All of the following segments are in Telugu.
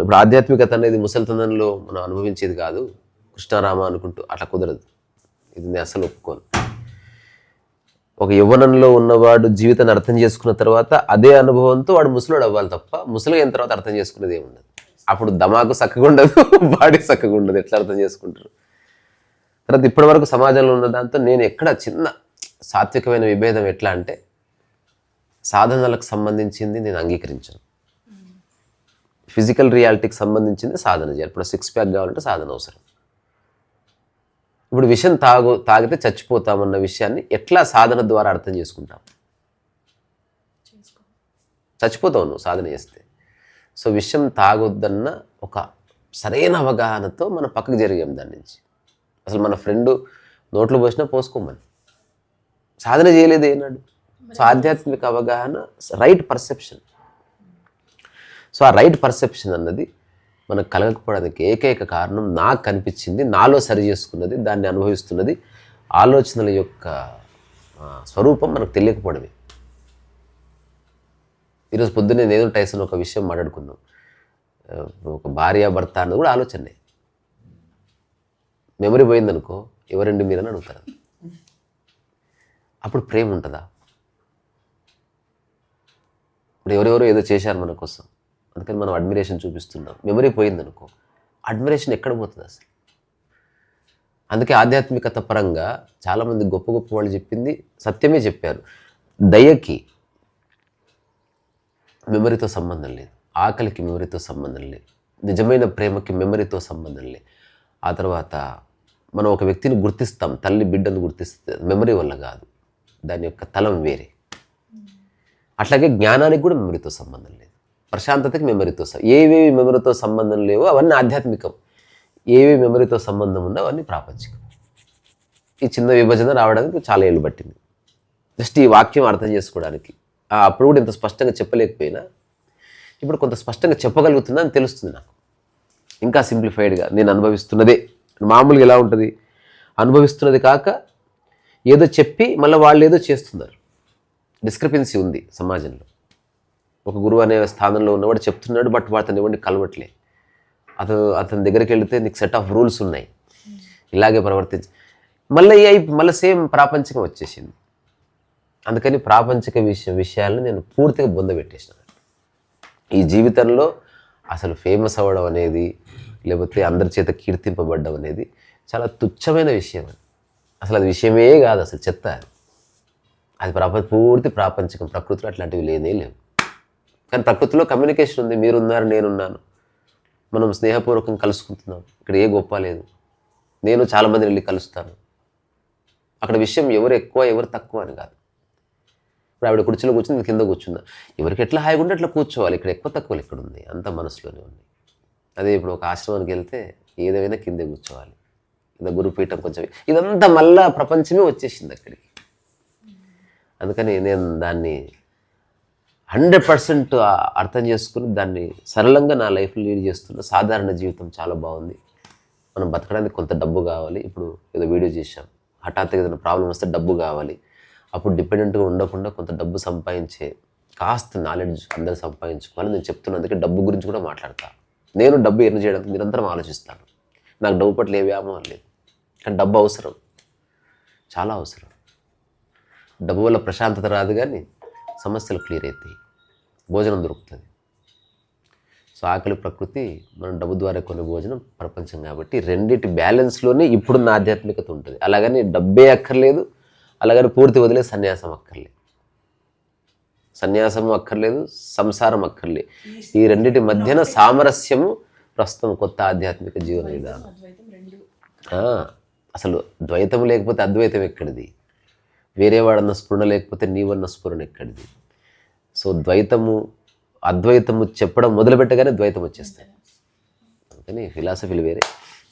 ఇప్పుడు ఆధ్యాత్మికత అనేది ముసలితనంలో మనం అనుభవించేది కాదు, కృష్ణారామ అనుకుంటూ అట్లా కుదరదు. ఇది నేను అసలు ఒప్పుకోను. ఒక యవ్వనంలో ఉన్నవాడు జీవితాన్ని అర్థం చేసుకున్న తర్వాత అదే అనుభవంతో వాడు ముసలోడు అవ్వాలి తప్ప ముసలి అయిన తర్వాత అర్థం చేసుకునేది ఏమి ఉండదు. అప్పుడు దమాకు చక్కగా ఉండదు, బాడీ చక్కగా ఉండదు. ఎట్లా అర్థం చేసుకుంటారు? తర్వాత ఇప్పటి వరకు సమాజంలో ఉన్న దాంతో నేను ఎక్కడ చిన్న సాత్వికమైన విభేదం ఎట్లా అంటే, సాధనలకు సంబంధించింది నేను అంగీకరించాను, ఫిజికల్ రియాలిటీకి సంబంధించింది సాధన చేయాలి. ఇప్పుడు 6 ప్యాక్ కావాలంటే సాధన అవసరం. ఇప్పుడు విషయం తాగితే చచ్చిపోతామన్న విషయాన్ని ఎట్లా సాధన ద్వారా అర్థం చేసుకుంటాం? చచ్చిపోతావు నువ్వు సాధన చేస్తే. సో విషయం తాగొద్దన్న ఒక సరైన అవగాహనతో మనం పక్కకు జరిగాం దాని నుంచి. అసలు మన ఫ్రెండ్ నోట్లో పోసినా పోసుకోమని సాధన చేయలేదు ఏనాడు. సో ఆధ్యాత్మిక అవగాహన, రైట్ పర్సెప్షన్. సో ఆ రైట్ పర్సెప్షన్ అన్నది మనకు కలగకపోవడానికి ఏకైక కారణం నాకు కనిపించింది, నాలో సరి చేసుకున్నది, దాన్ని అనుభవిస్తున్నది, ఆలోచనల యొక్క స్వరూపం మనకు తెలియకపోవడమే. ఈరోజు పొద్దున్నే నేను టైసన్ ఒక విషయం మాట్లాడుకున్నాం. ఒక భార్య భర్త అన్నది కూడా ఆలోచనే. మెమరీ పోయిందనుకో, ఎవరండి మీరని అడుగుతారు. అప్పుడు ప్రేమ ఉంటుందా? ఇప్పుడు ఎవరెవరో ఏదో చేశారు మన కోసం, అందుకని మనం అడ్మిరేషన్ చూపిస్తున్నాం. మెమరీ పోయిందనుకో, అడ్మిరేషన్ ఎక్కడ పోతుంది అసలు? అందుకే ఆధ్యాత్మికత పరంగా చాలామంది గొప్ప గొప్ప వాళ్ళు చెప్పింది సత్యమే చెప్పారు. దయకి మెమరీతో సంబంధం లేదు, ఆకలికి మెమరీతో సంబంధం లేదు, నిజమైన ప్రేమకి మెమరీతో సంబంధం లేదు. ఆ తర్వాత మనం ఒక వ్యక్తిని గుర్తిస్తాం, తల్లి బిడ్డను గుర్తిస్తుంది, మెమరీ వల్ల కాదు, దాని యొక్క తలం వేరే. అట్లాగే జ్ఞానానికి కూడా మెమరీతో సంబంధం లేదు, ప్రశాంతతకి మెమరీతో ఏవేవి మెమరీతో సంబంధం లేవో అవన్నీ ఆధ్యాత్మికం, ఏవేవి మెమరీతో సంబంధం ఉన్నా అవన్నీ ప్రాపంచికం. ఈ చిన్న విభజన రావడానికి చాలా ఏళ్ళు పట్టింది, జస్ట్ ఈ వాక్యం అర్థం చేసుకోవడానికి. అప్పుడు కూడా ఇంత స్పష్టంగా చెప్పలేకపోయినా ఇప్పుడు కొంత స్పష్టంగా చెప్పగలుగుతున్నా అని తెలుస్తుంది నాకు. ఇంకా సింప్లిఫైడ్గా నేను అనుభవిస్తున్నదే. మామూలుగా ఎలా ఉంటుంది, అనుభవిస్తున్నది కాక ఏదో చెప్పి మళ్ళీ వాళ్ళు ఏదో చేస్తున్నారు. డిస్క్రిపెన్సీ ఉంది సమాజంలో. ఒక గురువు అనే స్థానంలో ఉన్నవాడు చెప్తున్నాడు, బట్ అతను ఎవరిని కలవట్లే. అతని దగ్గరికి వెళితే నీకు సెట్ ఆఫ్ రూల్స్ ఉన్నాయి, ఇలాగే ప్రవర్తించి మళ్ళీ సేమ్ ప్రాపంచికం వచ్చేసింది. అందుకని ప్రాపంచిక విషయాలను నేను పూర్తిగా బొందబెట్టేసినాను. ఈ జీవితంలో అసలు ఫేమస్ అవ్వడం అనేది, లేకపోతే అందరి చేత కీర్తింపబడ్డం అనేది చాలా తుచ్చమైన విషయం. అసలు అది విషయమే కాదు, అసలు చెత్త అది. పూర్తి ప్రాపంచికం. ప్రకృతిలో అట్లాంటివి లేనే లేవు. కానీ ప్రకృతిలో కమ్యూనికేషన్ ఉంది, మీరున్నారు, నేనున్నాను, మనం స్నేహపూర్వకం కలుసుకుంటున్నాం. ఇక్కడ ఏ గొప్ప లేదు. నేను చాలామంది వెళ్ళి కలుస్తాను. అక్కడ విషయం ఎవరు ఎక్కువ ఎవరు తక్కువ అని కాదు. ఇప్పుడు ఆవిడ కుర్చీలో కూర్చుని కింద కూర్చుందా, ఎవరికి ఎట్లా హాయిగా ఉంటే అట్లా కూర్చోవాలి. ఇక్కడ ఎక్కువ తక్కువలు ఎక్కడ ఉంది, అంత మనసులోనే ఉంది. అదే ఇప్పుడు ఒక ఆశ్రమానికి వెళ్తే ఏదైనా కిందే కూర్చోవాలి, లేదా గురుపీఠం కొంచెం, ఇదంతా మళ్ళా ప్రపంచమే వచ్చేసింది అక్కడికి. అందుకని నేను దాన్ని 100% అర్థం చేసుకుని దాన్ని సరళంగా నా లైఫ్లో లీడ్ చేస్తున్న. సాధారణ జీవితం చాలా బాగుంది. మనం బతకడానికి కొంత డబ్బు కావాలి. ఇప్పుడు ఏదో వీడియో చేశాం, హఠాత్తుగా ఏదైనా ప్రాబ్లం వస్తే డబ్బు కావాలి. అప్పుడు డిపెండెంట్గా ఉండకుండా కొంత డబ్బు సంపాదించే కాస్త నాలెడ్జ్ అందరూ సంపాదించుకోవాలి. నేను చెప్తున్నందుకే డబ్బు గురించి కూడా మాట్లాడతా. నేను డబ్బు ఎర్న్ చేయడానికి నిరంతరం ఆలోచిస్తాను. నాకు డబ్బు పట్ల ఏ వ్యామోహం లేదు, కానీ డబ్బు అవసరం, చాలా అవసరం. డబ్బు వల్ల ప్రశాంతత రాదు, కానీ సమస్యలు క్లియర్ అవుతాయి, భోజనం దొరుకుతుంది. సో ఆకలి ప్రకృతి, మనం డబ్బు ద్వారా కొనే భోజనం ప్రపంచం. కాబట్టి రెండింటి బ్యాలెన్స్లోనే ఇప్పుడున్న ఆధ్యాత్మికత ఉంటుంది. అలాగని డబ్బే అక్కర్లేదు, అలాగని పూర్తి వదిలే సన్యాసం అక్కర్లేదు. సన్యాసము అక్కర్లేదు, సంసారం అక్కర్లేదు. ఈ రెండింటి మధ్యన సామరస్యము ప్రస్తుతం కొత్త ఆధ్యాత్మిక జీవన విధానం. అసలు ద్వైతం లేకపోతే అద్వైతం ఎక్కడిది? వేరేవాడన్న స్ఫురణ లేకపోతే నీవన్న స్ఫురణ ఎక్కడిది? సో ద్వైతము అద్వైతము చెప్పడం మొదలుపెట్టగానే ద్వైతం వచ్చేస్తాయి. అందుకని ఫిలాసఫీలు వేరే,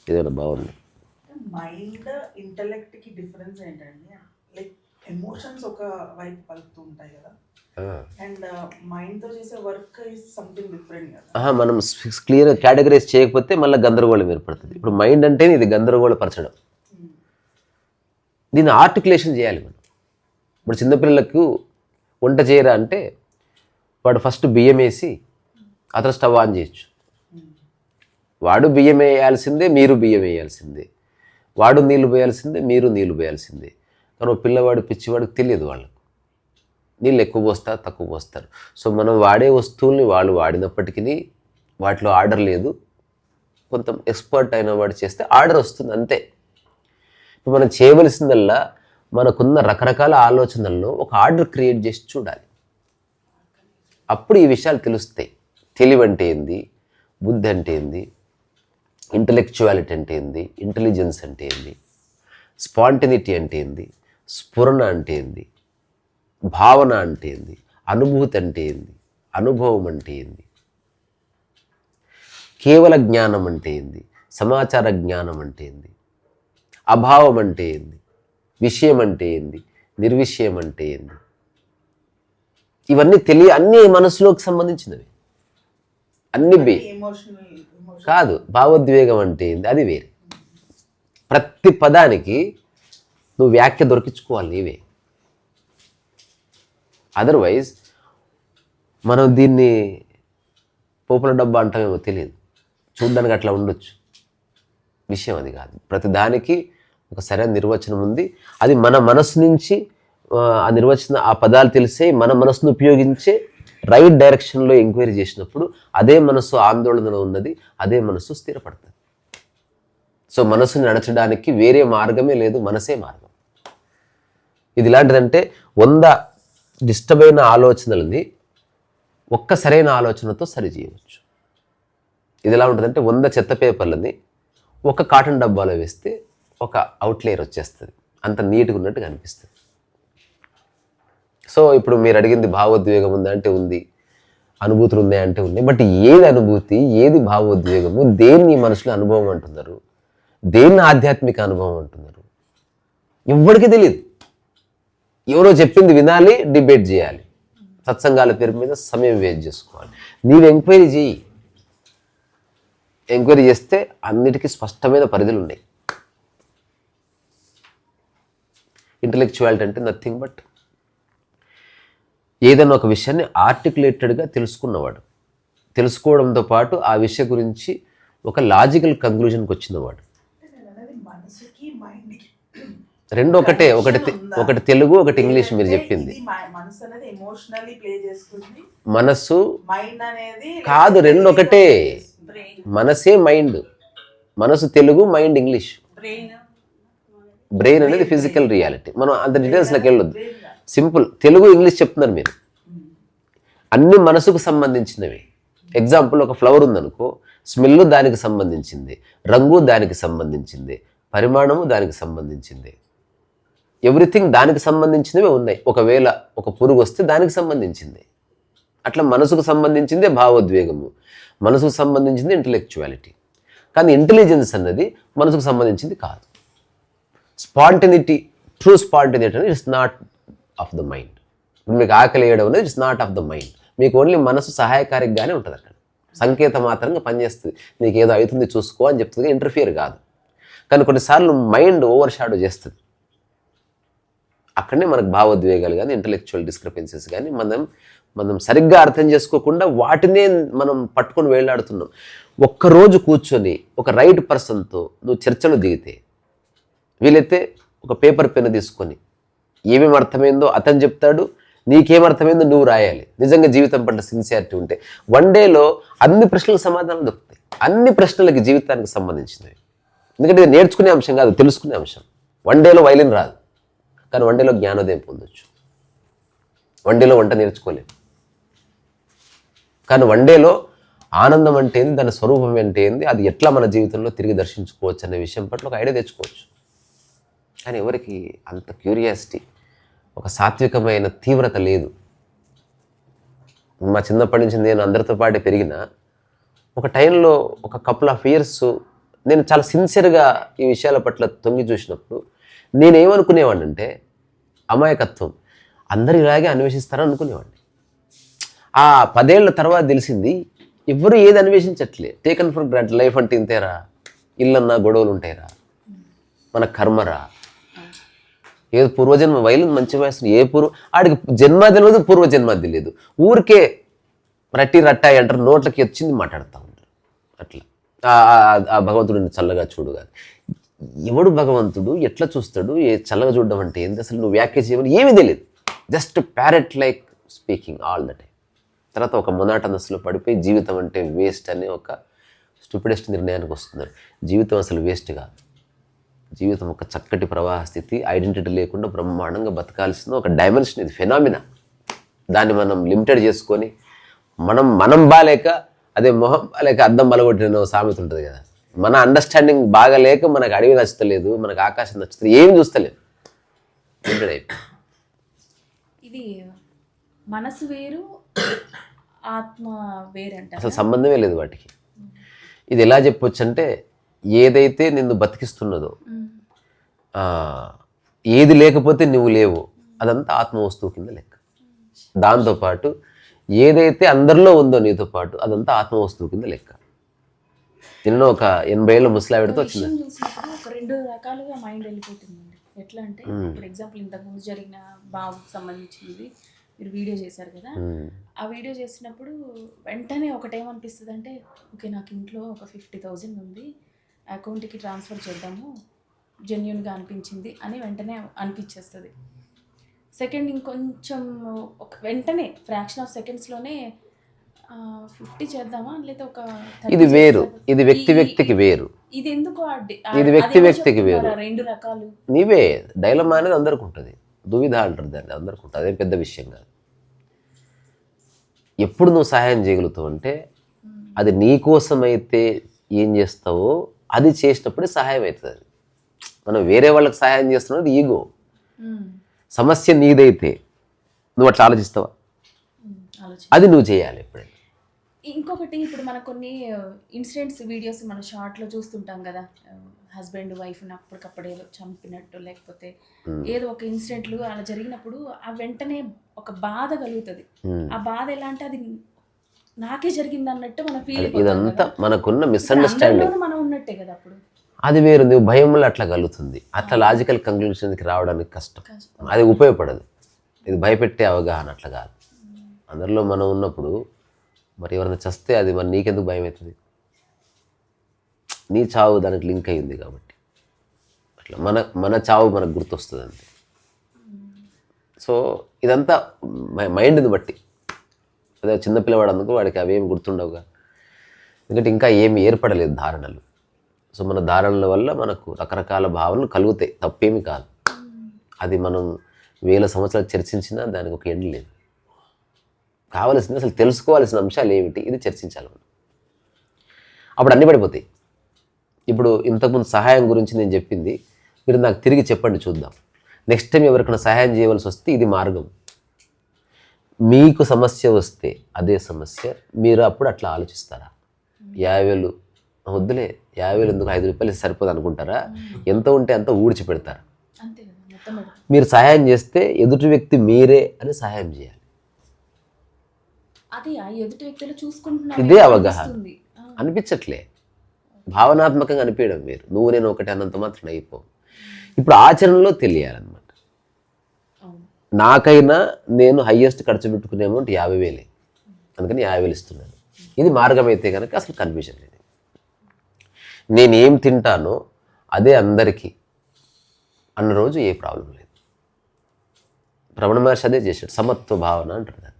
ఏదైనా బాగుంది. మైండ్ ఇంటలెక్ట్కి డిఫరెన్స్ ఏంటండి? లైక్ ఎమోషన్స్ ఒక వైపు కలుపుతూ ఉంటాయి కదా, అండ్ మైండ్తో చేసే వర్క్ ఈజ్ సంథింగ్ డిఫరెంట్ కదా. మనం క్లియర్గా కేటగరైజ్ చేయకపోతే మళ్ళీ గందరగోళం ఏర్పడుతుంది. ఇప్పుడు మైండ్ అంటే ఇది గందరగోళపరచడం, దీన్ని ఆర్టికులేషన్ చేయాలి మనం. ఇప్పుడు చిన్నపిల్లలకు వంట చేయరా అంటే వాడు ఫస్ట్ బియ్యం వేసి అతను స్టవ్ ఆన్ చేయొచ్చు, వాడు బియ్యం వేయాల్సిందే, మీరు బియ్యం వేయాల్సిందే. వాడు నీళ్లు పోయాల్సిందే, మీరు నీళ్లు పోయాల్సిందే. కానీ ఒక పిల్లవాడు పిచ్చివాడికి తెలియదు వాళ్ళకు నీళ్ళు ఎక్కువ పోస్తారు, తక్కువ పోస్తారు. సో మనం వాడే వస్తువుల్ని వాళ్ళు వాడినప్పటికీ వాటిలో ఆర్డర్ లేదు. కొంత ఎక్స్పర్ట్ అయిన వాడు చేస్తే ఆర్డర్ వస్తుంది అంతే. ఇప్పుడు మనం చేయవలసిందల్లా మనకున్న రకరకాల ఆలోచనల్లో ఒక ఆర్డర్ క్రియేట్ చేసి చూడాలి. అప్పుడు ఈ విషయాలు తెలుస్తాయి. తెలివి అంటే ఏంది, బుద్ధి అంటే ఏంది, ఇంటలెక్చువాలిటీ అంటే ఏంది, ఇంటెలిజెన్స్ అంటే ఏంది, స్పాంటినిటీ అంటే ఏంది, స్ఫురణ అంటే ఏంది, భావన అంటే ఏంది, అనుభూతి అంటే ఏంది, అనుభవం అంటే ఏంది, కేవల జ్ఞానం అంటే ఏంది, సమాచార జ్ఞానం అంటే ఏంది, అభావం అంటే ఏంది, విషయం అంటే ఏంది, నిర్విషయం అంటే ఏంది, ఇవన్నీ అన్నీ మనసులోకి సంబంధించినవి. అన్ని కాదు. భావోద్వేగం అంటే ఏంది, అది వేరే. ప్రతి పదానికి నువ్వు వ్యాఖ్య దొరికించుకోవాలి నీవే. అదర్వైజ్ మనం దీన్ని పోపుల డబ్బా అంటామేమో తెలియదు, చూడ్డానికి అట్లా ఉండొచ్చు. విషయం అది కాదు. ప్రతి దానికి ఒక సరైన నిర్వచనం ఉంది. అది మన మనసు నుంచి ఆ నిర్వచన ఆ పదాలు తెలిసే మన మనసును ఉపయోగించే రైట్ డైరెక్షన్లో ఎంక్వైరీ చేసినప్పుడు అదే మనసు ఆందోళనలో ఉన్నది, అదే మనసు స్థిరపడుతుంది. సో మనసుని నడచడానికి వేరే మార్గమే లేదు, మనసే మార్గం. ఇది ఇలాంటిదంటే 100 డిస్టర్బ్ అయిన ఆలోచనలని ఒక్క సరైన ఆలోచనతో సరి చేయవచ్చు. ఇది ఎలా ఉంటుందంటే 100 చెత్త పేపర్లని ఒక కాటన్ డబ్బాలో వేస్తే ఒక అవుట్లేయర్ వచ్చేస్తుంది, అంత నీట్గా ఉన్నట్టుగా అనిపిస్తుంది. సో ఇప్పుడు మీరు అడిగింది భావోద్వేగం ఉందా అంటే ఉంది, అనుభూతులు ఉన్నాయంటే ఉన్నాయి. బట్ ఏది అనుభూతి, ఏది భావోద్వేగము, దేన్ని మనసులో అనుభవం అంటున్నారు, దేన్ని ఆధ్యాత్మిక అనుభవం అంటున్నారు, ఎవ్వడికి తెలియదు. ఎవరో చెప్పింది వినాలి, డిబేట్ చేయాలి, సత్సంగాల పేరు మీద సమయం వేస్ట్ చేసుకోవాలి. నీవు ఎంక్వైరీ చేయి. ఎంక్వైరీ చేస్తే అన్నిటికీ స్పష్టమైన పరిధులు ఉన్నాయి. ఇంటలెక్చువాలిటీ అంటే నథింగ్ బట్ ఏదైనా ఒక విషయాన్ని ఆర్టికులేటెడ్గా తెలుసుకున్నవాడు, తెలుసుకోవడంతో పాటు ఆ విషయం గురించి ఒక లాజికల్ కంక్లూజన్కి వచ్చినవాడు. రెండు ఒకటే, ఒకటి తెలుగు, ఒకటి ఇంగ్లీష్. మీరు చెప్పింది మనసు కాదు, రెండు ఒకటే. మనసే మైండ్. మనసు తెలుగు, మైండ్ ఇంగ్లీష్. బ్రెయిన్ అనేది ఫిజికల్ రియాలిటీ. మనం అంత డీటెయిల్స్లోకి వెళ్ళొద్దు. సింపుల్ తెలుగు ఇంగ్లీష్ చెప్తున్నారు మీరు. అన్ని మనసుకు సంబంధించినవి. ఎగ్జాంపుల్, ఒక ఫ్లవర్ ఉందనుకో, స్మెల్ దానికి సంబంధించింది, రంగు దానికి సంబంధించింది, పరిమాణము దానికి సంబంధించింది, ఎవ్రీథింగ్ దానికి సంబంధించినవే ఉన్నాయి. ఒకవేళ ఒక పురుగు వస్తే దానికి సంబంధించింది. అట్లా మనసుకు సంబంధించిందే భావోద్వేగము, మనసుకు సంబంధించింది ఇంటలెక్చువాలిటీ. కానీ ఇంటెలిజెన్స్ అన్నది మనసుకు సంబంధించింది కాదు. స్పాంటినిటీ, ట్రూ స్పాంటినిటీ అనేది it's not of the mind. ఇప్పుడు మీకు ఆకలి వేయడం అనేది it's not of the mind. మీకు ఓన్లీ మనసు సహాయకారిగానే ఉంటుంది, అక్కడ సంకేత మాత్రంగా పనిచేస్తుంది. నీకు ఏదో అవుతుంది చూసుకో అని చెప్తుంది, ఇంటర్ఫియర్ కాదు. కానీ కొన్నిసార్లు మైండ్ ఓవర్ షాడో చేస్తుంది. అక్కడనే మనకు భావోద్వేగాలు కానీ ఇంటలెక్చువల్ డిస్క్రిపెన్సీస్ కానీ మనం సరిగ్గా అర్థం చేసుకోకుండా వాటినే మనం పట్టుకొని వేలాడుతున్నాం. ఒక్కరోజు కూర్చొని ఒక రైట్ పర్సన్తో నువ్వు చర్చలు దిగితే, వీలైతే ఒక పేపర్ పెన్ను తీసుకొని ఏమేమి అర్థమైందో అతను చెప్తాడు, నీకేమర్థమైందో నువ్వు రాయాలి. నిజంగా జీవితం పట్ల సిన్సియారిటీ ఉంటే 1 డేలో అన్ని ప్రశ్నలకు సమాధానం దొరుకుతాయి. అన్ని ప్రశ్నలకి జీవితానికి సంబంధించినవి. ఎందుకంటే ఇది నేర్చుకునే అంశం కాదు, తెలుసుకునే అంశం. 1 డేలో వైలిన్ రాదు, కానీ 1 డేలో జ్ఞానోదయం పొందొచ్చు. 1 డేలో వంట నేర్చుకోలేము, కానీ 1 డేలో ఆనందం అంటే ఏంది, దాని స్వరూపం అంటే ఏంది, అది ఎట్లా మన జీవితంలో తిరిగి దర్శించుకోవచ్చు అనే విషయం పట్ల ఒక ఐడియా తెచ్చుకోవచ్చు. కానీ ఎవరికి అంత క్యూరియాసిటీ, ఒక సాత్వికమైన తీవ్రత లేదు. మా చిన్నప్పటి నుంచి నేను అందరితో పాటే పెరిగిన ఒక టైంలో ఒక కపుల్ ఆఫ్ ఇయర్స్ నేను చాలా సిన్సియర్గా ఈ విషయాల పట్ల తొంగి చూసినప్పుడు నేనేమనుకునేవాడిని అంటే, అమాయకత్వం, అందరు ఇలాగే అన్వేషిస్తారని అనుకునేవాడిని. ఆ 10 ఏళ్ల తర్వాత తెలిసింది ఎవరు ఏది అన్వేషించట్లే. Taken for granted. లైఫ్ అంటే ఇంతేరా, ఇల్లన్నా గొడవలు ఉంటాయిరా, మన కర్మరా, ఏదో పూర్వజన్మ వైలిన్ మంచి వయసు, ఆడికి జన్మ తెలియదు, పూర్వజన్మ తెలియదు, ఊరికే రట్టాయి అంటారు, నోట్లకి వచ్చింది మాట్లాడుతూ ఉంటారు. అట్లా ఆ భగవంతుడిని చల్లగా చూడుగా. ఎవడు భగవంతుడు, ఎట్లా చూస్తాడు, చల్లగా చూడడం అంటే ఏంది, అసలు నువ్వు వ్యాఖ్య చేయమని ఏమీ తెలియదు. Just parrot like speaking all the time. తర్వాత ఒక మొనాటనస్లో పడిపోయి జీవితం అంటే వేస్ట్ అనే ఒక స్టూపిడెస్ట్ నిర్ణయానికి వస్తున్నారు. జీవితం అసలు వేస్ట్ కాదు. జీవితం ఒక చక్కటి ప్రవాహ స్థితి, ఐడెంటిటీ లేకుండా బ్రహ్మాండంగా బతకాల్సిన ఒక డైమెన్షన్, ఇది ఫెనామినా. దాన్ని మనం లిమిటెడ్ చేసుకొని మనం బాలేక, అదే మొహం బాలేక అద్దం బలగొట్టిన సామెత ఉంటుంది కదా. మన అండర్స్టాండింగ్ బాగలేక మనకు అడవి నచ్చుతలేదు, మనకు ఆకాశం నచ్చుతుంది, ఏం చూస్తలేదు, లిమిటెడ్ అయిపోయి. ఇది మనసు వేరు, ఆత్మ వేరంట. అసలు సంబంధమే లేదు వాటికి. ఇది ఎలా చెప్పొచ్చు అంటే, ఏదైతే నిన్ను బతికిస్తున్నదో, ఏది లేకపోతే నువ్వు లేవు, అదంతా ఆత్మ వస్తువు కింద లెక్క. దాంతోపాటు ఏదైతే అందరిలో ఉందో నీతో పాటు, అదంతా ఆత్మ వస్తువు కింద లెక్క. నిన్న ఒక 80 ఏళ్ళ ముసలావిడతో వచ్చింది. చూసినప్పుడు ఒక 2 రకాలుగా మైండ్ వెళ్ళిపోతుందండి. ఎట్లా అంటే, ఫర్ ఎగ్జాంపుల్ ఇంతకుముందు జరిగిన బాబుకు సంబంధించింది మీరు వీడియో చేశారు కదా. ఆ వీడియో చేసినప్పుడు వెంటనే ఒకటేమనిపిస్తుంది అంటే, ఓకే నాకు ఇంట్లో ఒక 50,000 ఉంది, అకౌంట్కి ట్రాన్స్ఫర్ చేద్దాము, జెన్యున్గా అనిపించింది అని వెంటనే అనిపించేస్తుంది. సెకండ్ ఇంకొంచెం వెంటనే ఫ్రాక్షన్ ఆఫ్ సెకండ్స్లోనే 50 చేద్దామా లేదా ఒక 30 ఇది వేరు, ఇది వ్యక్తికి వేరు. ఇది ఎందుకు ఇది వ్యక్తికి వేరు. 2 రకాలు. నీవే డైలమా అనేది అందరికి ఉంటుంది, దువిధ అంటారు దాన్ని, అందరికి ఉంటుంది. అదేం పెద్ద విషయం కాదు. ఎప్పుడు నువ్వు సహాయం చేయగలుగుతావు అంటే, అది నీ కోసమైతే ఏం చేస్తావో అది చేసినప్పుడే సహాయం అవుతుంది. మనం వేరే వాళ్ళకి సహాయం చేస్తున్నది ఈగో. సమస్య నీదైతే నువ్వు అట్లా ఆలోచిస్తావా, అది నువ్వు చేయాలి ఎప్పుడైనా. ఇంకొకటి, ఇప్పుడు మన కొన్ని ఇన్సిడెంట్స్ వీడియోస్ మన షార్ట్లో చూస్తుంటాం కదా, హస్బెండ్ వైఫ్ని అప్పటికప్పుడు ఏదో చంపినట్టు, లేకపోతే ఏదో ఒక ఇన్సిడెంట్లు అలా జరిగినప్పుడు ఆ వెంటనే ఒక బాధ కలుగుతుంది. ఆ బాధ ఎలా అంటే, అది నాకే జరిగింది అన్నట్టు మన ఫీల్. ఇదంతా మనకున్న మిస్అండర్స్టాండింగ్. మనం ఉన్నట్టే కదా అప్పుడు. అది వేరు, నువ్వు భయంలో అట్లా కలుగుతుంది. అట్లా లాజికల్ కంక్లూషన్కి రావడానికి కష్టం, అది ఉపయోగపడదు. ఇది భయపెట్టే అవగాహన అట్లా కాదు. అందరిలో మనం ఉన్నప్పుడు మరి ఎవరైనా చస్తే అది మరి నీకెందుకు భయం అవుతుంది? నీ చావు దానికి లింక్ అయ్యింది కాబట్టి అట్లా మన చావు మనకు గుర్తొస్తుంది అంతే. సో ఇదంతా మైండ్ని బట్టి. అదే చిన్నపిల్లవాడు అందుకు వాడికి అవేమి గుర్తుండవుగా, ఎందుకంటే ఇంకా ఏమి ఏర్పడలేదు ధారణలు. సో మన ధారణల వల్ల మనకు రకరకాల భావనలు కలుగుతాయి, తప్పేమి కాదు. అది మనం 1000 సంవత్సరాలు చర్చించినా దానికి ఒక ఎండ్ లేదు. కావలసింది అసలు తెలుసుకోవాల్సిన అంశాలు ఏమిటి, ఇది చర్చించాలి మనం. అప్పుడు అన్నీ పడిపోతాయి. ఇప్పుడు ఇంతకుముందు సహాయం గురించి నేను చెప్పింది మీరు నాకు తిరిగి చెప్పండి చూద్దాం. నెక్స్ట్ టైం ఎవరికైనా సహాయం చేయవలసి వస్తే ఇది మార్గం. మీకు సమస్య వస్తే అదే సమస్య, మీరు అప్పుడు అట్లా ఆలోచిస్తారా? 50,000 వద్దులే, 50,000 ఎందుకు, 5 రూపాయలు సరిపోదు అనుకుంటారా? ఎంత ఉంటే అంత ఊడ్చి పెడతారు. మీరు సహాయం చేస్తే ఎదుటి వ్యక్తి మీరే అని సహాయం చేయాలి. ఇదే అవగాహన. అనిపించట్లే, భావనాత్మకంగా అనిపించడం వేరు. నువ్వు నేను ఒకటి అన్నంత మాత్రం అయిపోవు. ఇప్పుడు ఆచరణలో తెలియాలన్నమాట. నాకైనా నేను హయ్యెస్ట్ ఖర్చు పెట్టుకునే అమౌంట్ 50,000, అందుకని 50,000 ఇస్తున్నాను. ఇది మార్గం అయితే కనుక అసలు కన్ఫ్యూజన్ లేదు. నేనేం తింటానో అదే అందరికీ అన్న రోజు ఏ ప్రాబ్లం లేదు. రమణ మహర్షి అదే చేశాడు, సమత్వ భావన అంటారు దాన్ని.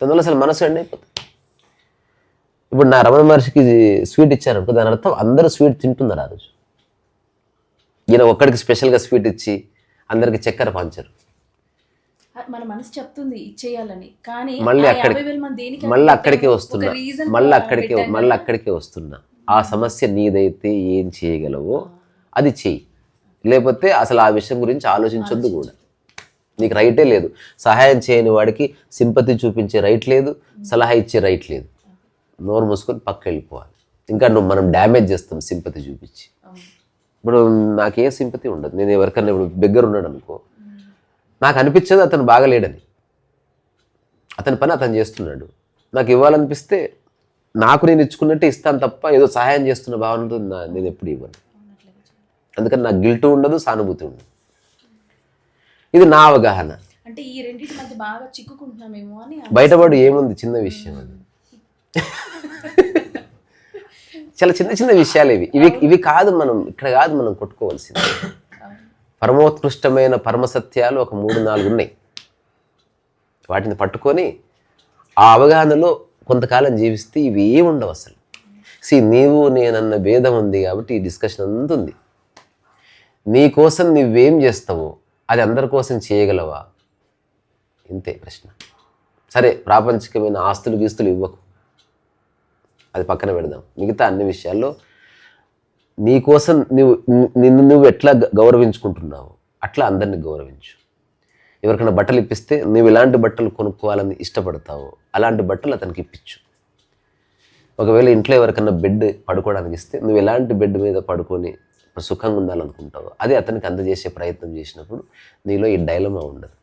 దానివల్ల అసలు మనసు ఎండ్ అయిపోతుంది. ఇప్పుడు నా రమణ మహర్షికి స్వీట్ ఇచ్చారనుకో, దాని అర్థం అందరూ స్వీట్ తింటున్నారు ఆ రోజు. ఈయన ఒక్కడికి స్పెషల్గా స్వీట్ ఇచ్చి అందరికి చక్కెర పంచరు. మన మనసు చెప్తుంది ఇచ్చేయాలని, కానీ మళ్ళీ అక్కడికే వస్తున్నా. ఆ సమస్య నీదైతే ఏం చేయగలవో అది చెయ్యి, లేకపోతే అసలు ఆ విషయం గురించి ఆలోచించొద్దు కూడా. నీకు రైటే లేదు. సహాయం చేయని వాడికి సింపతి చూపించే రైట్ లేదు, సలహా ఇచ్చే రైట్ లేదు. నోరు మూసుకొని పక్క వెళ్ళిపోవాలి. ఇంకా మనం డ్యామేజ్ చేస్తాం సింపతి చూపించి. ఇప్పుడు నాకే సింపతి ఉండదు. నేను ఎవరికన్నా ఇప్పుడు దగ్గర ఉన్నాడు అనుకో, నాకు అనిపించదు అతను బాగలేడని. అతని పని అతను చేస్తున్నాడు. నాకు ఇవ్వాలనిపిస్తే నాకు నేను ఇచ్చుకున్నట్టే ఇస్తాను తప్ప ఏదో సహాయం చేస్తున్న భావనతో నేను ఎప్పుడు ఇవ్వను. అందుకని నాకు గిల్ట్ ఉండదు, సానుభూతి ఉండదు. ఇది నా అవగాహన. అంటే ఈ రెండింటి మధ్య బాగా చిక్కుకుంటున్నామేమో అని. బయటపడు ఏముంది, చిన్న విషయం అది. చాలా చిన్న చిన్న విషయాలు ఇవి కాదు మనం ఇక్కడ కాదు మనం కొట్టుకోవాల్సింది. పరమోత్కృష్టమైన పరమసత్యాలు ఒక 3-4 ఉన్నాయి. వాటిని పట్టుకొని ఆ అవగాహనలో కొంతకాలం జీవిస్తే ఇవి ఏమి ఉండవు అసలు. నీవు నేనన్న భేదం ఉంది కాబట్టి ఈ డిస్కషన్ అంత ఉంది. నీ కోసం నువ్వేం చేస్తావో అది అందరి కోసం చేయగలవా, ఇంతే ప్రశ్న. సరే, ప్రాపంచికమైన ఆస్తులు గీస్తులు ఇవ్వకు, అది పక్కన పెడదాం. మిగతా అన్ని విషయాల్లో నీ కోసం నువ్వు ఎట్లా గౌరవించుకుంటున్నావు అట్లా అందరినీ గౌరవించు. ఎవరికైనా బట్టలు ఇప్పిస్తే నువ్వు ఎలాంటి బట్టలు కొనుక్కోవాలని ఇష్టపడతావో అలాంటి బట్టలు అతనికి ఇప్పించు. ఒకవేళ ఇంట్లో ఎవరికైనా బెడ్ పడుకోవడానికి ఇస్తే నువ్వు ఎలాంటి బెడ్ మీద పడుకొని సుఖంగా ఉండాలనుకుంటావో అది అతనికి అందజేసే ప్రయత్నం చేసినప్పుడు నీలో ఈ డైలమా ఉండదు.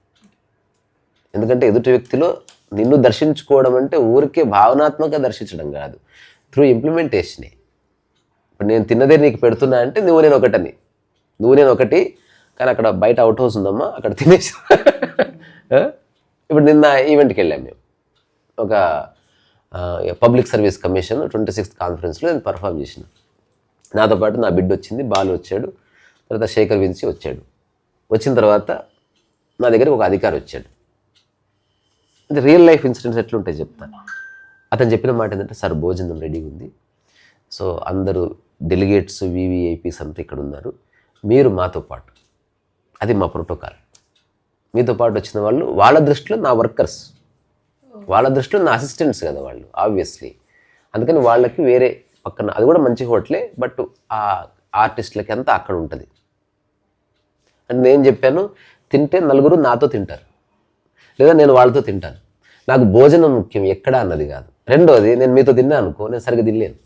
ఎందుకంటే ఎదుటి వ్యక్తిలో నిన్ను దర్శించుకోవడం అంటే ఊరికే భావనాత్మకంగా దర్శించడం కాదు, త్రూ ఇంప్లిమెంటేషనే. ఇప్పుడు నేను తిన్నదే నీకు పెడుతున్నా అంటే నువ్వు నేను ఒకటి కానీ అక్కడ బయట అవుట్ హౌస్ ఉందమ్మా, అక్కడ తినేసి. ఇప్పుడు నిన్న ఈవెంట్కి వెళ్ళాం మేము, ఒక పబ్లిక్ సర్వీస్ కమిషన్ 26th కాన్ఫరెన్స్లో నేను పర్ఫామ్ చేసిన. నాతో పాటు నా బిడ్డ వచ్చింది, బాలు వచ్చాడు, తర్వాత శేఖర్ విన్సి వచ్చాడు. వచ్చిన తర్వాత నా దగ్గరికి ఒక అధికారి వచ్చాడు. అది రియల్ లైఫ్ ఇన్సిడెంట్స్ ఎట్లుంటాయి చెప్తాను. అతను చెప్పిన మాట ఏంటంటే, సార్ భోజనం రెడీగా ఉంది, సో అందరూ డెలిగేట్స్ వివిఐపీస్ అంతా ఇక్కడ ఉన్నారు, మీరు మాతో పాటు, అది మా ప్రోటోకాల్, మీతో పాటు వచ్చిన వాళ్ళు వాళ్ళ దృష్టిలో నా వర్కర్స్, వాళ్ళ దృష్టిలో నా అసిస్టెంట్స్ కదా వాళ్ళు ఆబ్వియస్లీ. అందుకని వాళ్ళకి వేరే పక్కన, అది కూడా మంచి హోటలే, బట్ ఆ ఆర్టిస్టులకి అంతా అక్కడ ఉంటుంది. అంటే నేను చెప్పాను, తింటే నలుగురు నాతో తింటారు, లేదా నేను వాళ్ళతో తింటాను. నాకు భోజనం ముఖ్యం, ఎక్కడ అన్నది కాదు. రెండోది, నేను మీతో తిన్నా అనుకో, నేను సరిగ్గా తినలేను.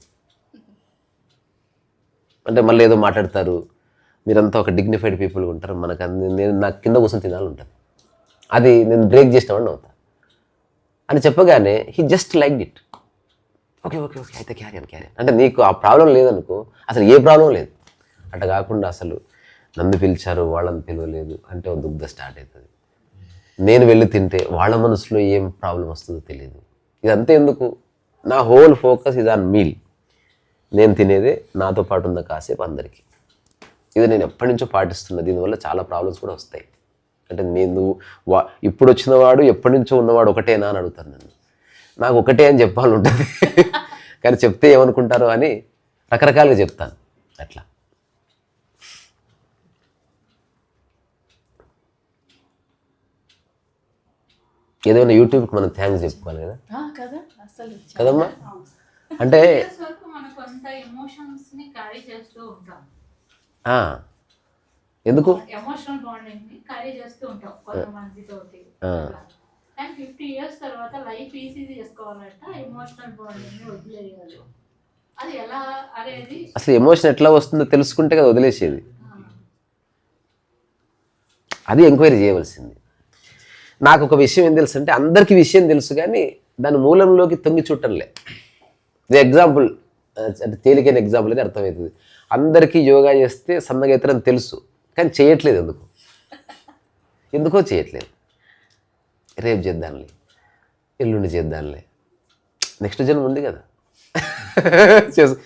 అంటే మళ్ళీ ఏదో మాట్లాడతారు, మీరంతా ఒక డిగ్నిఫైడ్ పీపుల్ ఉంటారు, నాకు కింద కూర్చొని తినాలి ఉంటుంది, అది నేను బ్రేక్ చేసినవాడిని అవుతా అని చెప్పగానే he just like it. Okay okay okay అయితే క్యారియన్ అంటే నీకు ఆ ప్రాబ్లం లేదనుకో, అసలు ఏ ప్రాబ్లం లేదు. అట్లా కాకుండా అసలు నన్ను పిలిచారు వాళ్ళని పిలవలేదు అంటే ఒక దుగ్ధ స్టార్ట్ అవుతుంది. నేను వెళ్ళి తింటే వాళ్ళ మనసులో ఏం ప్రాబ్లం వస్తుందో తెలియదు. ఇదంతా ఎందుకు, నా హోల్ ఫోకస్ ఇది ఆన్ మీల్. నేను తినేదే నాతో పాటు ఉన్న కాసేపు అందరికీ. ఇది నేను ఎప్పటి నుంచో పాటిస్తున్నా. దీనివల్ల చాలా ప్రాబ్లమ్స్ కూడా వస్తాయి. అంటే నువ్వు ఇప్పుడు వచ్చిన వాడు ఎప్పటి నుంచో ఉన్నవాడు ఒకటేనా అని అడుగుతాను నన్ను. నాకు ఒకటే అని చెప్పాలని ఉంటుంది, కానీ చెప్తే ఏమనుకుంటారో అని రకరకాలుగా చెప్తాను. అట్లా ఏదైనా యూట్యూబ్కి మనం థ్యాంక్స్ చెప్పుకోవాలి కదా కదమ్మా. అంటే ఎందుకు ఎమోషనల్ బాండింగ్ ని క్యారీ చేస్తూ ఉంటాం కొంతమందితోటి. కానీ 50 years తర్వాత లైఫ్ ఈజీ చేసుకోవాలంటే ఎమోషనల్ బాండింగ్ ని వదిలేయాలి. అది ఎలా అనేది, అసలు ఎమోషన్ ఎట్లా వస్తుందో తెలుసుకుంటే కదా వదిలేసేది. అది ఎంక్వైరీ చేయవలసింది. నాకు ఒక విషయం ఏం తెలుసు అంటే, అందరికీ విషయం తెలుసు కానీ దాని మూలంలోకి తొంగి చూడటంలే. ఇది ఎగ్జాంపుల్, అంటే తేలికైన ఎగ్జాంపుల్ అని అర్థమవుతుంది. అందరికీ యోగా చేస్తే సన్నగా అవుతారని తెలుసు, కానీ చేయట్లేదు. ఎందుకో చేయట్లేదు. రేపు చేద్దాంలే, ఎల్లుండి చేద్దాంలే, నెక్స్ట్ జన్మ ఉంది కదా.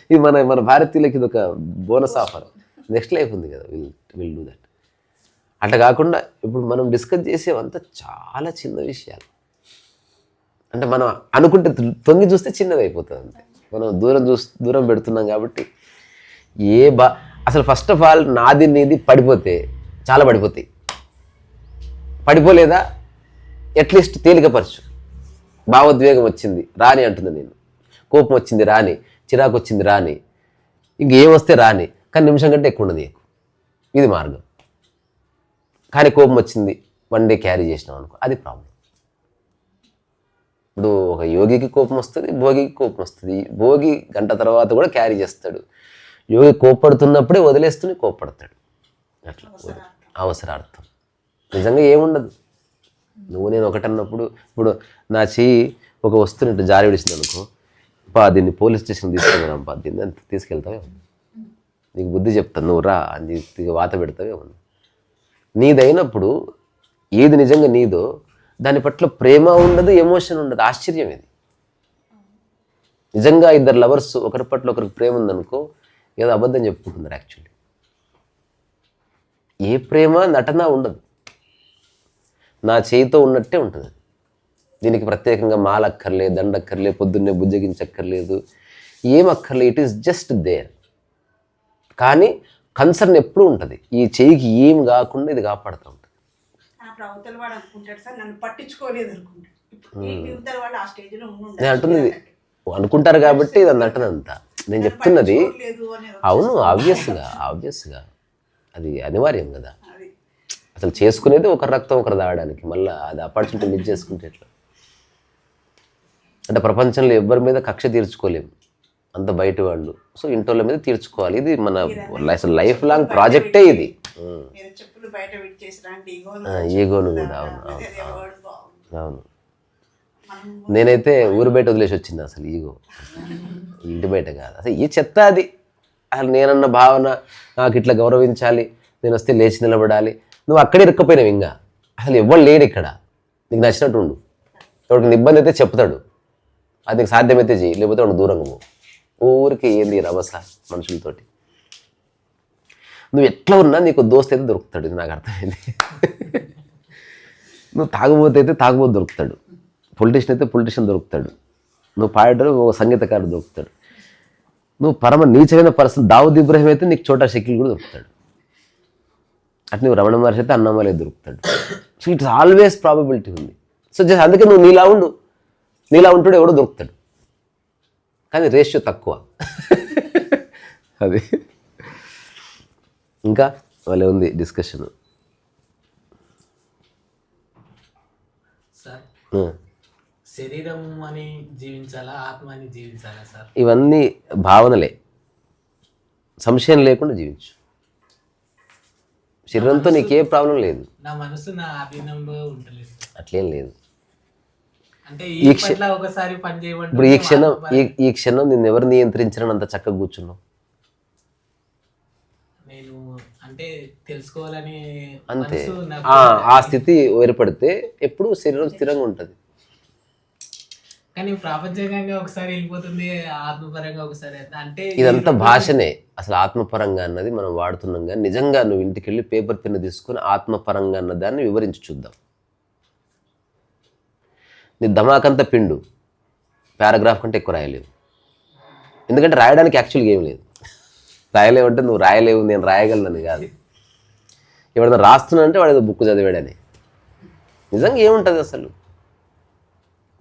ఇది మన భారతీయులకి ఇది ఒక బోనస్ ఆఫర్, నెక్స్ట్ లైఫ్ ఉంది కదా, విల్ డూ దట్. అట్లా కాకుండా ఇప్పుడు మనం డిస్కస్ చేసేవంతా చాలా చిన్న విషయాలు. అంటే మనం అనుకుంటే తొంగి చూస్తే చిన్నది అయిపోతుంది అంతే. మనం దూరం పెడుతున్నాం కాబట్టి అసలు ఫస్ట్ ఆఫ్ ఆల్ నాది నీది పడిపోతే చాలా పడిపోతాయి. పడిపోలేదా అట్లీస్ట్ తేలికపరచు. భావోద్వేగం వచ్చింది రాని అంటుంది నేను, కోపం వచ్చింది రాని, చిరాకు వచ్చింది రాని, ఇంకేం వస్తే రాని, కానీ నిమిషం కంటే ఎక్కువ ఉండదు నీకు. ఇది మార్గం. కానీ కోపం వచ్చింది 1 day క్యారీ చేసినాం అనుకో, అది ప్రాబ్లం. ఇప్పుడు ఒక యోగికి కోపం వస్తుంది, భోగికి కోపం వస్తుంది. భోగి గంట తర్వాత కూడా క్యారీ చేస్తాడు. యోగి కోప్పడుతున్నప్పుడే వదిలేస్తూనే కోప్పడతాడు. అట్లా అవసరార్థం. నిజంగా ఏముండదు. నువ్వు నేను ఒకటన్నప్పుడు, ఇప్పుడు నా చెయ్యి ఒక వస్తువుని జారి విడిచింది అనుకో, దీన్ని పోలీస్ స్టేషన్ తీసుకెళ్దాం, దీన్ని తీసుకెళ్తావే, నీకు బుద్ధి చెప్తాను, నువ్వు రా అని వాత పెడతావే ఉంది. నీదైనప్పుడు ఏది నిజంగా నీదో దాని పట్ల ప్రేమ ఉండదు, ఎమోషన్ ఉండదు. ఆశ్చర్యం ఇది. నిజంగా ఇద్దరు లవర్స్ ఒకరి పట్ల ఒకరికి ప్రేమ ఉందనుకో ఏదో అబద్ధం చెప్పుకుంటున్నారు యాక్చువల్లీ. ఏ ప్రేమ నటన ఉండదు, నా చేయితో ఉన్నట్టే ఉంటుంది. దీనికి ప్రత్యేకంగా మాలక్కర్లేదు, దండక్కర్లేదు, పొద్దున్నే బుజ్జగించక్కర్లేదు, ఏం అక్కర్లేదు. It is just there. కానీ కన్సర్న్ ఎప్పుడూ ఉంటుంది, ఈ చెయ్యికి ఏం కాకుండా ఇది కాపాడుతూ ఉంటుంది. అవతల వాడు అనుకుంటాడు సార్ నన్ను పట్టించుకోలేదు అనుకుంటాడు. ఇవతల వాళ్ళు ఆ స్టేజ్లో నేను అంటుంది ఇది అనుకుంటారు కాబట్టి ఇది నటన అంతా. నేను చెప్తున్నది అవును, ఆబ్వియస్గా అది అనివార్యం కదా. అసలు చేసుకునేది ఒకరి రక్తం ఒకరు తాగడానికి, మళ్ళీ అది ఆపర్చునిటీ మిస్ చేసుకుంటే ఎట్లా? అంటే ప్రపంచంలో ఎవరి మీద కక్ష తీర్చుకోలేము, అంత బయట వాళ్ళు. సో ఇంటోళ్ళ మీద తీర్చుకోవాలి. ఇది మన అసలు లైఫ్ లాంగ్ ప్రాజెక్టే ఇది. ఈగోను కూడా అవును. నేనైతే ఊరు బయట వదిలేసి వచ్చింది అసలు ఈగో, ఇంటి బయట కాదు. అసలు ఈ చెత్త అది. అసలు నేనన్న భావన, నాకు ఇట్లా గౌరవించాలి, నేను వస్తే లేచి నిలబడాలి. నువ్వు అక్కడే ఇరుక్కపోయినావు. ఇంకా అసలు ఎవ్వరు లేడు ఇక్కడ, నీకు నచ్చినట్టు ఉండు. ఎవరికి ఇబ్బంది అయితే చెప్తాడు, అది నీకు సాధ్యమైతే చెయ్యి, లేకపోతే వాడు దూరంగా పో. ఊరికి ఏంది రభస మనుషులతోటి. నువ్వు ఎట్లా ఉన్నా నీకు దోస్త్ అయితే దొరుకుతాడు, ఇది నాకు అర్థమైంది. నువ్వు తాగుబోతే అయితే తాగుబోతు దొరుకుతాడు, పొలిటీషియన్ అయితే పొలిటీషియన్ దొరుకుతాడు, నువ్వు పాడేటప్పుడు ఒక సంగీతకారుడు దొరుకుతాడు, నువ్వు పరమ నీచమైన పర్సన్ దావుద్ ఇబ్రాహిం అయితే నీకు చోటా షకీల్ కూడా దొరుకుతాడు, అటు నువ్వు రమణ మహర్షి అయితే అన్నమలే దొరుకుతాడు. సో ఇట్స్ ఆల్వేస్ ప్రాబబిలిటీ ఉంది. సో జస్ట్ అందుకే నువ్వు నీలా ఉండు, నీలా ఉంటాడు ఎవడో దొరుకుతాడు, కానీ రేషియో తక్కువ. అది ఇంకా వాళ్ళే ఉంది డిస్కషన్. సార్ శరీరం అని జీవించాలా, ఆత్మ అని జీవించాలా సార్? ఇవన్నీ భావనలే, సంశయం లేకుండా జీవించు. శరీరంతో నీకే ప్రాబ్లం లేదు, నా మనసు నా అధీనంలో ఉండలేదు. అట్లేం లేదు. అంటే ఒకసారి పని చేయమంటే ఇప్పుడు ఈ క్షణం నిన్ను ఎవరు నియంత్రించారని అంత చక్కగా కూర్చున్నావు? నేను అంటే తెలుసుకోవాలని అంతే. ఆ స్థితి ఏర్పడితే ఎప్పుడు శరీరం స్థిరంగా ఉంటుంది. కానీ ప్రపంచంగా ఒకసారి వెళ్ళిపోతుంది, ఆత్మపరంగా ఒకసారి అంటే ఇదంతా భాషనే. అసలు ఆత్మపరంగా అన్నది మనం వాడుతున్నాం, కానీ నిజంగా నువ్వు ఇంటికి వెళ్ళి పేపర్ పెన్ను తీసుకుని ఆత్మపరంగా అన్న దాన్ని వివరించి చూద్దాం. నీ ధమాకంతా పిండు, పారాగ్రాఫ్ కంటే ఎక్కువ రాయలేవు. ఎందుకంటే రాయడానికి యాక్చువల్గా ఏం లేదు. రాయలేవు అంటే నువ్వు రాయలేవు, నేను రాయగలనని కాదు. ఎవడన్నా రాస్తున్నా అంటే వాడు ఏదో బుక్ చదివాడని. నిజంగా ఏముంటుంది అసలు?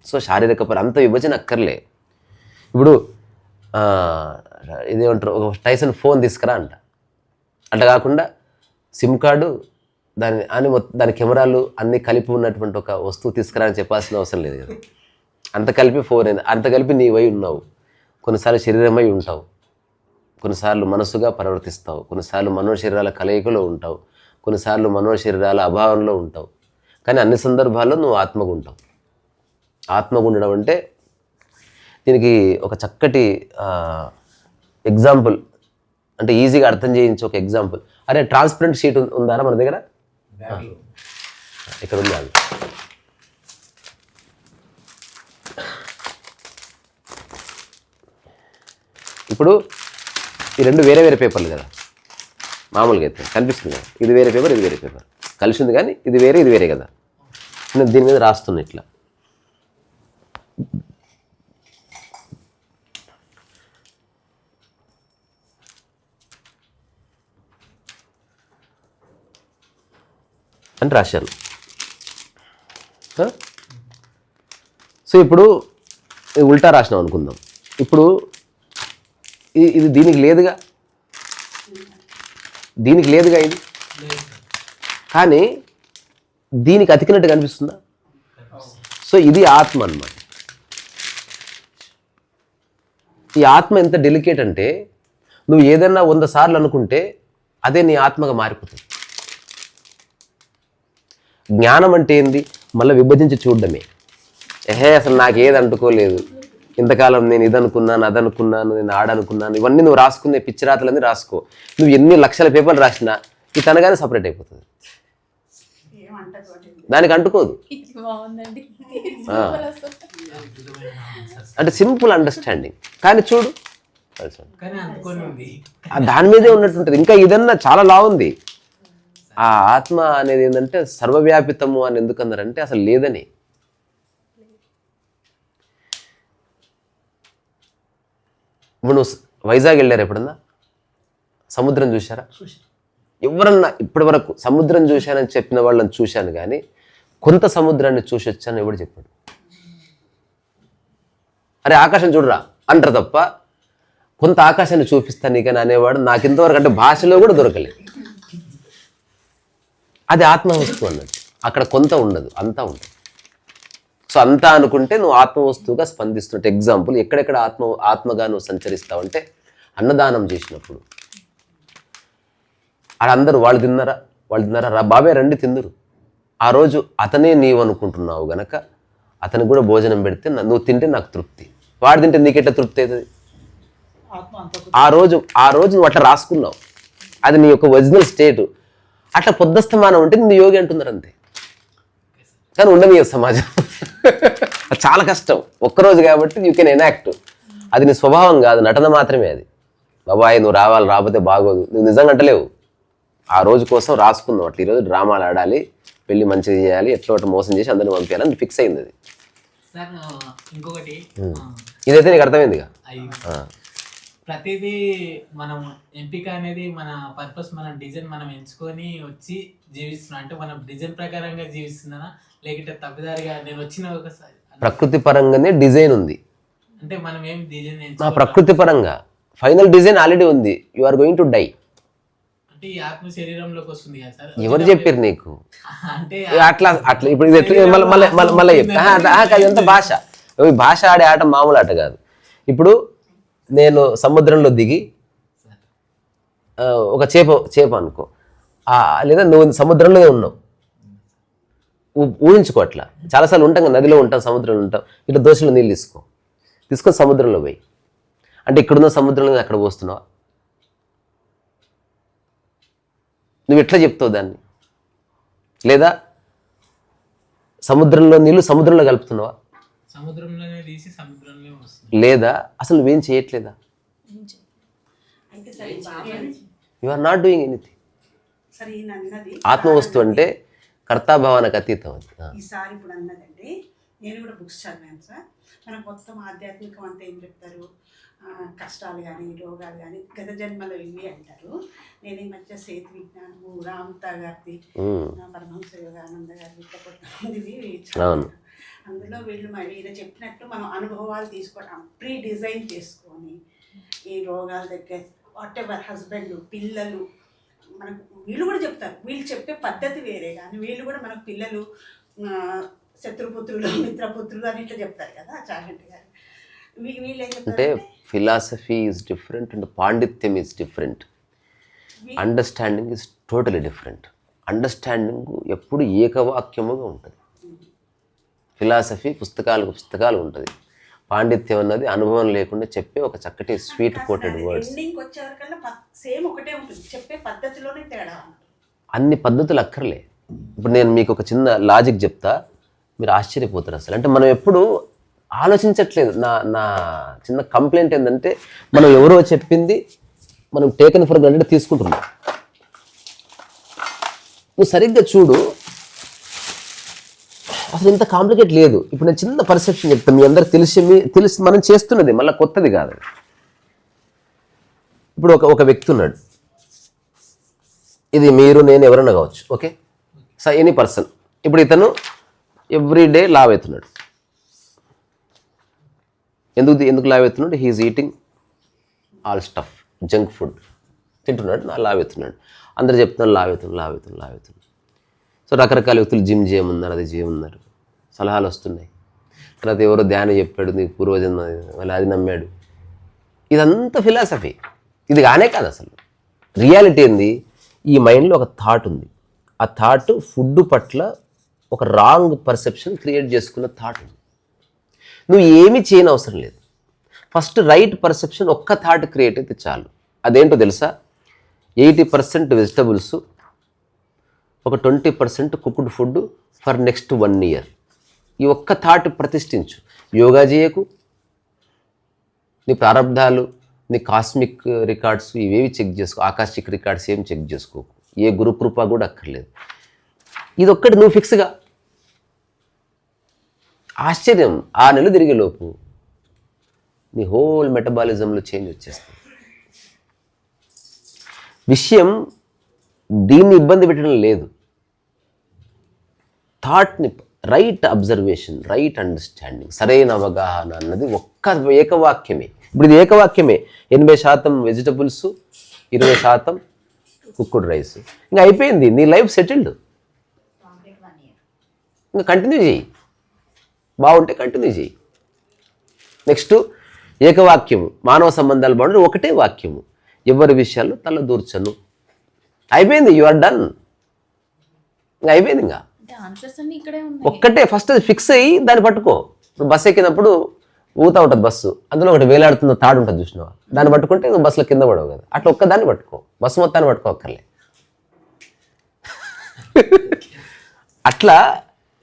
సో శారీరక అంత విభజన అక్కర్లే. ఇప్పుడు ఇదేమంటారు, ఒక టైసన్ ఫోన్ తీసుకురా అంట, అట్లా కాకుండా సిమ్ కార్డు దాని కెమెరాలు అన్నీ కలిపి ఉన్నటువంటి ఒక వస్తువు తీసుకురా అని చెప్పాల్సిన అవసరం లేదు కదా. అంత కలిపి ఫోన్ అయింది, అంత కలిపి నీవై ఉన్నావు. కొన్నిసార్లు శరీరమై ఉంటావు, కొన్నిసార్లు మనసుగా ప్రవర్తిస్తావు, కొన్నిసార్లు మనోశరీరాల కలయికలో ఉంటావు, కొన్నిసార్లు మనోశరీరాల అభావంలో ఉంటావు. కానీ అన్ని సందర్భాల్లో నువ్వు ఆత్మగా ఉంటావు. ఆత్మగా ఉండడం అంటే దీనికి ఒక చక్కటి ఎగ్జాంపుల్, అంటే ఈజీగా అర్థం చేయించే ఒక ఎగ్జాంపుల్. అరే ట్రాన్స్పరెంట్ షీట్ ఉందారా మన దగ్గర? ఇక్కడ ఉంది. అది ఇప్పుడు ఈ రెండు వేరే వేరే పేపర్లు కదా, మామూలుగా అయితే కనిపిస్తుంది కదా. ఇది వేరే పేపర్, ఇది వేరే పేపర్, కలిసి ఉంది కానీ ఇది వేరే ఇది వేరే కదా. నేను దీని మీద రాస్తున్నా ఇట్లా. అని రాశాను. సో ఇప్పుడు ఉల్టా రాసినాం అనుకుందాం. ఇప్పుడు ఇది దీనికి లేదుగా, దీనికి లేదుగా ఇది, కానీ దీనికి అతికినట్టు కనిపిస్తుందా? సో ఇది ఆత్మ అన్నమాట. ఈ ఆత్మ ఎంత డెలికేట్ అంటే నువ్వు ఏదన్నా 100 సార్లు అనుకుంటే అదే నీ ఆత్మగా మారిపోతుంది. జ్ఞానం అంటే ఏంది? మళ్ళీ విభజించి చూడడమే. అసలు నాకు ఏది అంటుకోలేదు, ఇంతకాలం నేను ఇది అనుకున్నాను, అది అనుకున్నాను, నేను ఆడనుకున్నాను, ఇవన్నీ నువ్వు రాసుకునే పిచ్చిరాతలన్నీ రాసుకో. నువ్వు ఎన్ని లక్షల పేపర్లు రాసినా ఈ తనగానే సపరేట్ అయిపోతుంది. దానికి అంటుకోదు. ఇది బాగుందండి. అంటే సింపుల్ అండర్స్టాండింగ్. కానీ చూడు కానీ అందుకొని ఉంది. దాని మీదే ఉన్నట్టుంటుంది. ఇంకా ఇదన్నా చాలా లా ఉంది. ఆ ఆత్మ అనేది ఏంటంటే సర్వవ్యాపితము అని ఎందుకన్నారంటే అసలు లేదని. ఇప్పుడు నువ్వు వైజాగ్ వెళ్ళారు ఎప్పుడన్నా? సముద్రం చూశారా? ఎవరన్నా ఇప్పటి వరకు సముద్రం చూశానని చెప్పిన వాళ్ళని చూశాను, కానీ కొంత సముద్రాన్ని చూసి వచ్చాను ఎవడు చెప్పాడు? అరే ఆకాశం చూడరా అంటారు తప్ప కొంత ఆకాశాన్ని చూపిస్తాను నీకని అనేవాడు నాకు ఇంతవరకు అంటే భాషలో కూడా దొరకలేదు. అది ఆత్మవస్తువు అన్నట్టు. అక్కడ కొంత ఉండదు, అంతా ఉంటుంది. సో అంతా అనుకుంటే నువ్వు ఆత్మవస్తువుగా స్పందిస్తున్నట్టు. ఎగ్జాంపుల్, ఎక్కడెక్కడ ఆత్మగా నువ్వు సంచరిస్తావంటే అన్నదానం చేసినప్పుడు అందరూ వాళ్ళు తిన్నారా రా బాబే రండి తిందురు. ఆ రోజు అతనే నీవు అనుకుంటున్నావు గనక అతనికి కూడా భోజనం పెడితే నువ్వు తింటే నాకు తృప్తి, వాడు తింటే నీకెట్లా తృప్తి అవుతుంది? ఆ రోజు నువ్వు అట్లా రాసుకున్నావు, అది నీ యొక్క ఒరిజినల్ స్టేటు. అట్లా పొద్దస్తమానం ఉంటే నిన్ను యోగి అంటున్నారు అంతే. కానీ ఉండని సమాజం చాలా కష్టం. ఒక్కరోజు కాబట్టి యూ కెన్ ఎనాక్ట్. అది నీ స్వభావం కాదు, నటన మాత్రమే అది. బాబాయ్ నువ్వు రావాలి, రాకపోతే బాగోదు, నువ్వు నిజంగా అంటలేవు. ఆ రోజు కోసం రాసుకుందాం అట్లా ఈరోజు డ్రామాలు ఆడాలి, పెళ్లి మంచిగా చేయాలి, ఎట్లా ఒకటి మోసం చేసి అందరిని పంపించాలని ఫిక్స్ అయింది. అది సార్ ఇంకొకటి ఇదైతే నీకు అర్థమైందిగా. ప్రతిదీ మనం ఎంపిక అనేది మన పర్పస్, మన డిజైన్ మనం ఎంచుకొని వచ్చి జీవిస్తున్నాం. అంటే మనం డిజైన్ ప్రకారంగా జీవిస్తున్నానా లేకుంటే తప్పిదారిగా నేను వచ్చిన ఒకసారి ప్రకృతి పరంగానే డిజైన్ ఉంది. అంటే మనం ఏం డిజైన్ ప్రకృతి పరంగా ఫైనల్ డిజైన్ ఆల్రెడీ ఉంది. You are going to die. అంటే ఈ ఆత్మ శరీరంలోకి వస్తుంది కదా సార్. ఎవరు చెప్పారు నీకు? అంటే అట్లా ఇప్పుడు ఇది ఎట్లా మళ్ళీ చెప్తా. అదంతా భాష ఆడే ఆట మామూలు ఆట కాదు. ఇప్పుడు నేను సముద్రంలో దిగి ఒక చేప అనుకో, లేదా నువ్వు సముద్రంలోనే ఉన్నావు, ఊహించుకో. అట్లా చాలాసార్లు ఉంటాం కదా, నదిలో ఉంటాం, సముద్రంలో ఉంటాం. ఇట్లా దోశలో నీళ్ళు తీసుకొని సముద్రంలో పోయి, అంటే ఇక్కడున్న సముద్రంలో అక్కడ పోస్తున్నావా? నువ్వు ఎట్లా చెప్తావు దాన్ని? లేదా సముద్రంలో నీళ్ళు సముద్రంలో కలుపుతున్నావా? సముద్రంలోనే తీసి సముద్రంలో వస్తుంది. లేదా అసలు నువ్వేం చేయట్లేదా? You are not doing anything. ఆత్మవస్తువు అంటే కర్తాభావానికి అతీతం. ఈసారి ఇప్పుడు అన్నదండి, నేను కూడా బుక్స్ చదివాను సార్. మనకు మొత్తం ఆధ్యాత్మికం అంతా ఏం చెప్తారు, కష్టాలు కానీ రోగాలు కానీ గత జన్మలో ఇవి అంటారు. నేను ఈ మధ్య సేతు విజ్ఞానము రామతా గారిది, పరమహంస యోగానంద గారి అందులో వీళ్ళు ఈయన చెప్పినట్టు మనం అనుభవాలు తీసుకోవడం, ప్రీ డిజైన్ చేసుకొని ఈ రోగాల దగ్గర వాట్ ఎవర్ హస్బెండ్ పిల్లలు మనకు వీళ్ళు కూడా చెప్తారు. వీళ్ళు చెప్పే పద్ధతి వేరే, కానీ వీళ్ళు కూడా మనకు పిల్లలు శత్రుపుత్రులు మిత్రపుత్రులు అని ఇట్లా చెప్తారు కదా చాగంటి గారు. వీళ్ళు ఏం చెప్తారు అంటే ఫిలాసఫీ ఈజ్ డిఫరెంట్ అండ్ పాండిత్యం is different, understanding is totally different. Understanding ఎప్పుడు ఏకవాక్యముగా ఉంటుంది. ఫిలాసఫీ పుస్తకాలు ఉంటుంది, పాండిత్యం అన్నది అనుభవం లేకుండా చెప్పే ఒక చక్కటి స్వీట్ కోటెడ్ వర్డ్స్. సేమ్ ఒకటే ఉంటుంది, చెప్పే పద్ధతిలోనే తేడా. అన్ని పద్ధతులు అక్కర్లే. ఇప్పుడు నేను మీకు ఒక చిన్న లాజిక్ చెప్తా, మీరు ఆశ్చర్యపోతారు. అసలు అంటే మనం ఎప్పుడు ఆలోచించట్లేదు. నా చిన్న కంప్లైంట్ ఏంటంటే మనం ఎవరో చెప్పింది మనం టేకన్ ఫర్ గ్రాంటెడ్ తీసుకుంటున్నాం. నువ్వు సరిగ్గా చూడు, అసలు ఇంత కాంప్లికేట్ లేదు. ఇప్పుడు నేను చిన్న పర్సెప్షన్ చెప్తాను, మీ అందరికి తెలిసి మనం చేస్తున్నది మళ్ళీ కొత్తది కాదు. ఇప్పుడు ఒక వ్యక్తి ఉన్నాడు, ఇది మీరు నేను ఎవరైనా కావచ్చు, ఓకే, సో ఎనీ పర్సన్. ఇప్పుడు ఇతను ఎవ్రీడే లావ్ అవుతున్నాడు. ఎందుకు లావ్ అవుతున్నాడు? He's eating all stuff, junk food తింటున్నాడు, లావ్ అవుతున్నాడు. అందరు చెప్తున్నారు లావ్ అవుతున్నాడు. సో రకరకాల వ్యక్తులు జిమ్ చేయమన్నారు, అది చేయమన్నారు, సలహాలు వస్తున్నాయి. తర్వాత ఎవరో ధ్యానం చెప్పాడు, నీకు పూర్వజన్మ, మళ్ళీ అది నమ్మాడు. ఇదంతా ఫిలాసఫీ. ఇది కానే కాదు. అసలు రియాలిటీ ఏంది? ఈ మైండ్లో ఒక థాట్ ఉంది. ఆ థాట్ ఫుడ్ పట్ల ఒక రాంగ్ పర్సెప్షన్ క్రియేట్ చేసుకున్న థాట్ ఉంది. నువ్వు ఏమీ చేయని అవసరం లేదు. ఫస్ట్ రైట్ పర్సెప్షన్ ఒక్క థాట్ క్రియేట్ అయితే చాలు. అదేంటో తెలుసా? 80% వెజిటబుల్స్, ఒక 20% cooked food for next 1 year. ఈ ఒక్క థాట్ ప్రతిష్ఠించు. యోగా చేయకు, నీ ప్రారంధాలు, నీ కాస్మిక్ రికార్డ్స్ ఇవేవి చెక్ చేసుకో, ఆకాశిక్ రికార్డ్స్ ఏం చెక్ చేసుకోకు, ఏ గురుకృప కూడా అక్కర్లేదు. ఇది ఒక్కటి నువ్వు ఫిక్స్గా. ఆశ్చర్యం, 6 నెలలు తిరిగే లోపు నీ హోల్ మెటబాలిజంలో చేంజ్ వచ్చేస్తుంది. విషయం దీన్ని ఇబ్బంది పెట్టడం లేదు, థాట్ని రైట్ అబ్జర్వేషన్, రైట్ అండర్స్టాండింగ్, సరైన అవగాహన అన్నది ఒక్క ఏకవాక్యమే. ఇప్పుడు ఇది ఏకవాక్యమే. 80% వెజిటబుల్స్, 20% కుక్డ్ రైస్. ఇంకా అయిపోయింది, నీ లైఫ్ సెటిల్డ్. ఇంకా కంటిన్యూ చేయి, బాగుంటే కంటిన్యూ చేయి. నెక్స్ట్ ఏకవాక్యము, మానవ సంబంధాలు బాగుంటే ఒకటే వాక్యము, ఎవరి విషయాల్లో తల దూర్చను. అయిపోయింది, యు ఆర్ డన్. ఇంకా అయిపోయింది. ఇంకా ఆన్సర్స్ అన్ని ఇక్కడే ఉన్నాయి. ఒక్కటే ఫస్ట్ అది ఫిక్స్ అయ్యి దాన్ని పట్టుకో. ఇప్పుడు బస్సు ఎక్కినప్పుడు ఊతా ఉంటుంది బస్సు, అందులో ఒకటి వేలాడుతున్న తాడు ఉంటుంది చూసినావా, దాన్ని పట్టుకుంటే నువ్వు బస్సులో కింద పడవు కదా. అట్లా ఒక్కదాన్ని పట్టుకో, బస్సు మొత్తాన్ని పట్టుకోక్కర్లే. అట్లా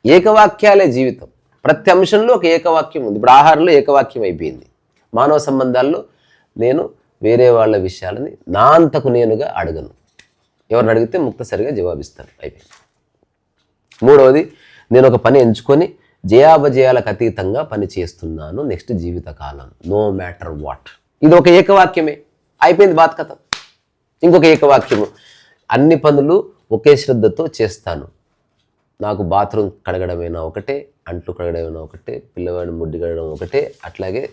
ఏకవాక్యాలే జీవితం. ప్రతి అంశంలో ఒక ఏకవాక్యం ఉంది. ఇప్పుడు ఆహారంలో ఏకవాక్యం అయిపోయింది. మానవ సంబంధాల్లో నేను వేరే వాళ్ళ విషయాలని నా అంతకు నేనుగా అడగను. ఎవరిని అడిగితే ముక్తసరిగా జవాబిస్తాను. అయిపోయింది. మూడవది, నేను ఒక పని ఎంచుకొని జయాపజయాలకు అతీతంగా పని చేస్తున్నాను నెక్స్ట్ జీవితకాలం, నో మ్యాటర్ వాట్. ఇది ఒక ఏకవాక్యమే. అయిపోయింది, బాత్ కథ. ఇంకొక ఏకవాక్యము, అన్ని పనులు ఒకే శ్రద్ధతో చేస్తాను. నాకు బాత్రూమ్ కడగడమైనా ఒకటే, అంట్లు కడగడమైనా ఒకటే, పిల్లవాడిని ముడ్డి కడగడం ఒకటే, అట్లాగే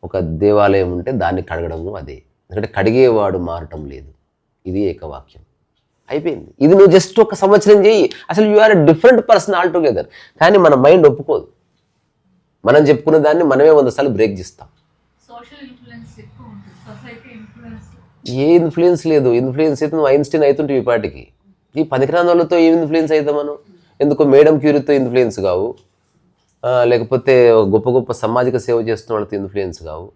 ఒక దేవాలయం ఉంటే దాన్ని కడగడము అదే. ఎందుకంటే కడిగేవాడు మారటం లేదు. ఇది ఏకవాక్యం. అయిపోయింది. ఇది నువ్వు జస్ట్ ఒక సంవత్సరం చేయి, అసలు you are a different person all together. కానీ మన మైండ్ ఒప్పుకోదు. మనం చెప్పుకున్న దాన్ని మనమే 100 సార్లు బ్రేక్ చేస్తాం. సోషల్ ఇన్ఫ్లుయెన్స్ ఎక్కువ ఉంటుంది, సొసైటీ ఇన్ఫ్లుయెన్స్. ఏ ఇన్ఫ్లుయెన్స్ లేదు. ఇన్ఫ్లుయెన్స్ అయితే నువ్వు ఐన్స్టీన్ అవుతుంటే ఈ పాటికి. ఈ 10 గ్రామాలతో ఏం ఇన్ఫ్లుయెన్స్ అవుతాం మనం? ఎందుకో మేడం క్యూరీతో ఇన్ఫ్లుయెన్స్ కావు, లేకపోతే గొప్ప గొప్ప సామాజిక సేవ చేస్తున్న వాళ్ళతో ఇన్ఫ్లుయెన్స్ కావు.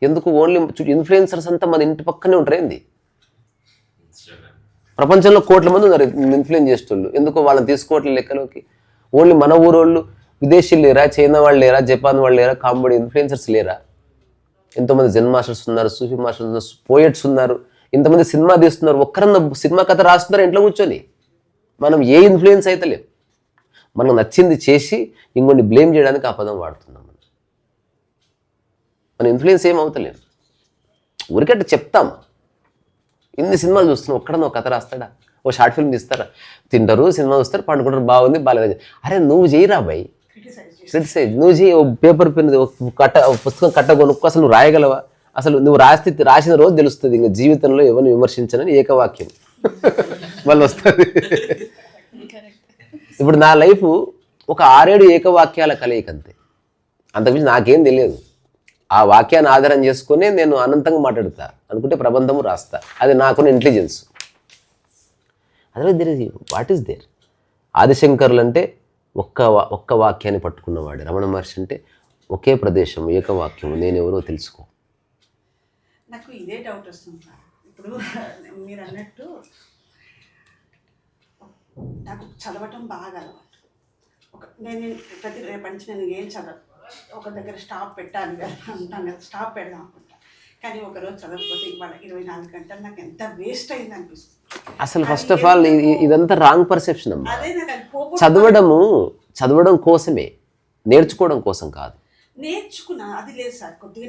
ఎందుకు ఓన్లీ ఇన్ఫ్లుయెన్సర్స్ అంతా మన ఇంటి పక్కనే ఉంటారు ఏంది? ప్రపంచంలో కోట్ల మంది ఉన్నారు ఇన్ఫ్లుయెన్స్ చేసేటోళ్ళు. ఎందుకు వాళ్ళని తీసుకోవట్లేదు లెక్కలోకి? ఓన్లీ మన ఊరోళ్ళు, విదేశీయులు లేరా, చైనా వాళ్ళు లేరా, జపాన్ వాళ్ళు లేరా, కాంబోడి ఇన్ఫ్లుయెన్సర్స్ లేరా? ఎంతోమంది జెన్ మాస్టర్స్ ఉన్నారు, సూఫీ మాస్టర్స్ ఉన్నారు, పోయెట్స్ ఉన్నారు, ఇంతమంది సినిమా తీస్తున్నారు. ఒక్కరన్నా సినిమా కథ రాస్తున్నారు ఇంట్లో కూర్చొని. మనం ఏ ఇన్ఫ్లుయెన్స్ అయితే లేవు. మనకు నచ్చింది చేసి ఇంకొన్ని బ్లేమ్ చేయడానికి ఆ పదం వాడుతున్నాం. మన ఇన్ఫ్లుయెన్స్ ఏం అవుతలేము. ఊరికట్టు చెప్తాం. ఇన్ని సినిమాలు చూస్తున్నాం, ఒక్కడన్నా ఒక కథ రాస్తాడా, ఓ షార్ట్ ఫిల్మ్ తీస్తారా? తింటారు, సినిమా చూస్తారు, పండుకుంటారు, బాగుంది బాగాలేదు. అరే నువ్వు చేయరా బాయ్, క్రిటిసైజ్ నువ్వు చేయి. ఓ పేపర్ పెన్, పుస్తకం కట్ట కొనుక్కో. అసలు నువ్వు రాయగలవా? అసలు నువ్వు రాసిన రోజు తెలుస్తుంది. ఇంకా జీవితంలో ఎవరిని విమర్శించనని ఏకవాక్యం మళ్ళీ వస్తుంది. ఇప్పుడు నా లైఫ్ ఒక 6-7 ఏకవాక్యాల కలయిక అంతే. అంతకుమించి నాకేం తెలియదు. ఆ వాక్యాన్ని ఆధారం చేసుకునే నేను అనంతంగా మాట్లాడతా, అనుకుంటే ప్రబంధము రాస్తా. అది నాకున్న ఇంటెలిజెన్స్. అదే there is what is there. ఆదిశంకరులు అంటే ఒక్క వాక్యాన్ని పట్టుకున్నవాడు. రమణ మహర్షి అంటే ఒకే ప్రదేశం, ఏకవాక్యం, నేనెవరో తెలుసుకో. నాకు ఇదే డౌట్ వస్తుంది సార్. ఇప్పుడు మీరు అన్నట్టు నాకు చదవటం బాగా అలవాటు. నేను రేపటి నుంచి నేను ఏం చదవ, ఒక దగ్గర స్టాప్ పెట్టాలి కదా అంటాను కదా, స్టాప్ పెడదాం అనుకుంటా. కానీ ఒకరోజు చదవకపోతే ఇవాళ 24 గంటలు నాకు ఎంత వేస్ట్ అయింది అనిపిస్తుంది. అసలు ఫస్ట్ ఆఫ్ ఆల్ ఇదంతా రాంగ్ పర్సెప్షన్ అమ్మా. అదే నాకు చదవడం కోసమే, నేర్చుకోవడం కోసం కాదు. నేర్చుకున్నా అది లేదు సార్. కొద్దిగా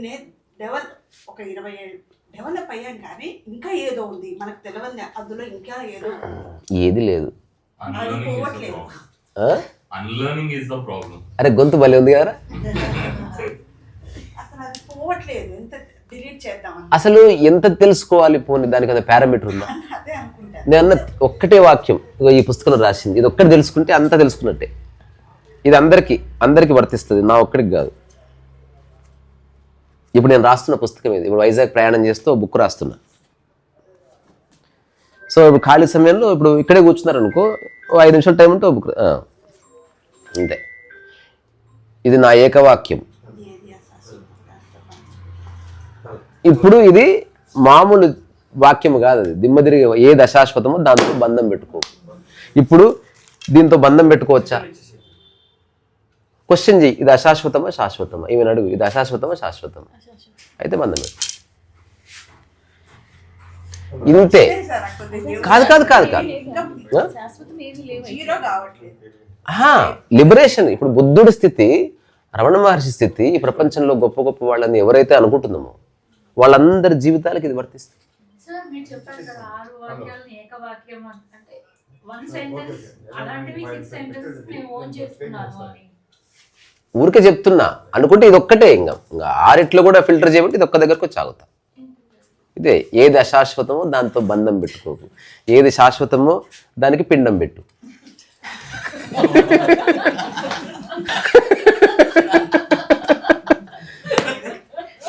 ఒక 27 డెవలప్ అయ్యాం, కానీ ఇంకా ఏదో ఉంది మనకు తెలియదు. అందులో ఇంకా ఏదో ఏది లేదు. అది పోవట్లేదు. Unlearning is the problem. అరే గొంతు భలే ఉంది కదా. అసలు అది పోవట్లేదు. ఎంత డిలీట్ చేద్దామని అసలు ఎంత తెలుసుకోవాలి పోనీ, దానికి అది పారామీటర్ ఉందా? అదే అనుకుంటా. నేను అన్న ఒక్కటే వాక్యం ఈ పుస్తకంలో రాసింది, ఇది ఒక్కటి తెలుసుకుంటే అంతా తెలుసుకున్నట్టే. ఇది అందరికీ వర్తిస్తుంది, నా ఒక్కడికి కాదు. ఇప్పుడు నేను రాస్తున్న పుస్తకం ఇది. ఇప్పుడు వైజాగ్ ప్రయాణం చేస్తూ బుక్ రాస్తున్నా. సో ఇప్పుడు ఖాళీ సమయంలో ఇప్పుడు ఇక్కడే కూర్చున్నారు అనుకో, 5 నిమిషాలు టైం ఉంటే బుక్ అంతే. ఇది నా ఏకవాక్యం. ఇప్పుడు ఇది మామూలు వాక్యం కాదు, అది దిమ్మ తిరిగి ఏ దశాశ్వతమో దాంతో బంధం పెట్టుకో. ఇప్పుడు దీంతో బంధం పెట్టుకోవచ్చా? క్వశ్చన్ చెయ్యి, ఇది అశాశ్వతమా శాశ్వతమా? ఈమెను అడుగు, ఇది అశాశ్వతమా శాశ్వతమా? అయితే బంధం పెట్టు. ఇంతే. కాదు కాదు కాదు కాదు శాశ్వతం ఏమీ లేవు. జీరో కావట్లేదు. లిబరేషన్. ఇప్పుడు బుద్ధుడి స్థితి, రమణ మహర్షి స్థితి, ఈ ప్రపంచంలో గొప్ప గొప్ప వాళ్ళని ఎవరైతే అనుకుంటున్నామో వాళ్ళందరి జీవితాలకి ఇది వర్తిస్తుంది. సార్ మీరు చెప్పారు కదా 6 వాక్యాలను ఏకవాక్యం అంటే 1 సెంటెన్స్, అలాంటివి 6 సెంటెన్స్ నేను ఓన్ చేసుకున్నాను అని ఊరికే చెప్తున్నా అనుకుంటే ఇది ఒక్కటే. ఇంకా 6 కూడా ఫిల్టర్ చేయబట్టి ఇది ఒక్క దగ్గరకు వచ్చి ఆగుతా. ఇదే, ఏది అశాశ్వతమో దాంతో బంధం పెట్టుకోకు, ఏది శాశ్వతమో దానికి పిండం పెట్టు.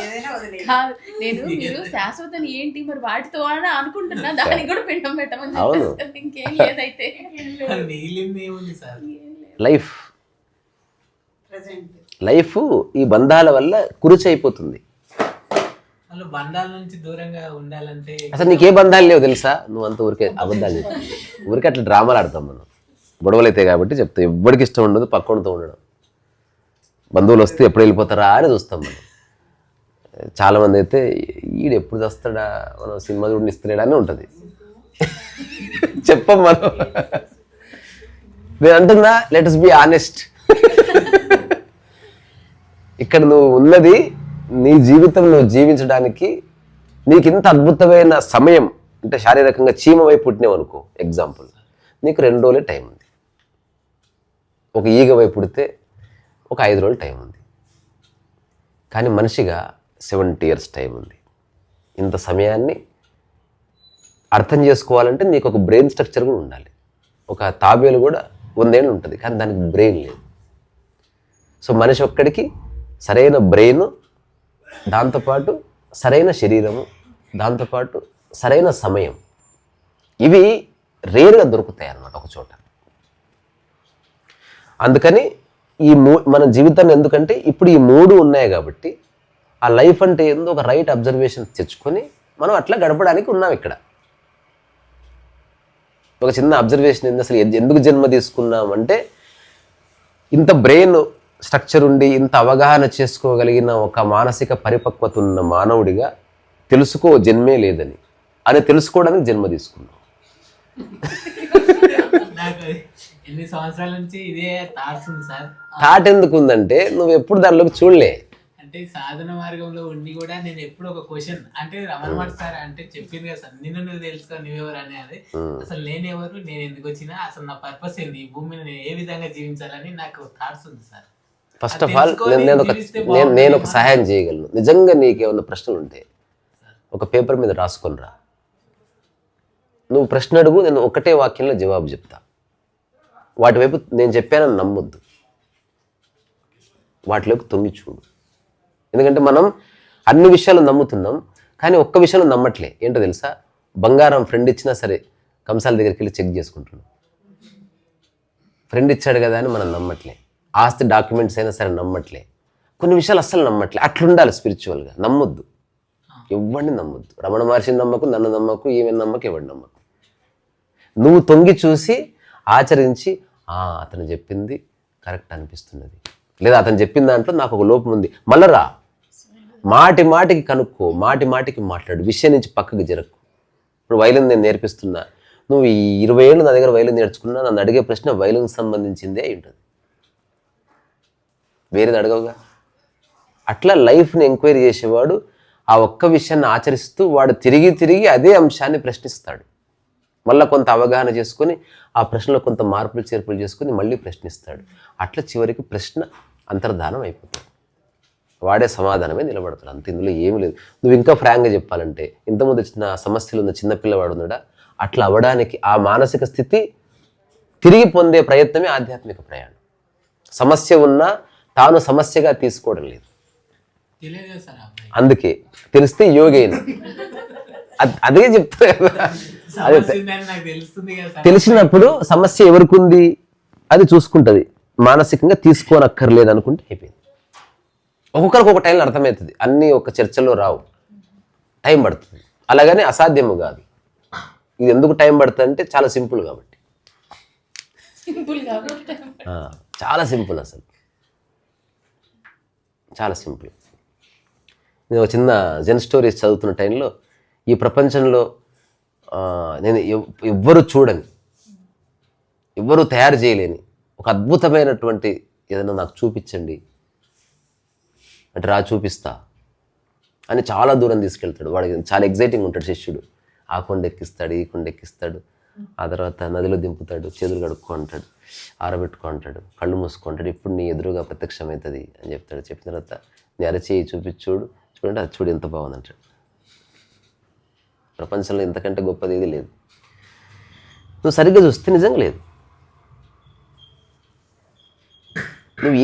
ఏదైనా వదిలేదు. కాదు, నేను మీరు శాశ్వతం ఏంటి మరి వాటితో అని అనుకుంటున్నా, దానికి కూడా పిండం పెట్టమని అవును. చెప్పేసి ఇంకేం లేదైతే. మిగిలింది ఏముంది సార్? లైఫ్ ప్రెసెంట్ లైఫ్ ఈ బంధాల వల్ల కురుచి అయిపోతుంది. వాళ్ళు బంధాల నుంచి దూరంగా ఉండాలంటే అసలు నీకే బంధాలు లేవు తెలుసా? నువ్వు అంత ఊరికే అబద్ధాలు చెప్పు. ఊరికే అట్లా డ్రామాలు ఆడతాం మనం. గొడవలు అయితే కాబట్టి చెప్తా. ఎవ్వడికి ఇష్టం ఉండదు పక్కనతో ఉండడం. బంధువులు వస్తే ఎప్పుడు వెళ్ళిపోతారా అని చూస్తాం మనం. చాలామంది అయితే ఈడు ఎప్పుడు చేస్తాడా, మనం సినిమా చూడని ఇస్తలేడా అని ఉంటుంది. చెప్పం మనం. నేను అంటున్నా, లెట్ us బి ఆనెస్ట్. ఇక్కడ నువ్వు ఉన్నది నీ జీవితం నువ్వు జీవించడానికి నీకు ఇంత అద్భుతమైన సమయం అంటే శారీరకంగా చీమ వైపు పుట్టినావు అనుకో, ఎగ్జాంపుల్, నీకు 2 రోజులే టైం ఉంది. ఒక ఈగ వైపు పుడితే ఒక 5 రోజులు టైం ఉంది. కానీ మనిషిగా 70 years టైం ఉంది. ఇంత సమయాన్ని అర్థం చేసుకోవాలంటే నీకు ఒక బ్రెయిన్ స్ట్రక్చర్ కూడా ఉండాలి. ఒక తాబేలు కూడా 100 ఏళ్ళు ఉంటుంది, కానీ దానికి బ్రెయిన్ లేదు. సో మనిషి ఒక్కడికి సరైన బ్రెయిన్, దాంతోపాటు సరైన శరీరము, దాంతోపాటు సరైన సమయం, ఇవి రేరుగా దొరుకుతాయి అన్నమాట ఒక చోట. అందుకని మన జీవితాన్ని, ఎందుకంటే ఇప్పుడు ఈ 3 ఉన్నాయి కాబట్టి ఆ లైఫ్ అంటే ఏందో ఒక రైట్ అబ్జర్వేషన్ తెచ్చుకొని మనం అట్లా గడపడానికి ఉన్నాం ఇక్కడ. ఒక చిన్న అబ్జర్వేషన్ ఏంది, అసలు ఎందుకు జన్మ తీసుకున్నాం అంటే, ఇంత బ్రెయిన్ స్ట్రక్చర్ ఉండి ఇంత అవగాహన చేసుకోగలిగిన ఒక మానసిక పరిపక్వత ఉన్న మానవుడిగా తెలుసుకో జన్మే లేదని అని తెలుసుకోవడానికి జన్మ తీసుకున్నాం. నాకు ఎన్ని సంవత్సరాల నుంచి ఇదే థాట్స్ ఉంది సార్. థాట్ ఎందుకు ఉందంటే నువ్వు ఎప్పుడు దానిలోకి చూడలే. అంటే సాధన మార్గంలో ఉండి కూడా నేను ఎప్పుడు ఒక క్వశ్చన్ అంటే రమణ మహర్షి సార్ అంటే చెప్పింది కదా సార్, నిన్ను నువ్వు తెలుసుకో నువ్వెవరు అనేది. అసలు నేనెవరు, నేను ఎందుకు వచ్చినా, అసలు నా పర్పస్ ఏంది, ఈ భూమిని నేను ఏ విధంగా జీవించాలని నాకు థాట్స్ ఉంది సార్. ఫస్ట్ ఆఫ్ ఆల్ నేను ఒక సహాయం చేయగలను. నిజంగా నీకేమన్నా ప్రశ్నలు ఉంటే ఒక పేపర్ మీద రాసుకొని రా. నువ్వు ప్రశ్న అడుగు, నేను ఒకటే వాక్యంలో జవాబు చెప్తా. వాటి వైపు నేను చెప్పానని నమ్మొద్దు, వాటిలోకి తొంగి చూడు. ఎందుకంటే మనం అన్ని విషయాలు నమ్ముతున్నాం, కానీ ఒక్క విషయంలో నమ్మట్లే. ఏంటో తెలుసా? బంగారం ఫ్రెండ్ ఇచ్చినా సరే కంసాల దగ్గరికి వెళ్ళి చెక్ చేసుకుంటున్నాం. ఫ్రెండ్ ఇచ్చాడు కదా అని మనం నమ్మట్లే. ఆస్తి డాక్యుమెంట్స్ అయినా సరే నమ్మట్లే. కొన్ని విషయాలు అస్సలు నమ్మట్లే. అట్లుండాలి స్పిరిచువల్గా. నమ్మొద్దు, ఎవరిని నమ్మొద్దు. రమణ మహర్షిని నమ్మకు, నన్ను నమ్మకు, ఈమెను నమ్మకు, ఎవరిని నమ్మకు. నువ్వు తొంగి చూసి ఆచరించి అతను చెప్పింది కరెక్ట్ అనిపిస్తున్నది, లేదా అతను చెప్పిన దాంట్లో నాకు ఒక లోపం ఉంది, మళ్ళా రా. మాటి మాటికి కనుక్కో, మాటి మాటికి మాట్లాడు, విషయం నుంచి పక్కకి జరగకు. ఇప్పుడు వైలిన్ నేను నేర్పిస్తున్నా, నువ్వు ఈ 20 ఏళ్ళు నా దగ్గర వైలిన్ నేర్చుకున్నా, నన్ను అడిగే ప్రశ్న వైలిన్కి సంబంధించిందే అయి ఉంటుంది, వేరేది అడగవుగా. అట్లా లైఫ్ని ఎంక్వైరీ చేసేవాడు ఆ ఒక్క విషయాన్ని ఆచరిస్తూ వాడు తిరిగి తిరిగి అదే అంశాన్ని ప్రశ్నిస్తాడు. మళ్ళీ కొంత అవగాహన చేసుకొని ఆ ప్రశ్నలో కొంత మార్పులు చేర్పులు చేసుకొని మళ్ళీ ప్రశ్నిస్తాడు. అట్లా చివరికి ప్రశ్న అంతర్ధానం అయిపోతుంది, వాడే సమాధానమే నిలబడతాడు. అంత ఇందులో ఏమీ లేదు. నువ్వు ఇంకా ఫ్రాంక్గా చెప్పాలంటే, ఇంతకుముందు వచ్చిన సమస్యలు ఉన్న చిన్నపిల్లవాడు ఉన్నాడా, అట్లా అవ్వడానికి ఆ మానసిక స్థితి తిరిగి పొందే ప్రయత్నమే ఆధ్యాత్మిక ప్రయాణం. సమస్య ఉన్నా తాను సమస్యగా తీసుకోవడం లేదు. అందుకే తెలిస్తే యోగైన అదే చెప్తా కదా. అదే తెలిసినప్పుడు సమస్య ఎవరికి ఉంది అది చూసుకుంటుంది, మానసికంగా తీసుకోనక్కర్లేదు అనుకుంటే అయిపోయింది. ఒక్కొక్కరికి ఒక టైంలో అర్థమవుతుంది. అన్నీ ఒక చర్చలో రావు, టైం పడుతుంది. అలాగని అసాధ్యము కాదు. ఇది ఎందుకు టైం పడుతుంది అంటే చాలా సింపుల్ కాబట్టి. సింపుల్ కాబట్టి చాలా సింపుల్ అసలు, చాలా సింపుల్. నేను ఒక చిన్న జెన్ స్టోరీస్ చదువుతున్న టైంలో ఈ ప్రపంచంలో నేను ఎవ్వరూ చూడని, ఎవ్వరూ తయారు చేయలేని ఒక అద్భుతమైనటువంటి ఏదైనా నాకు చూపించండి అంటే రా చూపిస్తా అని చాలా దూరం తీసుకెళ్తాడు. వాడికి చాలా ఎగ్జైటింగ్ ఉంటాడు శిష్యుడు. ఆ కొండ ఎక్కిస్తాడు, ఈ కొండ ఎక్కిస్తాడు, ఆ తర్వాత నదిలో దింపుతాడు, చేతులు కడుక్కో అంటాడు, ఆరబెట్టుకో అంటాడు, కళ్ళు మూసుకుంటాడు, ఇప్పుడు నీ ఎదురుగా ప్రత్యక్షమవుతుంది అని చెప్తాడు. చెప్పిన తర్వాత నీ అరచేయి చూపించుడు, చూడండి అది చూడు ఎంత బాగుంది అంటాడు. ప్రపంచంలో ఇంతకంటే గొప్పది ఏది లేదు. నువ్వు సరిగ్గా చూస్తే నిజంగా లేదు. నువ్వు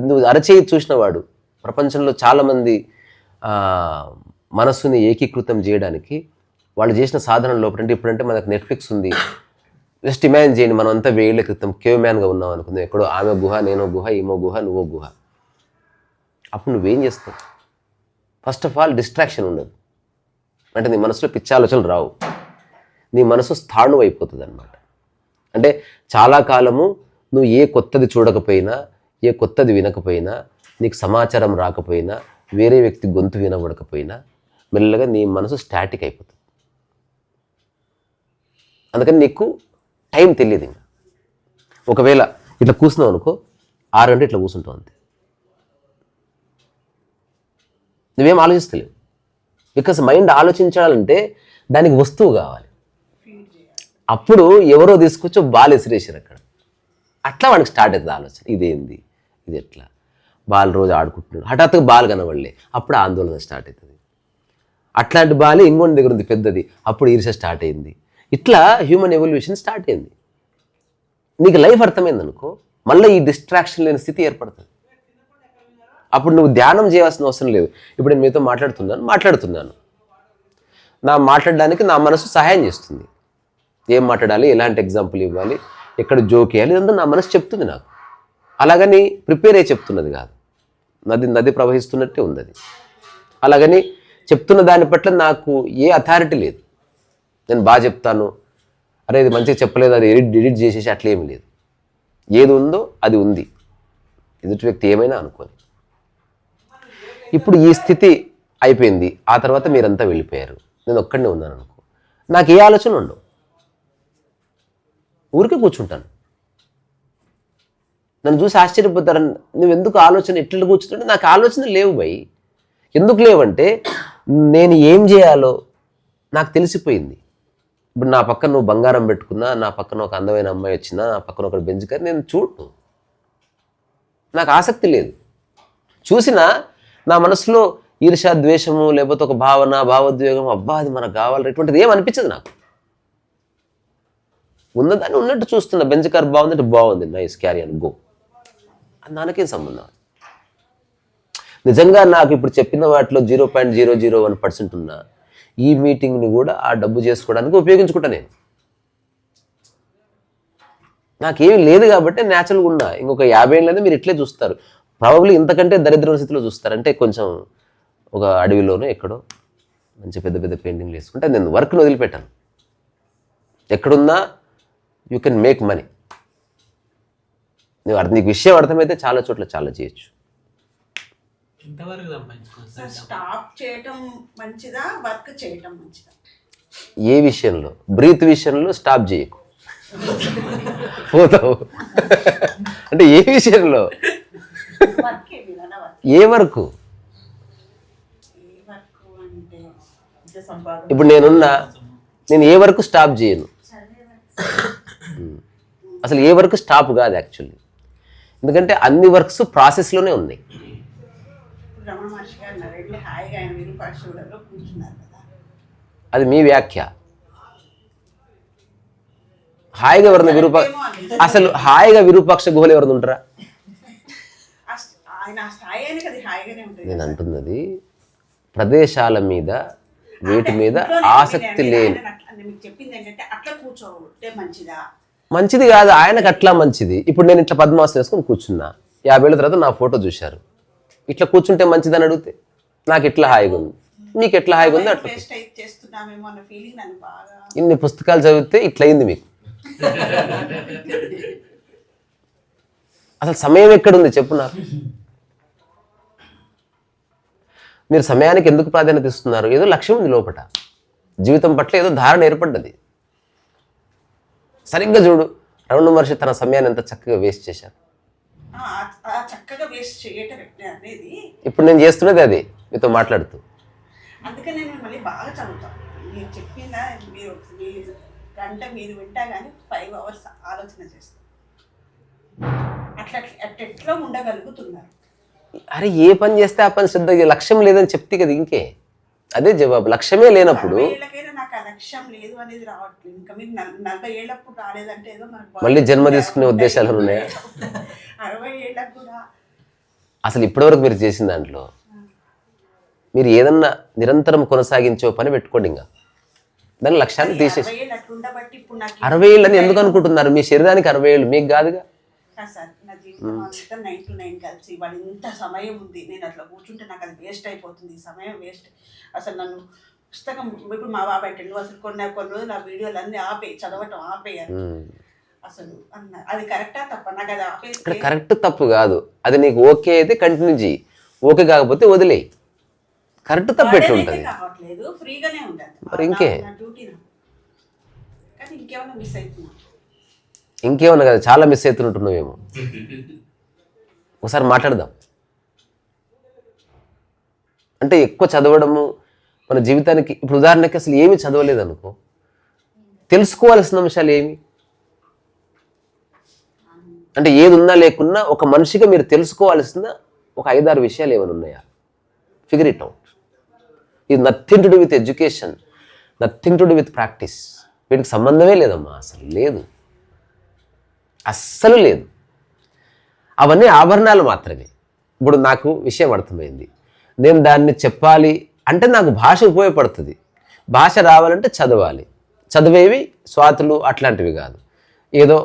నువ్వు అరచేయి చూసిన వాడు ప్రపంచంలో చాలామంది మనస్సుని ఏకీకృతం చేయడానికి వాళ్ళు చేసిన సాధన లోపల అంటే ఇప్పుడంటే మనకు నెట్ఫ్లిక్స్ ఉంది. జస్ట్ ఇమాజిన్ చేయండి, మనం అంతా 1000 ఏళ్ల క్రితం కేవ్ మ్యాన్గా ఉన్నాం అనుకుందాం. ఎక్కడో ఆమె గుహ, నేనో గుహ, ఏమో గుహ, నువ్వో గుహ. అప్పుడు నువ్వేం చేస్తావు? ఫస్ట్ ఆఫ్ ఆల్ డిస్ట్రాక్షన్ ఉండదు, అంటే నీ మనసులో పిచ్చి ఆలోచనలు రావు, నీ మనసు స్థాణువు అయిపోతుంది అనమాట. అంటే చాలా కాలము నువ్వు ఏ కొత్తది చూడకపోయినా, ఏ కొత్తది వినకపోయినా, నీకు సమాచారం రాకపోయినా, వేరే వ్యక్తి గొంతు వినబడకపోయినా మెల్లగా నీ మనసు స్టాటిక్ అయిపోతుంది. అందుకని నీకు టైం తెలియదు. ఇంకా ఒకవేళ ఇట్లా కూర్చున్నావు అనుకో, 6 గంటలు ఇట్లా కూర్చుంటావు అంతే, నువ్వేం ఆలోచిస్తలేవు. బికాస్ మైండ్ ఆలోచించాలంటే దానికి వస్తువు కావాలి. అప్పుడు ఎవరో తీసుకొచ్చి బాల్ విసిరేసారు అక్కడ, అట్లా వాడికి స్టార్ట్ అవుతుంది ఆలోచన, ఇదేంది, ఇది ఎట్లా, బాల్ రోజు ఆడుకుంటున్నాడు, హఠాత్తుగా బాల్ కనబడలే, అప్పుడు ఆందోళన స్టార్ట్ అవుతుంది. అట్లాంటి బాల్ ఇంకొన్ని దగ్గర ఉంది పెద్దది, అప్పుడు ఈర్ష్య స్టార్ట్ అయింది. ఇట్లా హ్యూమన్ ఎవల్యూషన్ స్టార్ట్ అయింది. నీకు లైఫ్ అర్థమైంది అనుకో, మళ్ళీ ఈ డిస్ట్రాక్షన్ లేని స్థితి ఏర్పడుతుంది. అప్పుడు నువ్వు ధ్యానం చేయాల్సిన అవసరం లేదు. ఇప్పుడు నేను మీతో మాట్లాడుతున్నాను, నా మాట్లాడడానికి నా మనసు సహాయం చేస్తుంది. ఏం మాట్లాడాలి, ఎలాంటి ఎగ్జాంపుల్ ఇవ్వాలి, ఎక్కడ జోక్ వేయాలి, ఇదంతా నా మనసు చెప్తుంది నాకు. అలాగని ప్రిపేర్ అయ్యి చెప్తున్నది కాదు, నది ప్రవహిస్తున్నట్టే ఉంది అది. అలాగని చెప్తున్న దాని పట్ల నాకు ఏ అథారిటీ లేదు. నేను బాగా చెప్తాను, అరే ఇది మంచిగా చెప్పలేదు, అది ఎడిట్ చేసేసి అట్లా ఏమీ లేదు. ఏది ఉందో అది ఉంది, ఎదుటి వ్యక్తి ఏమైనా అనుకోని. ఇప్పుడు ఈ స్థితి అయిపోయింది, ఆ తర్వాత మీరంతా వెళ్ళిపోయారు, నేను ఒక్కడనే ఉన్నాను అనుకో, నాకు ఏ ఆలోచన ఉండవు, ఊరికే కూర్చుంటాను. నన్ను చూసి ఆశ్చర్యపోతారు, నువ్వు ఎందుకు ఆలోచన ఎట్లా కూర్చుంటే, నాకు ఆలోచన లేవు భయ్. ఎందుకు లేవంటే నేను ఏం చేయాలో నాకు తెలిసిపోయింది. ఇప్పుడు నా పక్కన నువ్వు బంగారం పెట్టుకున్నా, నా పక్కన ఒక అందమైన అమ్మాయి వచ్చినా, నా పక్కన ఒకటి బెంచుకొని నేను చూడను, నాకు ఆసక్తి లేదు. చూసినా నా మనసులో ఈర్ష్య, ద్వేషము, లేకపోతే ఒక భావన, భావోద్వేగం, అబ్బా అది మనకు కావాలి, ఇటువంటిది ఏం అనిపించదు నాకు. ఉన్నదాన్ని ఉన్నట్టు చూస్తున్నా, బెంచ్ కార్ బాగుందంటే బాగుంది, నైస్, క్యారీ అని గో, అది నాకేం సంబంధం. నిజంగా నాకు ఇప్పుడు చెప్పిన వాటిలో 0.001% ఉన్నా ఈ మీటింగ్ని కూడా ఆ డబ్బు చేసుకోవడానికి ఉపయోగించుకుంటా. నేను నాకేమీ లేదు కాబట్టి న్యాచురల్గా ఉన్నా. ఇంకొక 50 ఏళ్ళనే మీరు ఇట్లే చూస్తారు, ప్రాబబ్లీ ఇంతకంటే దరిద్ర స్థితిలో చూస్తారు. అంటే కొంచెం ఒక అడవిలోనో ఎక్కడో మంచి పెద్ద పెద్ద పెయింటింగ్లు వేసుకుంటే నేను వర్క్ని వదిలిపెట్టాను. ఎక్కడున్నా యూ కెన్ మేక్ మనీ. నీకు విషయం అర్థమైతే చాలా చోట్ల చాలా చేయొచ్చు. స్టాప్ చేయటం మంచిదా, వర్క్ చేయటం మంచిదా? ఏ విషయంలో? బ్రీత్ విషయంలో స్టాప్ చేయకు, పోతావు. అంటే ఏ విషయంలో? ఏ వరకు? ఇప్పుడు నేను ఏ వరకు స్టాప్ చేయను. అసలు ఏ వరకు స్టాప్ కాదు యాక్చువల్లీ, ఎందుకంటే అన్ని వర్క్స్ ప్రాసెస్లోనే ఉన్నాయి. రమణ మహర్షి గారు వెళ్ళి హాయిగా ఆయన విరూపాక్షులలో కూర్చున్నారు కదా, అది మీ వ్యాఖ్య. హాయిగా ఎవరిని అసలు హాయిగా విరూపాక్ష గుహలు ఎవరిని ఉంటారా? నేను అంటున్నది ప్రదేశాల మీద, వీటి మీద ఆసక్తి లేని. మంచిది కాదు, ఆయనకు అట్లా మంచిది. ఇప్పుడు నేను ఇట్లా పద్మాసనం వేసుకొని కూర్చున్నా, 50 ఏళ్ళ తర్వాత నా ఫోటో చూశారు, ఇట్లా కూర్చుంటే మంచిదని అడిగితే నాకు ఎట్లా హాయిగా ఉంది, మీకు ఎట్లా హాయిగా ఉంది అట్లా. ఇన్ని పుస్తకాలు చదివితే ఇట్లయింది మీకు. అసలు సమయం ఎక్కడుంది చెప్పు నాకు. మీరు సమయానికి ఎందుకు ప్రాధాన్యత ఇస్తున్నారు? ఏదో లక్ష్యం ఉంది లోపల, జీవితం పట్ల ఏదో ధారణ ఏర్పడ్డది. సరిగ్గా చూడు, రమణ మహర్షి తన సమయాన్ని ఎంత చక్కగా వేస్ట్ చేశారు. చక్కగా వేస్ట్ చేయటం అనేది ఇప్పుడు నేను చేస్తున్నది అదే మీతో మాట్లాడుతూ. అందుకే నేను మళ్ళీ బాగా చదువుతాను. మీరు చెప్పిందా మీరు గంట మీరు వింటా కానీ 5 hours ఆలోచన చేస్తాను. అట్లా ఉండగలుగుతున్నారు. అరే ఏ పని చేస్తే ఆ పని శ్రద్ధగా, లక్ష్యం లేదని చెప్తే కదా ఇంకే. అదే జవాబు. లక్ష్యమే లేనప్పుడు 60 ఏళ్ళకైనా నాకు ఆ లక్ష్యం లేదు అనేది రావట్లేదు. ఇంకా మీరు 40 ఏళ్ళప్పుడు రాలేదంటే ఏదో మనకు మళ్ళీ జన్మ తీసుకునే ఉద్దేశాలు ఉన్నాయా? 60 ఏళ్ళకు కూడా అసలు ఇప్పటివరకు మీరు చేసిన దాంట్లో మీరు ఏదన్నా నిరంతరం కొనసాగించే పని పెట్టుకోండి. ఇంకా దాని లక్ష్యాన్ని తీసేసి 60 ఏళ్ళు అట్లా ఉండబట్టి ఇప్పుడు నాకు 60 ఏళ్ళు అని ఎందుకు అనుకుంటున్నారు? మీ శరీరానికి 60 ఏళ్ళు, మీకు కాదుగా. సార్ నా జీవితం అంతా 9 to 9 కలిసి ఇవాళ ఇంత సమయం ఉంది. నేను అట్లా కూర్చుంటే నాకు అది వేస్ట్ అయిపోతుంది. ఈ సమయం వేస్ట్. అసలు నన్ను పుస్తకం ఇప్పుడు మా బాబాయ్ నువ్వు అసలు కొన్ని రోజులు ఆ వీడియోలు అన్నీ చదవటం ఆపేయాలి. అసలు అది కరెక్టా తప్ప? నాకు అది ఇక్కడ కరెక్ట్ తప్పు కాదు. అది నీకు ఓకే అయితే కంటిన్యూ చేయి, ఓకే కాకపోతే వదిలేయి. కరెక్ట్ తప్పు ఎట్లా ఉంటుంది? కావట్లేదు, ఫ్రీగానే ఉండాలి. మరి ఇంకే డ్యూటీ కానీ ఇంకేమైనా మిస్ అవుతున్నా? ఇంకేమన్నా కదా, చాలా మిస్ అవుతున్నట్టున్నావేమో. ఒకసారి మాట్లాడదాం. అంటే ఎక్కువ చదవడము మన జీవితానికి, ఇప్పుడు ఉదాహరణకి అసలు ఏమి చదవలేదు అనుకో, తెలుసుకోవాల్సిన అంశాలు ఏమి అంటే ఏది ఉన్నా లేకున్నా ఒక మనిషిగా మీరు తెలుసుకోవాల్సిన ఒక 5-6 విషయాలు ఏమైనా ఉన్నాయా? Figure it out. ఇది nothing to do with education, nothing to do with practice. వీటికి సంబంధమే లేదమ్మా, అసలు లేదు, అస్సలు లేదు. అవన్నీ ఆభరణాలు మాత్రమే. ఇప్పుడు నాకు విషయం అర్థమైంది, నేను దాన్ని చెప్పాలి అంటే నాకు భాష ఉపయోగపడుతుంది. భాష రావాలంటే చదవాలి. చదివేవి స్వాతులు అట్లాంటివి కాదు, ఏదో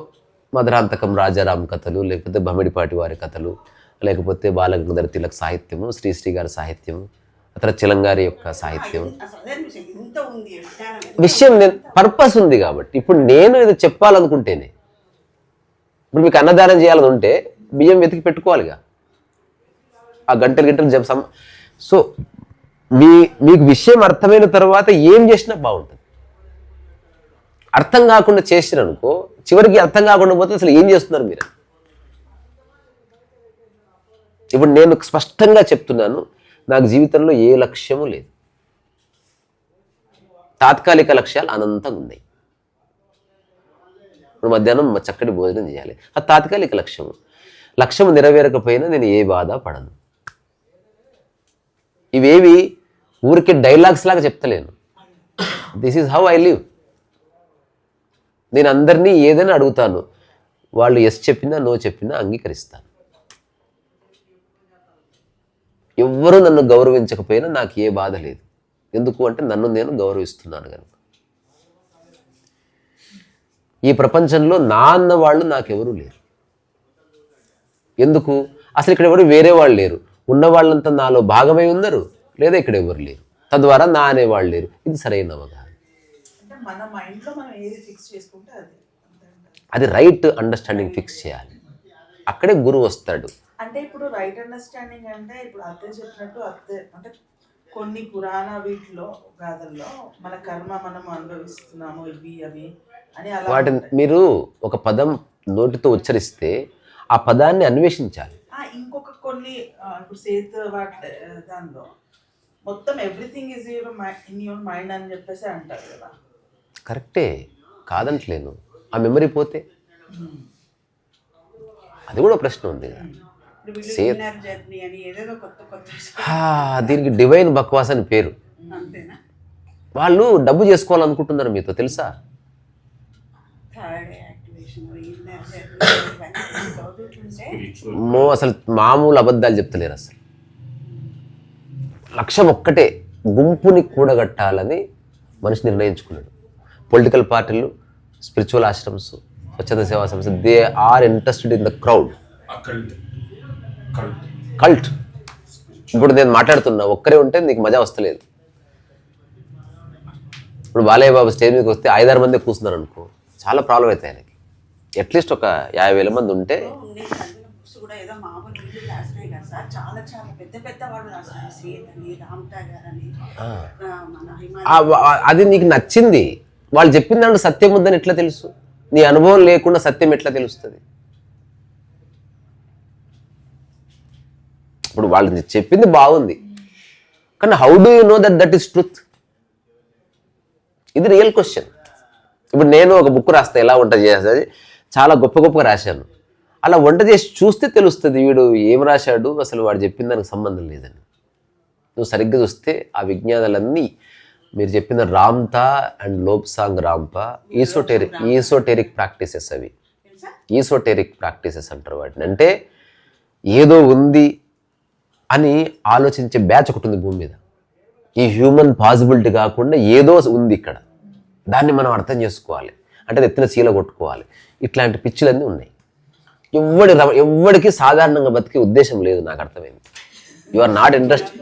మధురాంతకం రాజారాం కథలు, లేకపోతే బమ్మిడిపాటి వారి కథలు, లేకపోతే బాలగంగాధర తిలక్ సాహిత్యము, శ్రీశ్రీ గారి సాహిత్యము, అతను చిలంగారి యొక్క సాహిత్యం. విషయం పర్పస్ ఉంది కాబట్టి. ఇప్పుడు నేను ఇది చెప్పాలనుకుంటేనే, ఇప్పుడు మీకు అన్నదానం చేయాలని ఉంటే బియ్యం వెతికి పెట్టుకోవాలిగా, ఆ గంటలు సో మీకు విషయం అర్థమైన తర్వాత ఏం చేసినా బాగుంటుంది. అర్థం కాకుండా చేసిరనుకో, చివరికి అర్థం కాకుండా పోతే అసలు ఏం చేస్తున్నారు మీరు? ఇప్పుడు నేను స్పష్టంగా చెప్తున్నాను, నాకు జీవితంలో ఏ లక్ష్యము లేదు. తాత్కాలిక లక్ష్యాలు అనంతంగా ఉన్నాయి. ఇప్పుడు మధ్యాహ్నం చక్కటి భోజనం చేయాలి, అది తాత్కాలిక లక్ష్యం నెరవేరకపోయినా నేను ఏ బాధ పడను. ఇవేవి ఊరికే డైలాగ్స్ లాగా చెప్తలేను. This is how I live. నేను అందరినీ ఏదైనా అడుగుతాను, వాళ్ళు ఎస్ చెప్పినా నో చెప్పినా అంగీకరిస్తాను. ఎవ్వరూ నన్ను గౌరవించకపోయినా నాకు ఏ బాధ లేదు. ఎందుకు అంటే నన్ను నేను గౌరవిస్తున్నాను కనుక. ఈ ప్రపంచంలో నా అన్న వాళ్ళు నాకెవరూ లేరు. ఎందుకు? అసలు ఇక్కడ ఎవరు వేరే వాళ్ళు లేరు. ఉన్న వాళ్ళంతా నాలో భాగమై ఉన్నారు, లేదా ఇక్కడ ఎవరు లేరు. తద్వారా నా అనేవాళ్ళు లేరు. ఇది సరైన అవగాహన. అది రైట్ అండర్స్టాండింగ్ ఫిక్స్ చేయాలి. అక్కడే గురువు వస్తాడు. అంటే ఇప్పుడు రైట్ అండర్స్టాండింగ్ అంటే ఇప్పుడు అత్తే చెప్పినట్టు అంటే కొన్ని పురాణ వీటిలో గాథల్లో మన కర్మ మనం అనుభవిస్తున్నాము ఇవి అవి అని అలా వాటిని మీరు ఒక పదం నోటితో ఉచ్చరిస్తే ఆ పదాన్ని అన్వేషించాలి. ఇంకొక కొన్ని ఇప్పుడు సేత్ వాటి దానిలో మొత్తం everything is in your mind అని చెప్పేసి అంటారు కదా. కరెక్టే, కాదంటలేను. ఆ మెమరీ పోతే అది కూడా ప్రశ్న ఉంది. దీనికి డివైన్ బక్వాస్ అని పేరు. వాళ్ళు డబ్బు చేసుకోవాలనుకుంటున్నారు మీతో, తెలుసా? అసలు మామూలు అబద్ధాలు చెప్తలేరు. అసలు లక్ష్యం ఒక్కటే, గుంపుని కూడగట్టాలని మనిషి నిర్ణయించుకున్నాడు. పొలిటికల్ పార్టీలు, స్పిరిచువల్ ఆశ్రమ్స్, స్వచ్ఛంద సేవా సంస్థ, they are interested in the crowd. Cult. ఇప్పుడు నేను మాట్లాడుతున్నా, ఒక్కరే ఉంటే నీకు మజా వస్తలేదు. ఇప్పుడు బాలయ్య బాబు స్టేజ్ మీదకి వస్తే 5-6 మంది కూర్చున్నారు అనుకో, చాలా ప్రాబ్లం అవుతాయి ఆయనకి. అట్లీస్ట్ ఒక 50,000 మంది ఉంటే కూడా ఏదో మామూలు వీళ్ళు రాసినాయి కదా సార్, చాలా చాలా పెద్ద పెద్ద వాళ్ళు రాసినారు. సీత అని, రామ్టా గారని, మన హిమాలయ. అది నీకు నచ్చింది. వాళ్ళు చెప్పిన దాంట్లో సత్యం ఉందని ఎట్లా తెలుసు? నీ అనుభవం లేకుండా సత్యం ఎట్లా తెలుస్తుంది? ఇప్పుడు వాళ్ళు చెప్పింది బాగుంది, కానీ how do you know that is truth? ఇది రియల్ క్వశ్చన్. ఇప్పుడు నేను ఒక బుక్ రాస్తా, ఎలా వంట చేస్తుంది, చాలా గొప్ప గొప్పగా రాశాను. అలా వంట చేసి చూస్తే తెలుస్తుంది వీడు ఏం రాశాడు, అసలు వాడు చెప్పిన దానికి సంబంధం లేదని. నువ్వు సరిగ్గా చూస్తే ఆ విజ్ఞానాలన్నీ మీరు చెప్పిన Ramtha and Lobsang Rampa esoteric practices. అవి ఈసోటెరిక్ ప్రాక్టీసెస్ అంటారు వాటిని. అంటే ఏదో ఉంది అని ఆలోచించే బ్యాచ్ ఒకటి ఉంది భూమి మీద. ఈ హ్యూమన్ పాసిబిలిటీ కాకుండా ఏదో ఉంది ఇక్కడ, దాన్ని మనం అర్థం చేసుకోవాలి, అంటే ఎత్తిన చీల కొట్టుకోవాలి. ఇట్లాంటి పిచ్చులన్నీ ఉన్నాయి. ఎవ్వడికి సాధారణంగా బతికే ఉద్దేశం లేదు, నాకు అర్థమైంది. You are not interested.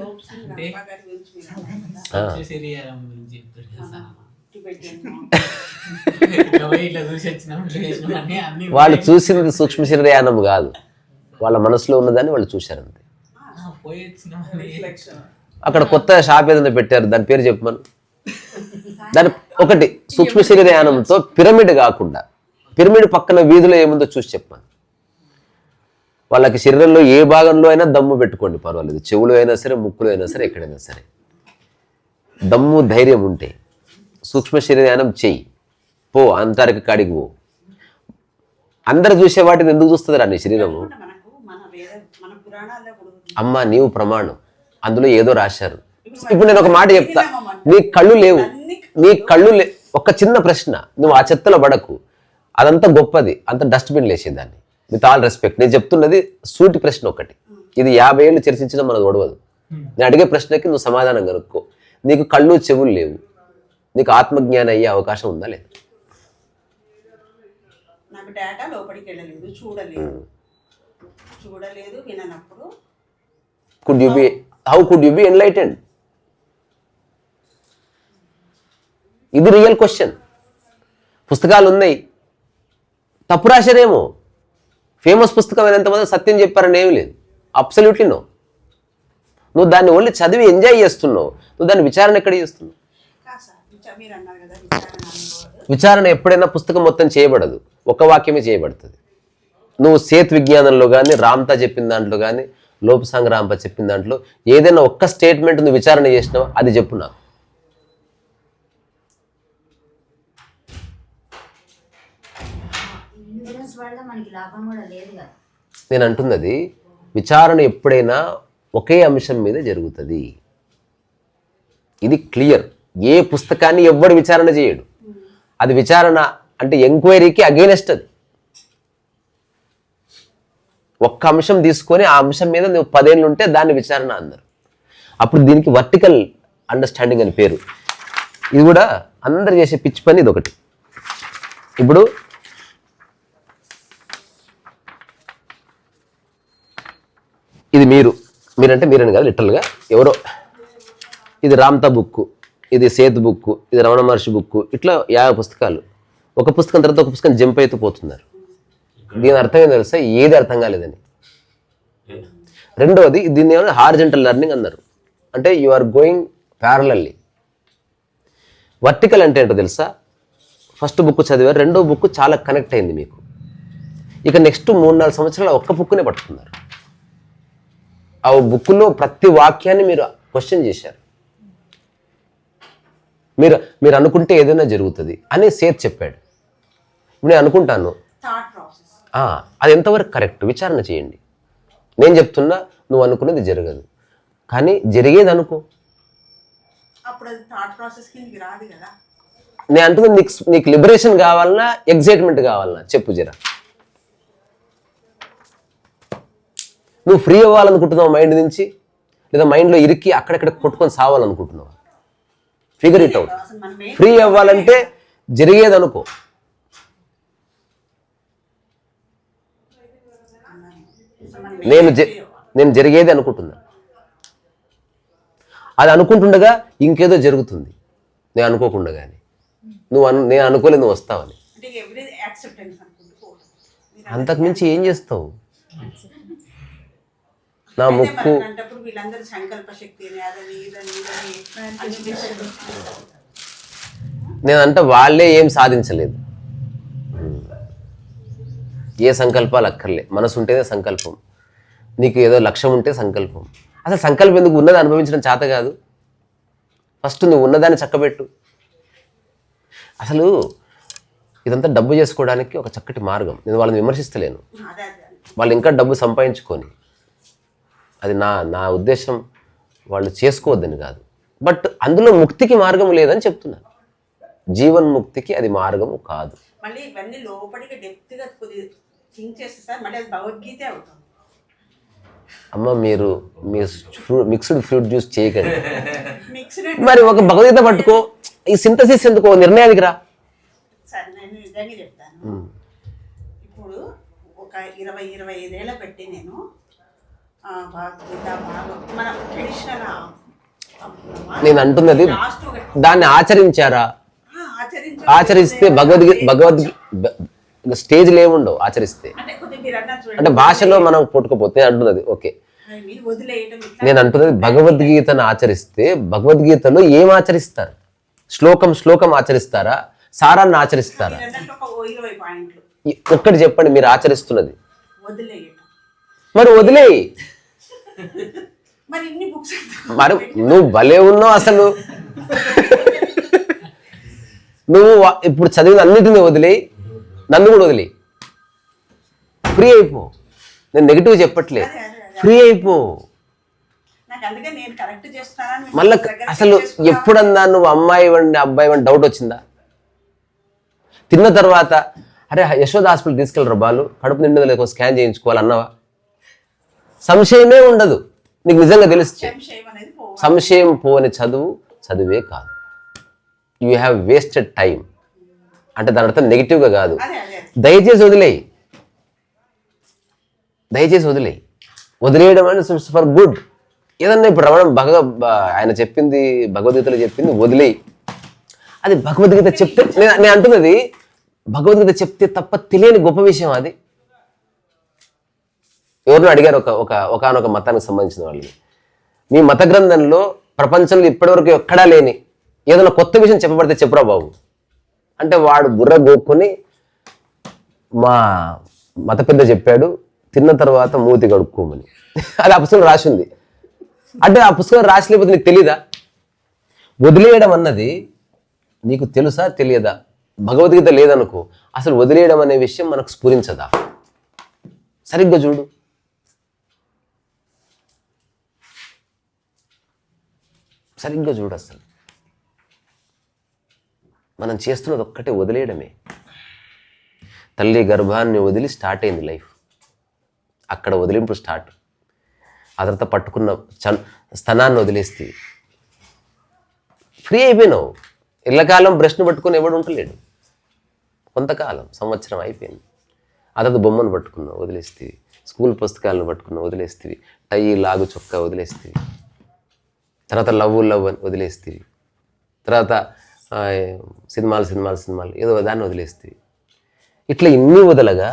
వాళ్ళు చూసింది సూక్ష్మ శరీరయానం కాదు, వాళ్ళ మనసులో ఉన్నదాన్ని వాళ్ళు చూశారంతే. అక్కడ కొత్త షాప్ ఏదైనా పెట్టారు, దాని పేరు చెప్పమను. దాని ఒకటి సూక్ష్మ శరీరయానంతో పిరమిడ్ కాకుండా, పిరమిడ్ పక్కన వీధిలో ఏముందో చూసి చెప్పాను. వాళ్ళకి శరీరంలో ఏ భాగంలో అయినా దమ్ము పెట్టుకోండి, పర్వాలేదు. చెవులు అయినా సరే, ముక్కులో అయినా సరే, ఎక్కడైనా సరే దమ్ము ధైర్యం ఉంటే సూక్ష్మ శరీరయానం చెయ్యి, పో అంతరిక కాడికి పో. అందరు చూసే వాటిని ఎందుకు చూస్తుంది నీ శరీరము? అమ్మ నీవు ప్రమాణం, అందులో ఏదో రాశారు. ఇప్పుడు నేను ఒక మాట చెప్తా, నీ కళ్ళు లేవు, ఒక చిన్న ప్రశ్న, నువ్వు ఆ చెత్తలో పడకు, అదంతా గొప్పది, అంత డస్ట్బిన్ లేసేదాన్ని. విత్ ఆల్ రెస్పెక్ట్ నేను చెప్తున్నది సూటి ప్రశ్న ఒకటి. ఇది 50 ఏళ్ళు చర్చించడం మనకు ఒడవదు. నేను అడిగే ప్రశ్నకి నువ్వు సమాధానం కనుక్కో. నీకు కళ్ళు చెవులు లేవు, నీకు ఆత్మజ్ఞానం అయ్యే అవకాశం ఉందా లేదా? నాకు డేటా లోపలికి వెళ్ళలేదు, చూడలేదు విననప్పుడు how could you be enlightened? ఇది రియల్ క్వశ్చన్. పుస్తకాలు ఉన్నాయి, తప్పు రాశారేమో. ఫేమస్ పుస్తకం అయినంతమంది సత్యం చెప్పారని ఏమీ లేదు. Absolutely no. నువ్వు దాన్ని ఓన్లీ చదివి ఎంజాయ్ చేస్తున్నావు, నువ్వు దాన్ని విచారణ ఎక్కడ చేస్తున్నావు? విచారణ ఎప్పుడైనా పుస్తకం మొత్తం చేయబడదు, ఒక వాక్యమే చేయబడుతుంది. నువ్వు సేత్ విజ్ఞానంలో కానీ, రామ్తా చెప్పిన దాంట్లో కానీ, లోబ్సాంగ్ రాంపా చెప్పిన దాంట్లో ఏదైనా ఒక్క స్టేట్మెంట్ నువ్వు విచారణ చేసినావో అది చెప్పు నాకు. నేను అంటున్నది విచారణ ఎప్పుడైనా ఒకే అంశం మీద జరుగుతుంది. ఇది క్లియర్. ఏ పుస్తకాన్ని ఎవ్వడు విచారణ చేయడు. అది విచారణ అంటే ఎంక్వైరీకి అగెయినెస్ట్. అది ఒక్క అంశం తీసుకొని ఆ అంశం మీద నువ్వు 10 ఏళ్ళు ఉంటే దాన్ని విచారణ అన్నారు. అప్పుడు దీనికి వర్టికల్ అండర్స్టాండింగ్ అని పేరు. ఇది కూడా అందరు చేసే పిచ్చి పని ఇది ఒకటి. ఇప్పుడు ఇది మీరంటే మీరని కాదు, లిటరల్గా ఎవరో, ఇది రామ్తా బుక్కు, ఇది సేత్ బుక్కు, ఇది రమణ మహర్షి బుక్కు, ఇట్లా 50 పుస్తకాలు. ఒక పుస్తకం తర్వాత ఒక పుస్తకం జంప్ అవుతూ పోతున్నారు. దీని అర్థం ఏం తెలుసా? ఏది అర్థం కాలేదని. రెండవది దీన్ని ఏమైనా హారిజంటల్ లెర్నింగ్ అన్నారు, అంటే you are going parallelly. Vertical అంటే ఏంటో తెలుసా? ఫస్ట్ బుక్ చదివారు, రెండో బుక్ చాలా కనెక్ట్ అయింది మీకు. ఇక నెక్స్ట్ 3-4 సంవత్సరాలు ఒక్క బుక్నే పట్టుకున్నారు. ఆ బుక్లో ప్రతి వాక్యాన్ని మీరు క్వశ్చన్ చేశారు. మీరు అనుకుంటే ఏదైనా జరుగుతుంది అని సేత్ చెప్పాడు. నేను అనుకుంటాను అది ఎంతవరకు కరెక్ట్, విచారణ చేయండి. నేను చెప్తున్నా నువ్వు అనుకున్నది జరగదు, కానీ జరిగేది అనుకో. నేను అంటున్నా నీకు లిబరేషన్ కావాలన్నా ఎగ్జైట్మెంట్ కావాలన్నా చెప్పు జరా. నువ్వు ఫ్రీ అవ్వాలనుకుంటున్నావు మైండ్ నుంచి, లేదా మైండ్లో ఇరికి అక్కడెక్కడ కొట్టుకొని సావాలనుకుంటున్నావు? Figure it out. ఫ్రీ అవ్వాలంటే జరిగేది అనుకో. నేను జరిగేది అనుకుంటున్నా, అది అనుకుంటుండగా ఇంకేదో జరుగుతుంది నేను అనుకోకుండా. కానీ నేను అనుకోలేదు నువ్వు వస్తావని. అంతకుమించి ఏం చేస్తావు? నా అయితే ముక్కు మరి అలాంటప్పుడు వీళ్ళందరూ సంకల్ప శక్తిని అదని ఇదని అని చెప్పేసి నేనంటే వాళ్ళే ఏం సాధించలేదు. ఏ సంకల్పాలు అక్కర్లే, మనసు ఉంటేనే సంకల్పం. నీకు ఏదో లక్ష్యం ఉంటే సంకల్పం. అసలు సంకల్పం ఎందుకు? ఉన్నది అనుభవించడం చేత కాదు. ఫస్ట్ నువ్వు ఉన్నదాన్ని చక్కబెట్టు. అసలు ఇదంతా డబ్బు చేసుకోవడానికి ఒక చక్కటి మార్గం. నేను వాళ్ళని విమర్శిస్తలేను, అదే వాళ్ళు ఇంకా డబ్బు సంపాదించుకొని, అది నా ఉద్దేశం వాళ్ళు చేసుకోవద్దని కాదు. బట్ అందులో ముక్తికి మార్గం లేదని చెప్తున్నాను. జీవన్ముక్తికి అది మార్గము కాదు. మళ్ళీ ఇవన్నీ లోపలికి డెప్త్గా కొద్దిగా థింక్ చేస్తే సార్ మళ్ళీ అది భగవద్గీతే అవుతుంది. అమ్మ మీరు మీ మిక్స్డ్ ఫ్రూట్ జ్యూస్ చేయకండి. మిక్స్డ్ మరి ఒక భగవద్గీత పట్టుకో, ఈ సింథసిస్ ఎందుకో నిర్ణయానికి రా. సార్ నేను నిజంగా చెప్తాను, ఇప్పుడు ఒక 25 ఏళ్ళ పెట్టి నేను భగవద్గీత మన ట్రెడిషనల్ నేను అంటున్నది లాస్ట్ దాన్ని ఆచరించారా? ఆచరిస్తే భగవద్గీత స్టేజ్లు ఏముండవు ఆచరిస్తే. అంటే కొద్దిగా మీరు అన్నారు చూడండి, అంటే భాషలో మనం పుట్టుకపోతే అంటున్నది ఓకే. మీరు వదిలేయడం ఇట్లా నేను అంటున్నది భగవద్గీతను ఆచరిస్తే భగవద్గీతలో ఏం ఆచరిస్తారు? శ్లోకం ఆచరిస్తారా? సారాన్ని ఆచరిస్తారా? మీరు అన్నట్టు ఒక 20 పాయింట్లు ఒక్కటి చెప్పండి మీరు ఆచరిస్తున్నది. వదిలేయటం. మరి వదిలేయి. మరి ఇన్ని బుక్స్ మరి నువ్వు భలే ఉన్నావు అసలు. నువ్వు ఇప్పుడు చదివిన అన్నిటిని వదిలేయి, నన్ను కూడా వదిలేయి, ఫ్రీ అయిపో. నేను నెగిటివ్ చెప్పట్లే, ఫ్రీ అయిపో. నాకు అందుకే నేను కరెక్ట్ చేస్తానని మళ్ళీ అసలు ఎప్పుడన్నా నువ్వు అమ్మాయి వండి అబ్బాయి వండి డౌట్ వచ్చిందా? తిన్న తర్వాత అరే యశోద హాస్పిటల్ తీసుకెళ్ళరా బాలు, కడుపు నిండుగా లేక స్కాన్ చేయించుకోవాలన్నావా? సంశయమే ఉండదు నీకు నిజంగా తెలిస్తే. సంశయం అనేది పోవాలి. సంశయం పోని చదువే కాదు. యూ హ్యావ్ వేస్టెడ్ టైం అంటే దాని అర్థం నెగిటివ్గా కాదు. అదే అదే దయచేసి వదిలేయి, వదిలేయడం అంటే ఫర్ గుడ్. ఏదన్నా ఇప్పుడు ఆయన చెప్పింది భగవద్గీతలో చెప్పింది వదిలేయి. అది భగవద్గీత చెప్తే నేను అంటున్నది భగవద్గీత చెప్తే తప్ప తెలియని గొప్ప విషయం అది. ఎవరినో అడిగారు ఒకనొక మతానికి సంబంధించిన వాళ్ళని, మీ మత గ్రంథంలో ప్రపంచంలో ఇప్పటివరకు ఎక్కడా లేని ఏదైనా కొత్త విషయం చెప్పబడితే చెప్పురా బాబు అంటే వాడు బుర్ర గోక్కుని మా మత పెద్ద చెప్పాడు తిన్న తర్వాత మూతి కడుక్కోమని. అది ఆ పుస్తకం రాసింది. అంటే ఆ పుస్తకం రాసి లేకపోతే నీకు తెలీదా? వదిలేయడం అన్నది నీకు తెలుసా తెలియదా? భగవద్గీత లేదనుకో, అసలు వదిలేయడం అనే విషయం మనకు స్ఫురించదా? సరిగ్గా చూడు. అసలు మనం చేస్తున్నది ఒక్కటే వదిలేయడమే. తల్లి గర్భాన్ని వదిలి స్టార్ట్ అయింది లైఫ్, అక్కడ వదిలింపు స్టార్ట్. ఆ తర్వాత పట్టుకున్న స్తనాన్ని వదిలేస్తే ఫ్రీ అయిపోయినావు. ఇళ్ళకాలం బ్రష్ను పట్టుకొని ఎవడు ఉంటలేడు. కొంతకాలం సంవత్సరం అయిపోయింది. ఆ తర్వాత బొమ్మను పట్టుకున్నావు వదిలేస్తేవి, స్కూల్ పుస్తకాలను పట్టుకున్నావు వదిలేస్తేవి, టై లాగు చొక్కా వదిలేస్తేవి, తర్వాత లవ్ అని వదిలేస్తేవి, తర్వాత సినిమాలు ఏదో దాన్ని వదిలేస్తేవి. ఇట్లా ఇన్ని వదలగా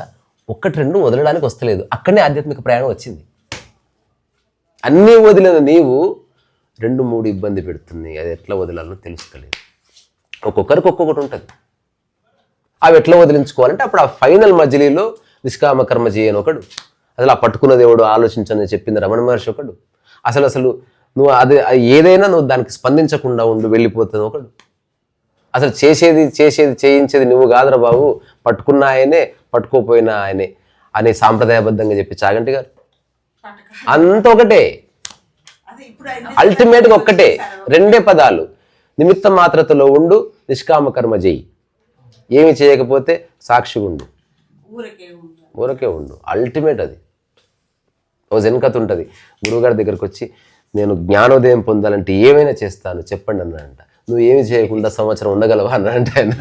1-2 వదలడానికి వస్తలేదు. అక్కడనే ఆధ్యాత్మిక ప్రయాణం వచ్చింది. అన్నీ వదిలిన నీవు 2-3 ఇబ్బంది పెడుతుంది. అది ఎట్లా వదలాలో తెలుస్తలేదు. ఒక్కొక్కరికి ఒక్కొక్కటి ఉంటుంది. అవి ఎట్లా వదిలించుకోవాలంటే అప్పుడు ఆ ఫైనల్ మజిలీలో నిష్కామ కర్మ చేయని ఒకడు, అసలు ఆ పట్టుకున్నది ఎవడు ఆలోచించని చెప్పింది రమణ మహర్షి ఒకడు, అసలు నువ్వు అది ఏదైనా నువ్వు దానికి స్పందించకుండా వెళ్ళిపోతుంది ఒకడు, అసలు చేయించేది నువ్వు కాదురా బాబు, పట్టుకున్న ఆయనే పట్టుకోపోయిన ఆయనే అని సాంప్రదాయబద్ధంగా చెప్పి చాగంటి గారు. అంత ఒకటే, అల్టిమేట్గా ఒక్కటే, 2 పదాలు. నిమిత్త మాత్రతలో ఉండు, నిష్కామ కర్మ చేయి. ఏమి చేయకపోతే సాక్షి ఉండు, ఊరకే ఉండు. అల్టిమేట్ అది. ఓ జెన్కథ ఉంటుంది. గురువుగారి దగ్గరికి వచ్చి నేను జ్ఞానోదయం పొందాలంటే ఏమైనా చేస్తాను చెప్పండి అన్నాడంట. నువ్వు ఏమి చేయకుండా సంవత్సరం ఉండగలవా అన్నాడంటే ఆయన.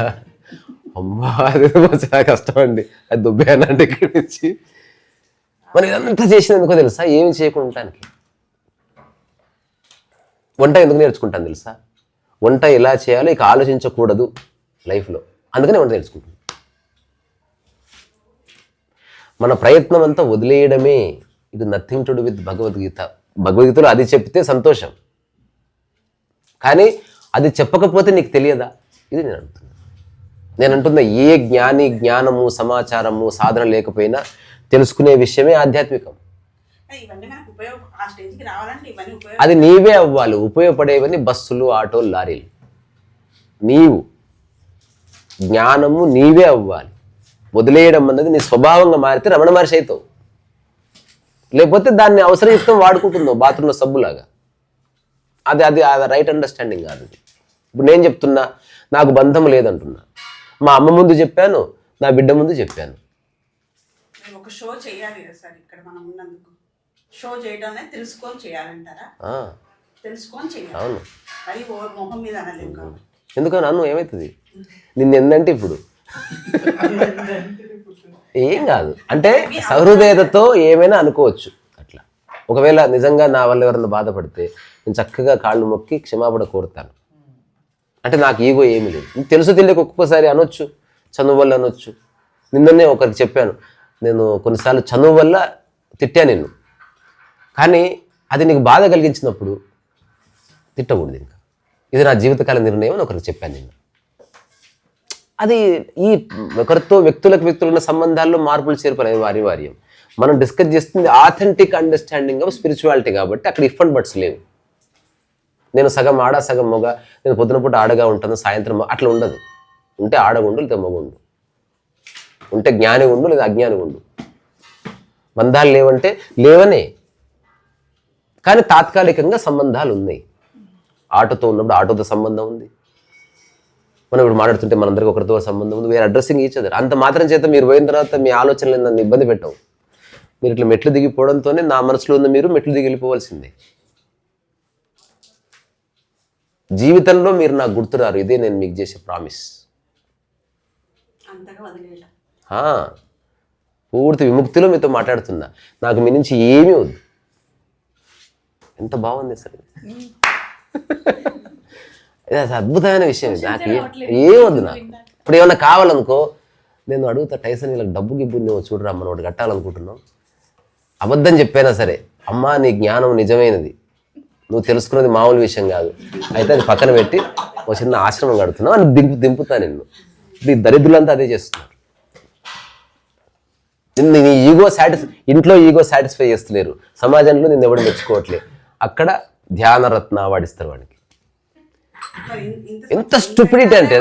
అమ్మా అది చాలా కష్టం అండి, అది దుబ్బేనంటే ఇక్కడి నుంచి. మరి ఇదంతా చేసినందుకో తెలుసా? ఏమి చేయకుండా ఉండటానికి. వంట ఎందుకు నేర్చుకుంటాను తెలుసా? వంట ఎలా చేయాలో ఇక ఆలోచించకూడదు లైఫ్లో, అందుకనే వంట నేర్చుకుంటాను. మన ప్రయత్నం అంతా వదిలేయడమే. It nothing to do with Bhagavad Gita. భగవద్గీతలో అది చెప్తే సంతోషం, కానీ అది చెప్పకపోతే నీకు తెలియదా? ఇది నేను అంటున్నా ఏ జ్ఞాని జ్ఞానము సమాచారము సాధన లేకపోయినా తెలుసుకునే విషయమే ఆధ్యాత్మికం. ఇవన్నీ మనకు ఆ స్టేజ్కి రావాలంటే ఇవన్నీ అది నీవే అవ్వాలి. ఉపయోగపడేవన్నీ బస్సులు, ఆటోలు, లారీలు. నీవు జ్ఞానము నీవే అవ్వాలి. వదిలేయడం అన్నది నీ స్వభావంగా మారితే రమణ మహర్షి అవుతావు. లేకపోతే దాన్ని అవసరయుక్తం వాడుకుంటున్నావు బాత్రూంలో సబ్బులాగా. అది అది రైట్ అండర్స్టాండింగ్ కాదు. ఇప్పుడు నేను చెప్తున్నా నాకు బంధం లేదంటున్నా, మా అమ్మ ముందు చెప్పాను, నా బిడ్డ ముందు చెప్పాను. ఒక షో చేయాలి కదా సార్, ఇక్కడ మనం ఉన్నందుకు షో చేయడం తెలుసుకొని చేయాలంటారా? తెలుసుకొని చేయాలి. అవును, అది మొహం మీద అనలేము కాబట్టి. ఎందుకని నన్ను ఏమవుతుంది నిన్ను ఎందంటే ఇప్పుడు ఏం కాదు అంటే సహృదయతతో ఏమైనా అనుకోవచ్చు. అట్లా ఒకవేళ నిజంగా నా వల్ల ఎవరైనా బాధపడితే నేను చక్కగా కాళ్ళు మొక్కి క్షమాపణ కోరుతాను. అంటే నాకు ఈగో ఏమీ లేదు. తెలుసు తెలియక ఒక్కొక్కసారి అనొచ్చు, చనువు వల్ల అనొచ్చు. నిన్ననే ఒకరికి చెప్పాను, నేను కొన్నిసార్లు చనువు వల్ల తిట్టా నిన్ను, కానీ అది నీకు బాధ కలిగించినప్పుడు తిట్టకూడదు. ఇంకా ఇది నా జీవితకాల నిర్ణయం అని ఒకరికి చెప్పాను నిన్న. అది ఈ ఒకరితో వ్యక్తులకు ఉన్న సంబంధాల్లో మార్పులు చేర్పులు అనేవి అనివార్యం. మనం డిస్కస్ చేస్తుంది ఆథెంటిక్ అండర్స్టాండింగ్ ఆఫ్ స్పిరిచువాలిటీ కాబట్టి అక్కడ ఇఫ్ అండ్ బట్స్ లేవు. నేను సగం ఆడ సగం మొగ, నేను పొద్దున పూట ఆడగా ఉంటాను సాయంత్రం అట్లా ఉండదు. ఉంటే ఆడగుండు లేదా మొగుండు, ఉంటే జ్ఞాని ఉండు లేదా అజ్ఞాని ఉండు. బంధాలు లేవంటే లేవనే, కానీ తాత్కాలికంగా సంబంధాలు ఉన్నాయి. ఆటోతో ఉన్నప్పుడు ఆటోతో సంబంధం ఉంది, మనం ఇప్పుడు మాట్లాడుతుంటే మనందరికీ ఒకరితో సంబంధం ఉంది. వేరే అడ్రస్సింగ్ ఈచ్ అదర్. అంత మాత్రం చేత మీరు పోయిన తర్వాత మీ ఆలోచనలు నన్ను ఇబ్బంది పెట్టవు. మీరు ఇట్లా మెట్లు దిగిపోవడంతోనే నా మనసులో ఉన్న మీరు మెట్లు దిగి వెళ్ళిపోవాల్సిందే. జీవితంలో మీరు నాకు గుర్తురారు, ఇదే నేను మీకు చేసే ప్రామిస్. పూర్తి విముక్తిలో మీతో మాట్లాడుతున్నా. నాకు మీ నుంచి ఏమీ వద్దు. ఎంత బాగుంది అసలు, ఇది అసలు అద్భుతమైన విషయం. నాకు ఏమొద్దు. నాకు ఇప్పుడు ఏమన్నా కావాలనుకో నేను అడుగుతా, టైసన్ వీళ్ళకి డబ్బు గిబ్బు నువ్వు చూడరా మనం ఒకటి కట్టాలనుకుంటున్నావు. అబద్ధం చెప్పైనా సరే, అమ్మా నీ జ్ఞానం నిజమైనది, నువ్వు తెలుసుకున్నది మామూలు విషయం కాదు, అయితే అది పక్కన పెట్టి ఒక చిన్న ఆశ్రమం కడుతున్నావు అని దింపుతా నిన్ను. ఇప్పుడు ఈ దరిద్రులంతా అదే చేస్తున్నారు. నీ ఈగో ఇంట్లో ఈగో సాటిస్ఫై చేస్తలేరు, సమాజంలో నిన్ను ఎవడు మెచ్చుకోవట్లేదు. అక్కడ ధ్యానరత్న వాడిస్తారు వాడికి. ఎంత స్టూపిడిటీ అంటే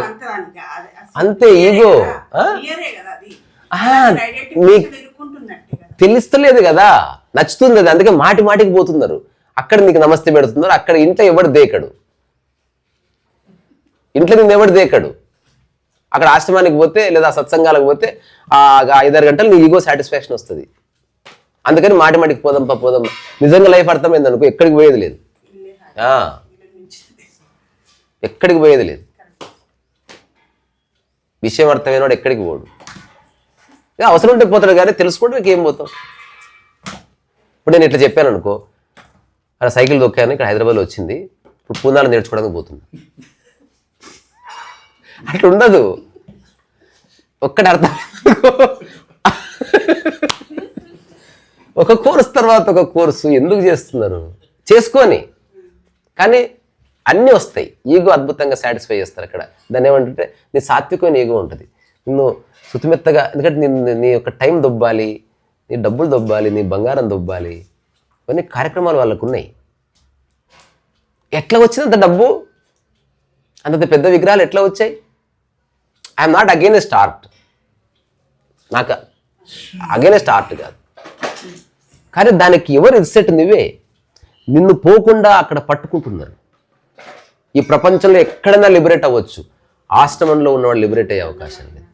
అంతే ఈగో. తెలుస్తలేదు కదా, నచ్చుతుంది అది, అందుకే మాటి మాటికి పోతున్నారు. అక్కడ నీకు నమస్తే పెడుతున్నారు, అక్కడ ఇంట్లో ఎవడు దేకడు, ఇంట్లో నిన్ను ఎవడు దేకడు. అక్కడ ఆశ్రమానికి పోతే లేదా సత్సంగాలకు పోతే ఆ 5-6 గంటలు నీ ఈగో సాటిస్ఫాక్షన్ వస్తుంది. అందుకని మాటి మాటికి పోదాం. నిజంగా లైఫ్ అర్థమైంది అనుకో, ఎక్కడికి పోయేది లేదు, ఎక్కడికి పోయేది లేదు. విషయం అర్థమైన వాడు ఎక్కడికి పోడు. అవసరం ఉంటే పోతాడు, కానీ తెలుసుకోవడానికి ఏం పోతాం. ఇప్పుడు నేను ఇట్లా చెప్పాను అనుకో, అలా సైకిల్ దొక్కాను, ఇక్కడ హైదరాబాద్లో వచ్చింది, ఇప్పుడు పూనాలు నేర్చుకోవడానికి పోతుంది. అట్లా ఉండదు. ఒక్కటి అర్థం, ఒక కోర్సు తర్వాత ఒక కోర్సు ఎందుకు చేస్తున్నారు? చేసుకొని, కానీ అన్నీ వస్తాయి. ఈగో అద్భుతంగా సాటిస్ఫై చేస్తారు అక్కడ. దాన్ని ఏమంటే నీ సాత్వికమైన ఈగో ఉంటుంది. నిన్ను శుతిమెత్తగా, ఎందుకంటే నీ యొక్క టైం దొబ్బాలి, నీ డబ్బులు దొబ్బాలి, నీ బంగారం దొబ్బాలి, ఇవన్నీ కార్యక్రమాలు వాళ్ళకు ఉన్నాయి. ఎట్లా వచ్చినంత డబ్బు, అంత పెద్ద విగ్రహాలు ఎట్లా వచ్చాయి? ఐఎమ్ నాట్ అగైనెస్ట్ ఆర్ట్, నాకు అగైనెస్ట్ ఆర్ట్ కాదు, కానీ దానికి ఎవరు ఎగ్జెక్ట్ నువ్వే. నిన్ను పోకుండా అక్కడ పట్టుకుంటున్నారు. ఈ ప్రపంచంలో ఎక్కడైనా లిబరేట్ అవ్వచ్చు, ఆశ్రమంలో ఉన్నవాడు లిబరేట్ అయ్యే అవకాశం లేదు.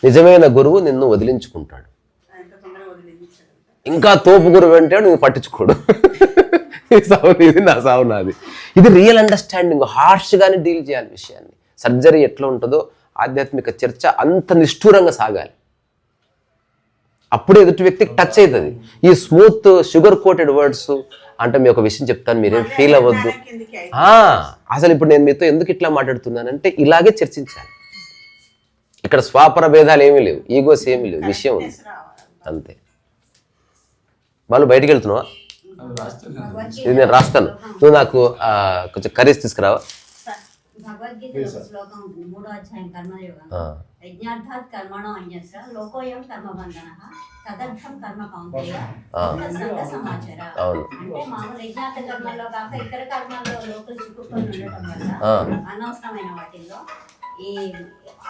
నిజమైన గురువు నిన్ను వదిలించుకుంటాడు. ఇంకా తోపు గురువు అంటే నువ్వు పట్టించుకోడు. ఈ సావు ఇది, నా సావు నాది. ఇది రియల్ అండర్స్టాండింగ్. హార్ష్గానే డీల్ చేయాలి విషయాన్ని. సర్జరీ ఎట్లా ఉంటుందో ఆధ్యాత్మిక చర్చ అంత నిష్ఠూరంగా సాగాలి. అప్పుడే ఎదుటి వ్యక్తికి టచ్ అవుతుంది. ఈ స్మూత్ షుగర్ కోటెడ్ వర్డ్స్ అంటే మీ ఒక విషయం చెప్తాను, మీరేం ఫీల్ అవ్వద్దు. అసలు ఇప్పుడు నేను మీతో ఎందుకు ఇట్లా మాట్లాడుతున్నానంటే ఇలాగే చర్చించాలి. ఇక్కడ స్వాపర భేదాలు ఏమీ లేవు, ఈగోస్ ఏమీ లేవు, విషయం ఉంది అంతే. వాళ్ళు బయటికి వెళ్తున్నావా? ఇది నేను రాస్తాను, నువ్వు నాకు కొంచెం కర్రీస్ తీసుకురావా? భగవద్గీత శ్లోకం ఉంటుంది, 3వ అధ్యాయం కర్మయోగం. యజ్ఞార్థాత్ కర్మణో అన్యస్య లోకోయం కర్మబంధనః తదర్థం కర్మ కౌంతేయ సంగ సమాచార. అంటే మామూలు యజ్ఞార్థ కర్మల్లో కాక ఇతర కర్మల్లో లోకలు చిక్కుకొని ఉండటం వల్ల అనవసరమైన వాటిల్లో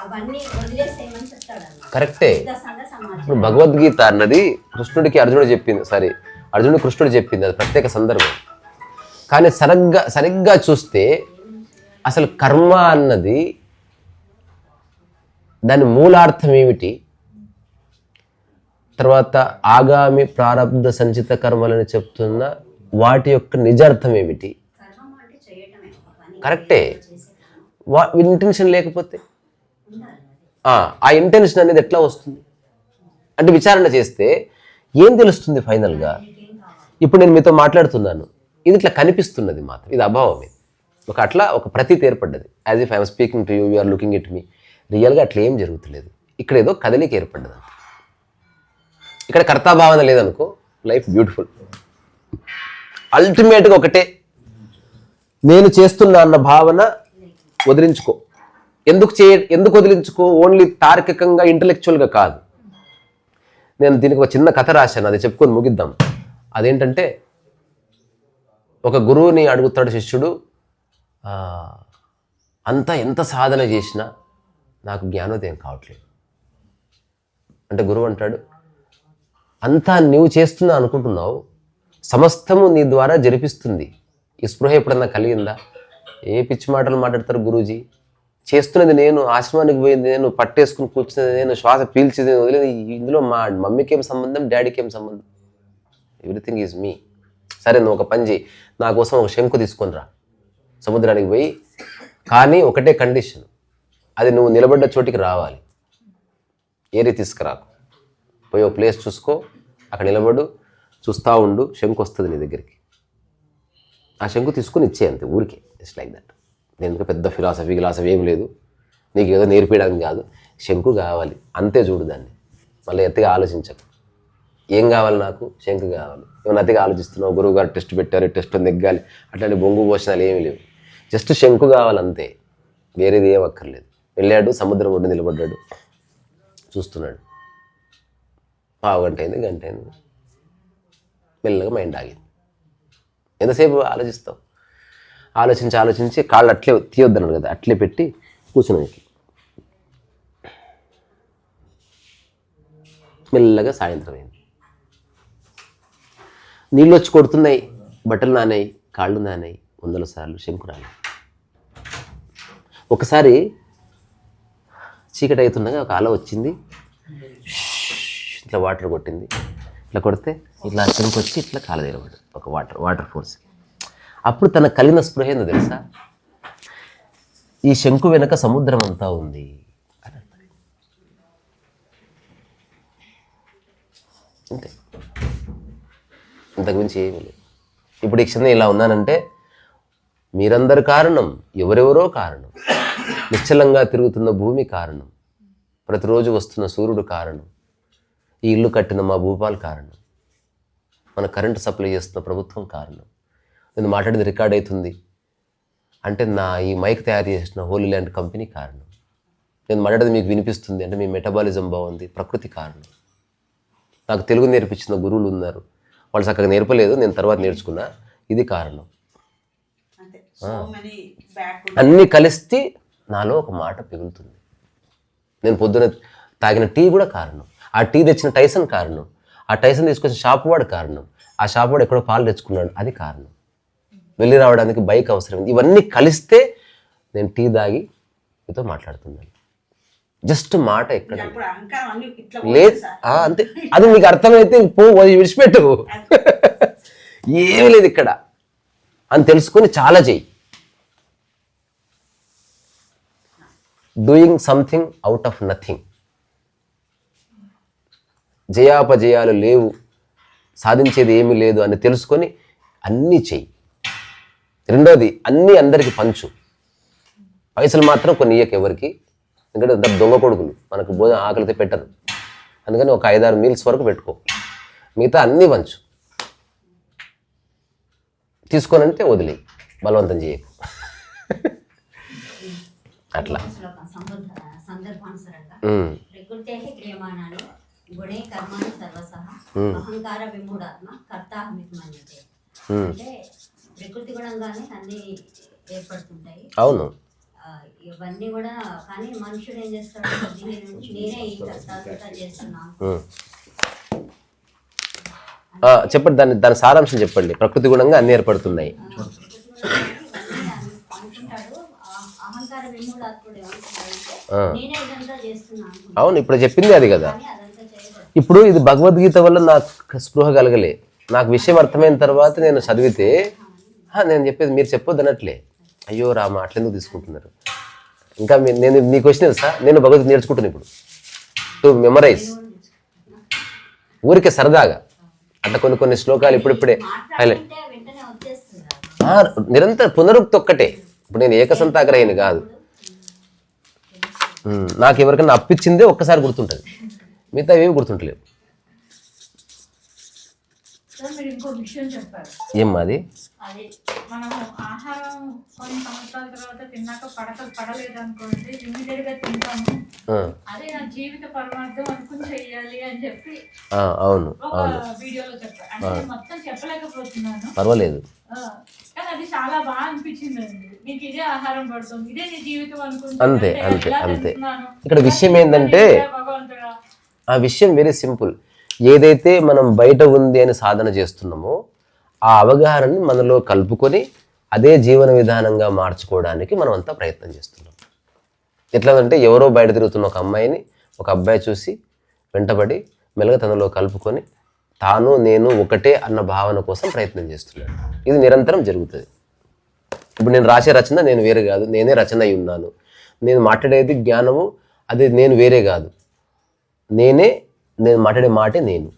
అవన్నీ వదిలేసేయమని చెప్తాడు. కరెక్టే. ఇప్పుడు భగవద్గీత అన్నది కృష్ణుడికి అర్జునుడు చెప్పింది, అర్జునుడు కృష్ణుడు చెప్పింది, అది ప్రత్యేక సందర్భం. కానీ సరిగ్గా చూస్తే అసలు కర్మ అన్నది దాని మూలార్థం ఏమిటి, తర్వాత ఆగామి ప్రారబ్ధ సంచిత కర్మలని చెప్తున్న వాటి యొక్క నిజార్థం ఏమిటి? కరెక్టే. ఇంటెన్షన్ లేకపోతే ఆ ఇంటెన్షన్ అనేది ఎట్లా వస్తుంది అంటే విచారణ చేస్తే ఏం తెలుస్తుంది ఫైనల్గా? ఇప్పుడు నేను మీతో మాట్లాడుతున్నాను, ఇది ఇట్లా కనిపిస్తున్నది మాత్రం, ఇది అభావమే. ఒక ప్రతీతి ఏర్పడ్డది, as if I'm speaking to you, you are looking at me. రియల్గా అట్లా ఏం జరుగుతులేదు, ఇక్కడ ఏదో కదలిక ఏర్పడ్డది అంతే. ఇక్కడ కర్తాభావన లేదనుకో, లైఫ్ బ్యూటిఫుల్. అల్టిమేట్గా ఒకటే, నేను చేస్తున్నా అన్న భావన వదిలించుకో. ఎందుకు వదిలించుకో? ఓన్లీ తార్కికంగా ఇంటలెక్చువల్గా కాదు. నేను దీనికి ఒక చిన్న కథ రాశాను, అది చెప్పుకొని ముగిద్దాం. అదేంటంటే, ఒక గురువుని అడుగుతాడు శిష్యుడు, అంతా ఎంత సాధన చేసినా నాకు జ్ఞానోదయం కావట్లేదు అంటే గురువు అంటాడు, అంతా నువ్వు చేస్తున్నా అనుకుంటున్నావు, సమస్తము నీ ద్వారా జరిపిస్తుంది. ఈ స్పృహ ఎప్పుడన్నా కలిగిందా? ఏ పిచ్చి మాటలు మాట్లాడతారు గురూజీ. చేస్తున్నది నేను, ఆశ్రమానికి పోయింది నేను, పట్టేసుకుని కూర్చున్నది నేను, శ్వాస పీల్చేది నేను, వదిలేదు. ఇందులో మా మమ్మీకి ఏం సంబంధం, డాడీకి ఏం సంబంధం? ఎవ్రీథింగ్ ఈజ్ మీ. సరే, నువ్వు ఒక పని చేయి, నా కోసం ఒక శంకు తీసుకొని రా, సముద్రానికి పోయి. కానీ ఒకటే కండిషన్, అది నువ్వు నిలబడ్డ చోటికి రావాలి, ఏరి తీసుకురాకు. పోయి ఒక ప్లేస్ చూసుకో, అక్కడ నిలబడు, చూస్తూ ఉండు, శంకు వస్తుంది నీ దగ్గరికి. ఆ శంకు తీసుకుని ఇచ్చే అంతే, ఊరికే, జస్ట్ లైక్ దట్. నేను పెద్ద ఫిలాసఫీ ఏం లేదు, నీకు ఏదో నేర్పించడానికి కాదు, శంకు కావాలి అంతే. చూడు దాన్ని, మళ్ళీ ఎత్తిగా ఆలోచించకు. ఏం కావాలి నాకు? శంకు కావాలి. ఏమైనా అతిగా ఆలోచిస్తున్నావు, గురువు గారు టెస్ట్ పెట్టారు, టెస్ట్ నెగ్గాలి, అట్లాంటి బొంగు పోషణాలు ఏమీ లేవు. జస్ట్ శంకు కావాలంతే, వేరేది ఏం అక్కర్లేదు. వెళ్ళాడు, సముద్రం ఒడ్డు నిలబడ్డాడు, చూస్తున్నాడు. గంట అయింది, మెల్లగా మైండ్ ఆగింది. ఎంతసేపు ఆలోచిస్తావు? ఆలోచించి కాళ్ళు అట్లే తీయొద్దన్నాడు కదా, అట్లే పెట్టి కూర్చున్నానికి. మెల్లగా సాయంత్రం అయింది. నీళ్ళు వచ్చి కొడుతున్నాయి, బట్టలు నానాయి, కాళ్ళు నానాయి, 100 సార్లు శంకు రాలి. ఒకసారి చీకటి అవుతుండగా ఒక అల వచ్చింది, ఇట్లా వాటర్ కొట్టింది. ఇట్లా కొడితే ఇట్లా శంకు వచ్చి ఇట్లా కాళ్ళ దగ్గర ఒక వాటర్ ఫోర్స్. అప్పుడు తనకు కలిగిన స్పృహ ఏందో తెలుసా? ఈ శంకు వెనక సముద్రం అంతా ఉంది అని అన్నది. అంతే, ఇంతకుమించి ఏమీ లేదు. ఇప్పుడు ఈ క్షణం ఇలా ఉన్నానంటే మీరందరు కారణం, ఎవరెవరో కారణం, నిశ్చలంగా తిరుగుతున్న భూమి కారణం, ప్రతిరోజు వస్తున్న సూర్యుడు కారణం, ఈ ఇల్లు కట్టిన మా భూపాల్ కారణం, మన కరెంటు సప్లై చేస్తున్న ప్రభుత్వం కారణం, నేను మాట్లాడేది రికార్డ్ అవుతుంది అంటే నా ఈ మైక్ తయారు చేసిన హోలీ ల్యాండ్ కంపెనీ కారణం, నేను మాట్లాడేది మీకు వినిపిస్తుంది అంటే మీ మెటబాలిజం బాగుంది, ప్రకృతి కారణం, నాకు తెలుగు నేర్పించిన గురువులు ఉన్నారు, వాళ్ళు చక్కగా నేర్పలేదు, నేను తర్వాత నేర్చుకున్నా, ఇది కారణం. అన్నీ కలిస్తే నాలో ఒక మాట పిగులుతుంది. నేను పొద్దున తాగిన టీ కూడా కారణం, ఆ టీ తెచ్చిన టైసన్ కారణం, ఆ టైసన్ తీసుకొచ్చిన షాప్ వాడు కారణం, ఆ షాప్ వాడు ఎక్కడో పాలు తెచ్చుకున్నాడు అది కారణం, వెళ్ళి రావడానికి బైక్ అవసరం. ఇవన్నీ కలిస్తే నేను టీ తాగి మీతో మాట్లాడుతున్నాను. జస్ట్ మాట ఎక్కడ లేదు అంతే. అది మీకు అర్థమైతే పో, విడిచిపెట్టు, ఏమీ లేదు ఇక్కడ అని తెలుసుకొని చాలా చెయ్యి. Doing something out of nothing. జయాపజయాలు లేవు, సాధించేది ఏమీ లేదు అని తెలుసుకొని అన్నీ చెయ్యి. రెండోది, అన్నీ అందరికీ పంచు, పైసలు మాత్రం కొన్ని ఇయ్యకు ఎవరికి, ఎందుకంటే అంత దొంగ కొడుకులు మనకు భోజనం ఆకలితే పెట్టరు. అందుకని ఒక 5-6 మీల్స్ వరకు పెట్టుకో, మిగతా అన్నీ వంచు. తీసుకోనంటే వదిలేయి, బలవంతం చేయకు. అట్లా సందర్భానుసారంగా ప్రకృతే క్రియమాణాన్ని గుణే కర్మాణి సర్వసహ అహంకార విమూఢాత్మ కర్తాహమితి మన్యతే. అంటే ప్రకృతి గుణంగానే అన్ని ఏర్పడుతుంటాయి. అవును, ఇవన్నీ కూడా. కానీ మనుషుడు ఏం చేస్తాడు, నేనే ఈ కర్త చేస్తున్నాను. చెప్పండి, దాని సారాంశం చెప్పండి. ప్రకృతి గుణంగా అన్ని ఏర్పడుతున్నాయి. అహంకార విమూఢాత్ముడు నేనే ఇదంతా చేస్తున్నాను. అవును, ఇప్పుడు చెప్పింది అది కదా. ఇప్పుడు ఇది భగవద్గీత వల్ల నాకు స్పృహ కలగలే. నాకు విషయం అర్థమైన తర్వాత నేను చదివితే నేను చెప్పేది మీరు చెప్పొద్దు అన్నట్లే. అయ్యో రామ, అట్లెందుకు తీసుకుంటున్నారు? ఇంకా నేను నీ క్వశ్చన్ తెలుసా, నేను భగవద్గీత నేర్చుకుంటున్నాను ఇప్పుడు టు మెమరైజ్, ఊరికే సరదాగా అట్లా కొన్ని శ్లోకాలు ఇప్పుడిప్పుడే హైలైట్. నిరంతర పునరుక్తి ఒక్కటే. ఇప్పుడు నేను ఏకసంతాగ్రహిని కాదు. నాకు ఎవరికైనా అప్పిచ్చిందే ఒక్కసారి గుర్తుంటుంది, మిగతా ఏవి గుర్తుంటలేవు. మీరు ఇంకో విషయం చెప్పారు. ఏం అది? అది మనము ఆహారం కొన్ని సంవత్సరాల తర్వాత తిన్నాక పడలేదు అనుకోండి, ఇమ్మీడియట్ గా తింటాము. అదే నా జీవిత పరమార్థం అనుకుని చెయ్యాలి అని చెప్పి అవును ఒక వీడియోలో చెప్పారు. అంటే నేను మొత్తం చెప్పలేకపోతున్నాను, పర్వాలేదు. కానీ అది చాలా బాగా అనిపించింది అండి. మీకు ఇదే ఆహారం పడుతుంది, ఇదే నీ జీవితం అనుకుంటే అంతే అంతే అంతే. ఇక్కడ విషయం ఏంటంటే, ఆ విషయం వెరీ సింపుల్. ఏదైతే మనం బయట ఉంది అని సాధన చేస్తున్నామో ఆ అవగాహనని మనలో కలుపుకొని అదే జీవన విధానంగా మార్చుకోవడానికి మనం అంతా ప్రయత్నం చేస్తున్నాం. ఎట్లా అంటే, ఎవరో బయట తిరుగుతున్న ఒక అమ్మాయిని ఒక అబ్బాయి చూసి వెంటబడి మెల్లగా తనలో కలుపుకొని తాను నేను ఒకటే అన్న భావన కోసం ప్రయత్నం చేస్తున్నాడు. ఇది నిరంతరం జరుగుతుంది. ఇప్పుడు నేను రాసే రచన నేను వేరే కాదు, నేనే రచన అయి ఉన్నాను. నేను మాట్లాడేది జ్ఞానము, అది నేను వేరే కాదు, నేను మాట్లాడే మాటే నేను.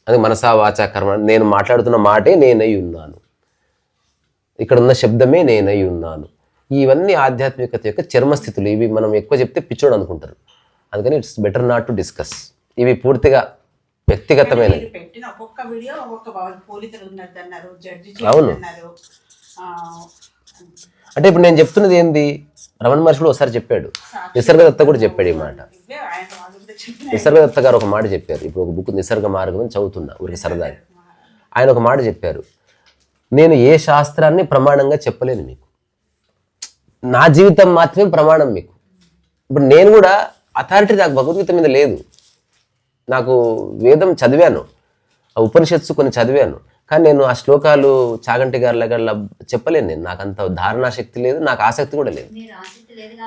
అది మనసా వాచా కర్మ, నేను మాట్లాడుతున్న మాటే నేనై ఉన్నాను, ఇక్కడ ఉన్న శబ్దమే నేనై ఉన్నాను. ఇవన్నీ ఆధ్యాత్మికత యొక్క చర్మస్థితులు. ఇవి మనం ఎక్కువ చెప్తే పిచ్చోడు అనుకుంటారు. అందుకని it's better not to discuss. ఇవి పూర్తిగా వ్యక్తిగతమైనవి. పెట్టిన ఒక్కొక్క వీడియో ఒక్కొక్క పోలికలు ఉన్నది అన్నారు, జడ్జి అవును. అన్నారు. అంటే ఇప్పుడు నేను చెప్తున్నది ఏంది, రమణ మహర్షులు ఒకసారి చెప్పాడు, నిసర్గదత్త కూడా చెప్పాడు ఈ మాట. నిసర్గదత్త గారు ఒక మాట చెప్పారు. ఇప్పుడు ఒక బుక్ నిసర్గ మార్గం అని చదువుతున్నా ఊరికి సరదాగా. ఆయన ఒక మాట చెప్పారు, నేను ఏ శాస్త్రాన్ని ప్రమాణంగా చెప్పలేను మీకు, నా జీవితం మాత్రమే ప్రమాణం మీకు. ఇప్పుడు నేను కూడా అథారిటీ నాకు భగవద్గీత మీద లేదు. నాకు వేదం చదివాను, ఆ ఉపనిషత్తు కొన్ని చదివాను, కానీ నేను ఆ శ్లోకాలు చాగంటి గారిలాగా చెప్పలేను. నేను నాకు అంత ధారణా శక్తి లేదు, నాకు ఆసక్తి కూడా లేదు.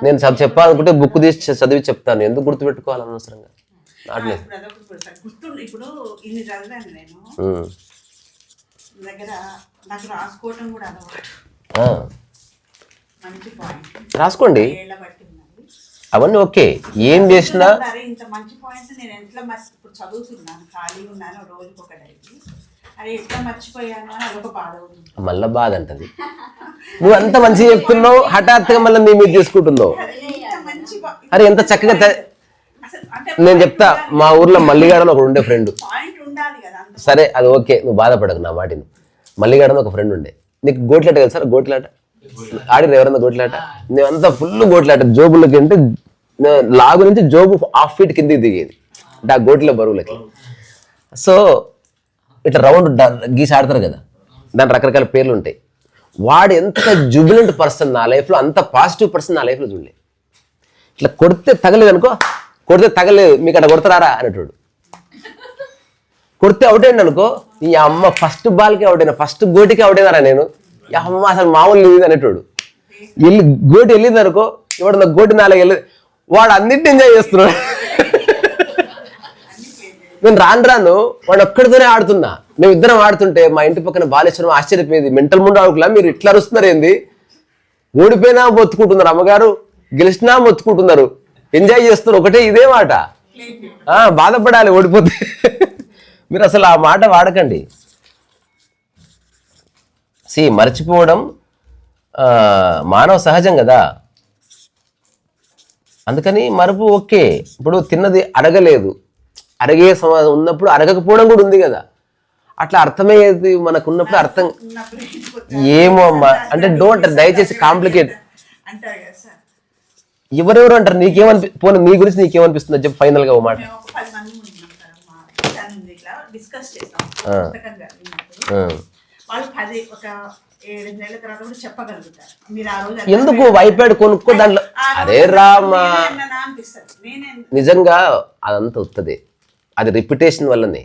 నేను చెప్పాలనుకుంటే బుక్ తీసి చదివి చెప్తాను, ఎందుకు గుర్తుపెట్టుకోవాలి అనవసరంగా. ఇప్పుడు ఇన్ని చదివాను నేను, దగ్గర నాకు రాసుకోవటం కూడా అలవాటు. మంచి పాయింట్ రాసుకోండి, అవన్నీ ఓకే. ఏం చేసినా ఇంత మంచి పాయింట్ నేను ఎట్లా ఇప్పుడు చదువుతున్నాను, ఖాళీ ఉన్నాను, రోజుకి ఒక డైరీ, అరే ఎట్లా మర్చిపోయాను అని అదొక బాధ అవుతుంది. మళ్ళా బాధ అంటది. నువ్వు అంత మంచిగా చెప్తున్నావు, హఠాత్తుగా మళ్ళీ నీ మీద తీసుకుంటున్నావు. అరే ఎంత చక్కగా. నేను చెప్తా, మా ఊర్లో మల్లిగాడని ఒక ఉండే ఫ్రెండ్. సరే అది ఓకే, నువ్వు బాధపడకు నా మాటిని. మల్లిగాడని ఒక ఫ్రెండ్ ఉండే. నీకు గోట్లాట కదా సార్, గోట్లాట ఆడిన ఎవరన్నా గోట్లాట? నేనంతా ఫుల్ గోట్లాట, జోబులకి అంటే లాగు నుంచి జోబు 1/2 ఫీట్ కిందికి దిగేది అంటే ఆ గోట్ల బరువులకి. సో ఇట్లా రౌండ్ గీసి ఆడతారు కదా, దాని రకరకాల పేర్లు ఉంటాయి. వాడు ఎంత జుబిలెంట్ పర్సన్ నా లైఫ్లో, అంత పాజిటివ్ పర్సన్ నా లైఫ్లో చూడలేదు. ఇట్లా కొడితే తగలేదు అనుకో, కొడితే తగలేదు మీకు అట్లా కొడతారా అనేటోడు. కొడితే అవుట్ అయింది అనుకో, ఈ అమ్మ ఫస్ట్ బాల్కి అవుట్ అయినా, ఫస్ట్ గోటికి అవుట్ అయినారా నేను, ఈ అమ్మ అసలు మామూలు లేదు అనేటోడు. వెళ్ళి గోటి వెళ్ళింది అనుకో, ఇవాడు నాకు గోటి 4 వెళ్ళదు, వాడు అన్నింటినీ ఎంజాయ్ చేస్తున్నాడు. నేను రాను వాడు ఒక్కడితోనే ఆడుతున్నా. మేము ఇద్దరం ఆడుతుంటే మా ఇంటి పక్కన బాలేశ్వరం ఆశ్చర్యపోయేది, మెంటల్ ముందు ఆడుకులా మీరు ఇట్లా అరుస్తున్నారు ఏంది, ఓడిపోయినా మొత్తుకుంటున్నారు, అమ్మగారు గెలిచినా మొత్తుకుంటున్నారు, ఎంజాయ్ చేస్తున్నారు, ఒకటే ఇదే మాట. బాధపడాలి ఓడిపోతే. మీరు అసలు ఆ మాట వాడకండి. మర్చిపోవడం మానవ సహజం కదా. అందుకని మరుపు ఓకే. ఇప్పుడు తిన్నది అరగలేదు, అరగే సమాజం ఉన్నప్పుడు అరగకపోవడం కూడా ఉంది కదా. అట్లా అర్థమయ్యేది మనకు ఉన్నప్పుడు అర్థం ఏమో అమ్మా అంటే డోంట్ దయచేసి కాంప్లికేట్ అంటారు కదా సార్. ఎవరెవరు అంటారు. పోనీ నీ గురించి నీకేమనిపిస్తుందో చెప్పి ఫైనల్గా ఓ మాట. మేము ఒక 10 మంది ఉన్నాం సార్, మా ఫ్యామిలీ ఇట్లా డిస్కస్ చేస్తాం పుస్తకం చదివినప్పుడు. వాళ్ళు 7 నెలల తర్వాత కూడా చెప్పగలుగుతారు. మీరు ఆ రోజు ఎందుకు వైపాడ్ కొనుక్కో దాంట్లో అరే రామా అనిపిస్తుంది. నేనే నిజంగా అదంతా వస్తుంది. అది రిపిటేషన్ వల్లనే,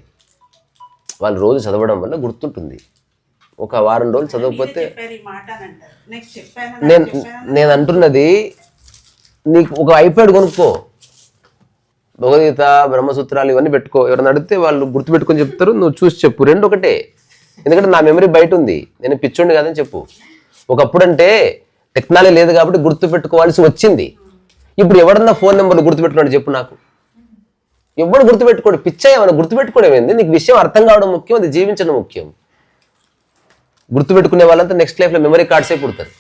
వాళ్ళు రోజు చదవడం వల్ల గుర్తుంటుంది. ఒక వారం రోజులు చదవకపోతే చెప్పారు ఈ మాట అని అంటారు. నెక్స్ట్ చెప్పాను నేను అంటున్నది నీకు ఒక ఐప్యాడ్ కొనుక్కో, భగవద్గీత బ్రహ్మసూత్రాలు ఇవన్నీ పెట్టుకో. ఎవరైనా అడిగితే వాళ్ళు గుర్తుపెట్టుకొని చెప్తారు, నువ్వు చూసి చెప్పు. రెండు ఒకటే. ఎందుకంటే నా మెమరీ బయట ఉంది, నేను పిచ్చోండి కాదని చెప్పు. ఒకప్పుడు అంటే టెక్నాలజీ లేదు కాబట్టి గుర్తు పెట్టుకోవాల్సి వచ్చింది. ఇప్పుడు ఎవడన్నా ఫోన్ నెంబర్లు గుర్తుపెట్టుకున్నాడు చెప్పు నాకు. ఎవడు గుర్తుపెట్టుకోడు. పిచ్చా ఏమైనా గుర్తుపెట్టుకోవడం ఏంది? నీకు విషయం అర్థం కావడం ముఖ్యం, అది జీవించడం ముఖ్యం. గుర్తుపెట్టుకునే వాళ్ళంతా నెక్స్ట్ లైఫ్లో మెమరీ కార్డ్సే పుడతారు.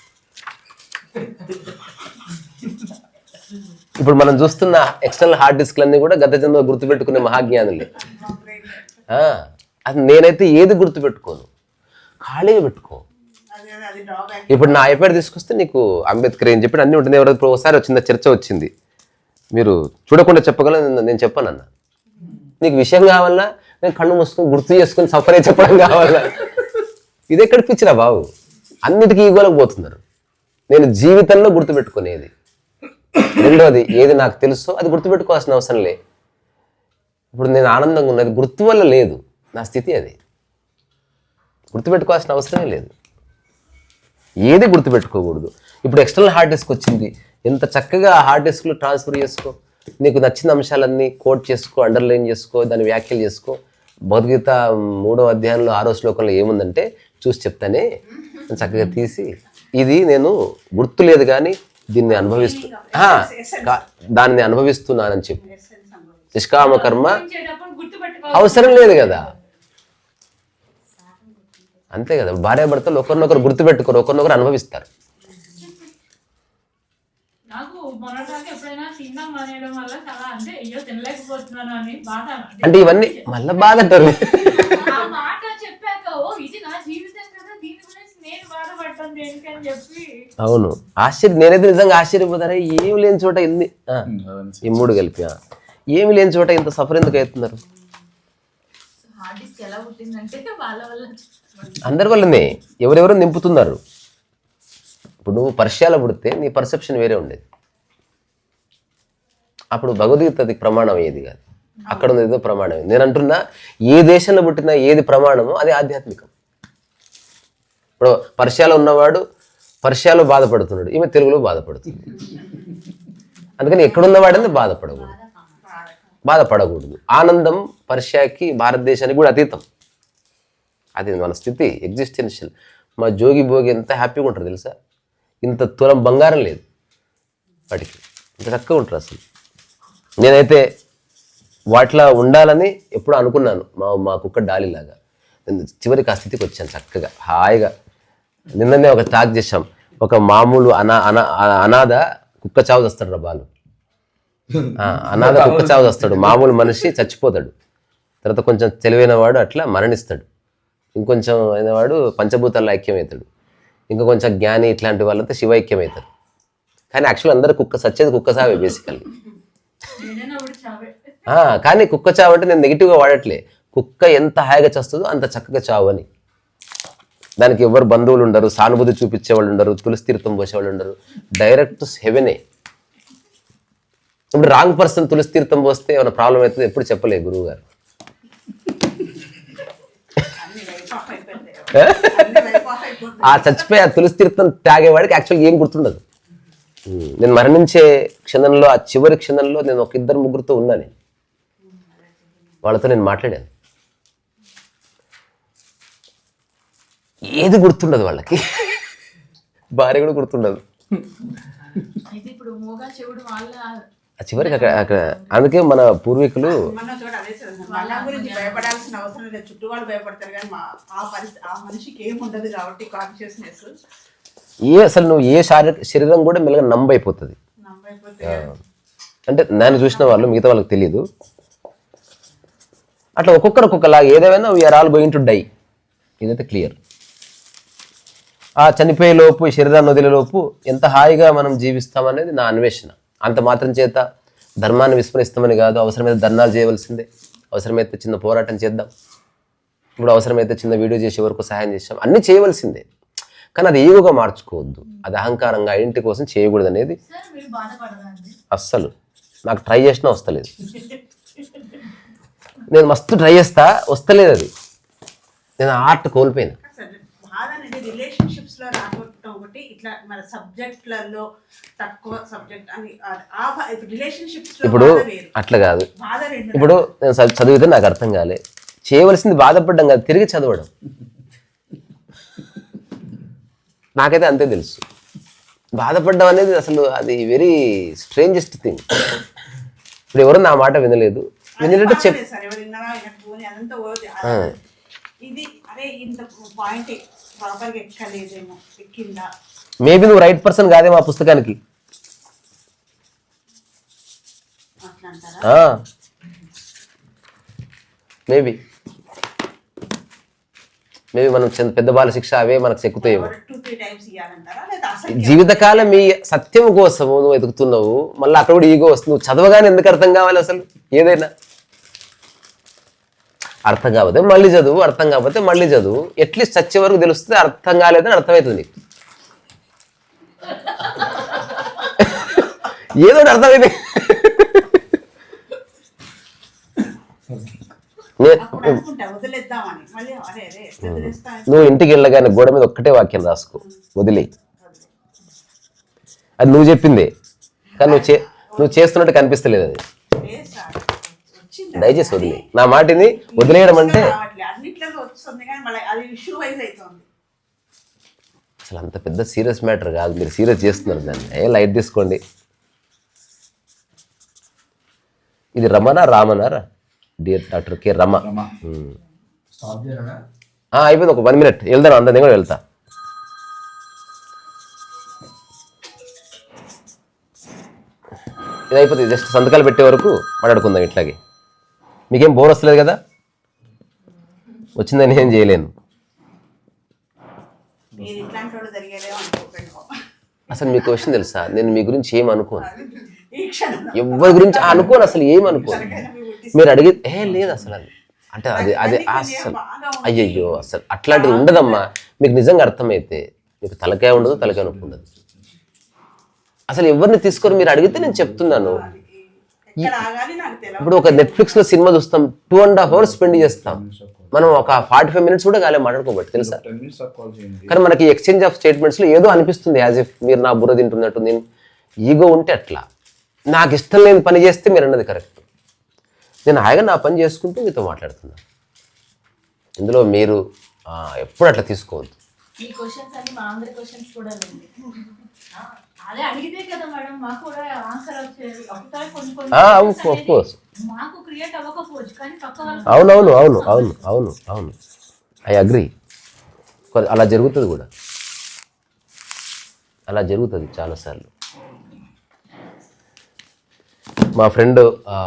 ఇప్పుడు మనం చూస్తున్న ఎక్స్టర్నల్ హార్డ్ డిస్క్లన్నీ కూడా గత జన్మలో గుర్తుపెట్టుకునే మహాజ్ఞానులే. అది నేనైతే ఏది గుర్తుపెట్టుకోను, ఖాళీగా పెట్టుకో. ఇప్పుడు నా ఐప్యాడ్ తీసుకొస్తే నీకు అంబేద్కర్ ఏం చెప్పి అన్నీ ఉంటుంది. ఎవరైనా ఒకసారి చిన్న చర్చ వచ్చింది, మీరు చూడకుండా చెప్పగలను, నేను చెప్పానన్నా. నీకు విషయం కావాలా, నేను కళ్ళు మూసుకొని గుర్తు చేసుకొని సఫరే చెప్పడం కావాలా? ఇది ఎక్కడ పిచ్చిరా బాబు. అన్నిటికీ ఈగోలకు పోతున్నారు. నేను జీవితంలో గుర్తుపెట్టుకునేది. రెండోది ఏది నాకు తెలుసో అది గుర్తుపెట్టుకోవాల్సిన అవసరం లే. ఇప్పుడు నేను ఆనందంగా ఉన్నది గుర్తు వల్ల లేదు, నా స్థితి అది. గుర్తుపెట్టుకోవాల్సిన అవసరమే లేదు, ఏది గుర్తుపెట్టుకోకూడదు. ఇప్పుడు ఎక్స్టర్నల్ హార్డ్ డిస్క్ వచ్చింది, ఎంత చక్కగా ఆ హార్డ్ డిస్క్లో ట్రాన్స్ఫర్ చేసుకో. నీకు నచ్చిన అంశాలన్నీ కోట్ చేసుకో, అండర్లైన్ చేసుకో, దాన్ని వ్యాఖ్యలు చేసుకో. భగవద్గీత 3వ అధ్యాయంలో 6వ శ్లోకంలో ఏముందంటే చూసి చెప్తానే, చక్కగా తీసి ఇది నేను గుర్తు లేదు కానీ దీన్ని దాన్ని అనుభవిస్తున్నానని చెప్పు. నిష్కామ కర్మ అవసరం లేదు కదా, అంతే కదా. భార్యాభర్తలు ఒకరినొకరు గుర్తుపెట్టుకోరు, ఒకరినొకరు అనుభవిస్తారు. నాకు మొన్నటిదాకా ఎప్పుడైనా తిన్నాం అనేయడం వల్ల చాలా అంటే అయ్యో తినలేకపోతున్నాను అని బాధ. అంటే ఇవన్నీ మళ్ళీ బాధ అంటారు. ఆ మాట చెప్పాక ఓ ఇది నా జీవితం కదా, దీని గురించి నేను బాధపడతాను దేనికి అని చెప్పి. అవును, నేనైతే నిజంగా ఆశ్చర్యపోతారా. ఏమి లేని చోట ఎన్ని ఈ 3 కలిపి ఏమి లేని చోట ఇంత సఫర్ ఎందుకు అవుతున్నారు? హార్డ్ డిస్క్ ఎలా పుట్టిందంటే వాళ్ళ వల్ల, అందరి వల్లనే. ఎవరెవరో నింపుతున్నారు. ఇప్పుడు నువ్వు పర్షియాలో పుడితే నీ పర్సెప్షన్ వేరే ఉండేది. అప్పుడు భగవద్గీతది ప్రమాణం ఏది కాదు, అక్కడ ఉన్నది ఏదో ప్రమాణం. నేను అంటున్నా, ఏ దేశంలో పుట్టినా ఏది ప్రమాణమో అది ఆధ్యాత్మికం. ఇప్పుడు పర్షియాలో ఉన్నవాడు పర్షియాలో బాధపడుతున్నాడు, ఈమె తెలుగులో బాధపడుతుంది. అందుకని ఎక్కడున్నవాడని బాధపడకూడదు. ఆనందం పర్షియాకి భారతదేశానికి కూడా అతీతం. అది మన స్థితి ఎగ్జిస్టెన్షియల్. మా జోగి భోగి ఎంత హ్యాపీగా ఉంటారు తెలుసా. ఇంత తులం బంగారం లేదు వాటికి, ఇంత చక్కగా ఉంటారు అసలు. నేనైతే వాటిలా ఉండాలని ఎప్పుడు అనుకున్నాను. మా కుక్క డాలీలాగా. నేను చివరికి ఆ స్థితికి వచ్చాను చక్కగా హాయిగా. నిన్ననే ఒక టాక్ చేశాం. ఒక మామూలు అనాథ కుక్క చావు వస్తాడు రా బాలు. అనాథ కుక్క చావు వస్తాడు. మామూలు మనిషి చచ్చిపోతాడు, తర్వాత కొంచెం తెలివైన వాడు అట్లా మరణిస్తాడు, ఇంకొంచెం అయినవాడు పంచభూతాల్లో ఐక్యమవుతాడు, ఇంకా కొంచెం జ్ఞాని ఇట్లాంటి వాళ్ళంతా శివైక్యం అవుతారు. కానీ యాక్చువల్ అందరూ సచ్చేది కుక్క చావే బేసికల్లీ. కానీ కుక్క చావు అంటే నేను నెగిటివ్గా వాడట్లే. కుక్క ఎంత హాయిగా చేస్తుందో అంత చక్కగా చావు అని. దానికి ఎవరు బంధువులు ఉండరు, సానుభూతి చూపించేవాళ్ళు ఉండరు, తులసి తీర్థం పోసేవాళ్ళు ఉండరు, డైరెక్ట్ హెవెనే. ఇప్పుడు రాంగ్ పర్సన్ తులసి తీర్థం పోస్తే ఏమైనా ప్రాబ్లం అవుతుంది ఎప్పుడు చెప్పలే గురువు గారు. ఆ చచ్చిపోయి ఆ తులసి తీర్థం తాగేవాడికి యాక్చువల్గా ఏం గుర్తుండదు. నేను మరణించే క్షణంలో, ఆ చివరి క్షణంలో నేను 1-2-3 ఉన్నాను. వాళ్ళతో నేను మాట్లాడాను. ఏది గుర్తుండదు వాళ్ళకి, భార్య కూడా గుర్తుండదు. చివరికి అక్కడ అందుకే మన పూర్వీకులు వాళ్ళ గురించి భయపడాల్సిన అవసరం లేదు, చుట్టూ వాళ్ళు భయపడతారు కానీ ఆ మనిషికి ఏముండదు కాబట్టి కాన్షియస్నెస్. అసలు నువ్వు ఏ శరీరం కూడా మెల్లగా నంబైపోతుంది. అంటే నన్ను చూసిన వాళ్ళు మిగతా వాళ్ళకి తెలియదు. అట్లా ఒక్కొక్కరు ఒక్కొక్కలాగా ఏదేమైనా we're all going to die, ఇదైతే క్లియర్. ఆ చనిపోయే లోపు శరీరాన్ని వదిలేలోపు ఎంత హాయిగా మనం జీవిస్తామనేది నా అన్వేషణ. అంత మాత్రం చేత ధర్మాన్ని విస్మరిస్తామని కాదు. అవసరమైతే ధర్నాలు చేయవలసిందే, అవసరమైతే చిన్న పోరాటం చేద్దాం, ఇప్పుడు అవసరమైతే చిన్న వీడియో చేసే వరకు సహాయం చేసాం, అన్నీ చేయవలసిందే. కానీ అది ఈగోగా మార్చుకోవద్దు, అది అహంకారంగా ఐడెంటిటీ కోసం చేయకూడదు అనేది సార్ మీరు బాధపడదండి. అస్సలు. నాకు ట్రై చేసినా వస్తలేదు, నేను మస్తు ట్రై చేస్తా, వస్తలేదు అది. నేను ఆర్ట్ కోల్పోయినా. బాధ అనేది రిలేషన్షిప్స్లో రాకపోవటం ఒకటి, ఇట్లా మన సబ్జెక్ట్లలో తక్కువ సబ్జెక్ట్ అని రిలేషన్షిప్స్లో ఇప్పుడు బాధ వేరు. అట్లా కాదు. బాధ రెండు ఇప్పుడు నేను చదివితే నాకు అర్థం కాలే, చేయవలసింది బాధపడ్డం కాదు, తిరిగి చదవడం. నాకైతే అంతే తెలుసు. బాధపడ్డం అనేది అసలు అది వెరీ స్ట్రేంజెస్ట్ థింగ్. ఇప్పుడు ఎవరు నా మాట వినలేదు, వినలేదంటే చెప్ సార్ ఎవరు విన్నారా వినకపోని అదంతా ఓకే. ఇది అరే ఇంత పాయింట్ ప్రాపర్గా ఎక్కలేదేమో, ఎక్కిందా మేబీ నువ్వు రైట్ పర్సన్ కాదేమో ఆ పుస్తకానికి. అట్లా అంటారా? మేబీ మనం పెద్ద బాల శిక్ష అవే మనకు చెక్కుతాయేమో. 2-3 టైమ్స్ ఇవ్వాలంటారా లేదా అసలు జీవితకాలం మీ సత్యం కోసము నువ్వు వెతుకుతున్నావు, మళ్ళీ అక్కడ కూడా ఈగో వస్తుంది. నువ్వు చదవగానే ఎందుకు అర్థం కావాలి అసలు? ఏదైనా అర్థం కాకపోతే మళ్ళీ చదువు, అర్థం కాకపోతే మళ్ళీ చదువు. అట్లీస్ట్ చచ్చే వరకు తెలుస్తుంది, అర్థం కాలేదని అర్థమవుతుంది నీకు. ఏదో అర్థమైంది. వదిలేద్దామని మళ్ళీ అరే అరే వదిలేస్తా. నువ్వు ఇంటికి వెళ్ళగానే గోడ మీద ఒక్కటే వాక్యం రాసుకో, వదిలే. అది నువ్వు చెప్పిందే, కానీ నువ్వు చేస్తున్నట్టు కనిపిస్తలేదు. అది దయచేసి వదిలే. నా మాటిని వదిలేయడం అంటే అన్నిట్లలో వస్తుంది కానీ మళ్ళీ అది ఇష్యూ వైజ్ అవుతుంది. అసలు అంత పెద్ద సీరియస్ మ్యాటర్ కాదు, మీరు సీరియస్ చేస్తున్నారు దాన్ని. లైట్ తీసుకోండి. ఇది రమణ రామనారా? డియర్ డాక్టర్ కే రమ. అయిపోయింది, ఒక 1 minute వెళ్తాను, అందరు నేను కూడా వెళ్తా. ఇది అయిపోతుంది, జస్ట్ సంతకాలు పెట్టే వరకు మాట్లాడుకుందాం ఇట్లాగే. మీకేం బోర్ వస్తలేదు కదా? వచ్చిందని ఏం చేయలేను. అసలు మీకు క్వశ్చన్ తెలుసా, నేను మీ గురించి ఏం అనుకోను, ఎవరి గురించి అనుకోను, అసలు ఏం అనుకోను. మీరు అడిగి లేదు అసలు అది అంటే అది అసలు అయ్యయ్యో అసలు అట్లాంటిది ఉండదమ్మా. మీకు నిజంగా అర్థమైతే మీకు తలకాయ ఉండదు, తలకాయ నొప్పి ఉండదు. అసలు ఎవరిని తీసుకొని మీరు అడిగితే నేను చెప్తున్నాను. ఇప్పుడు ఒక నెట్ఫ్లిక్స్లో సినిమా చూస్తాం, 2.5 hours స్పెండ్ చేస్తాం, మనం ఒక 45 minutes కూడా కాలే మాట్లాడుకోబట్టి తెలుసా. కానీ మనకి ఎక్స్చేంజ్ ఆఫ్ స్టేట్మెంట్స్లో ఏదో అనిపిస్తుంది, యాజ్ ఇఫ్ మీరు నా బుర్ర తింటున్నట్టు. నేను ఈగో ఉంటే అట్లా, నాకు ఇష్టం లేని పని చేస్తే మీరు అన్నది కరెక్ట్. నేను హాయిగా నా పని చేసుకుంటూ మీతో మాట్లాడుతున్నాను. ఇందులో మీరు ఎప్పుడు అట్లా తీసుకోవద్దు. ఈ క్వశ్చన్స్ అన్ని మా అందరి క్వశ్చన్స్ కూడా ఉంది. అదే అడిగితే కదా మేడం మాకు కూడా ఆన్సర్ వచ్చేది. ఒకసారి కొన్ని మాకు క్రియేట్ అవ్వకపోవచ్చు కానీ పక్క వాళ్ళు అవును ఐ అగ్రీ. అలా జరుగుతుంది కూడా, అలా జరుగుతుంది చాలాసార్లు. మా ఫ్రెండ్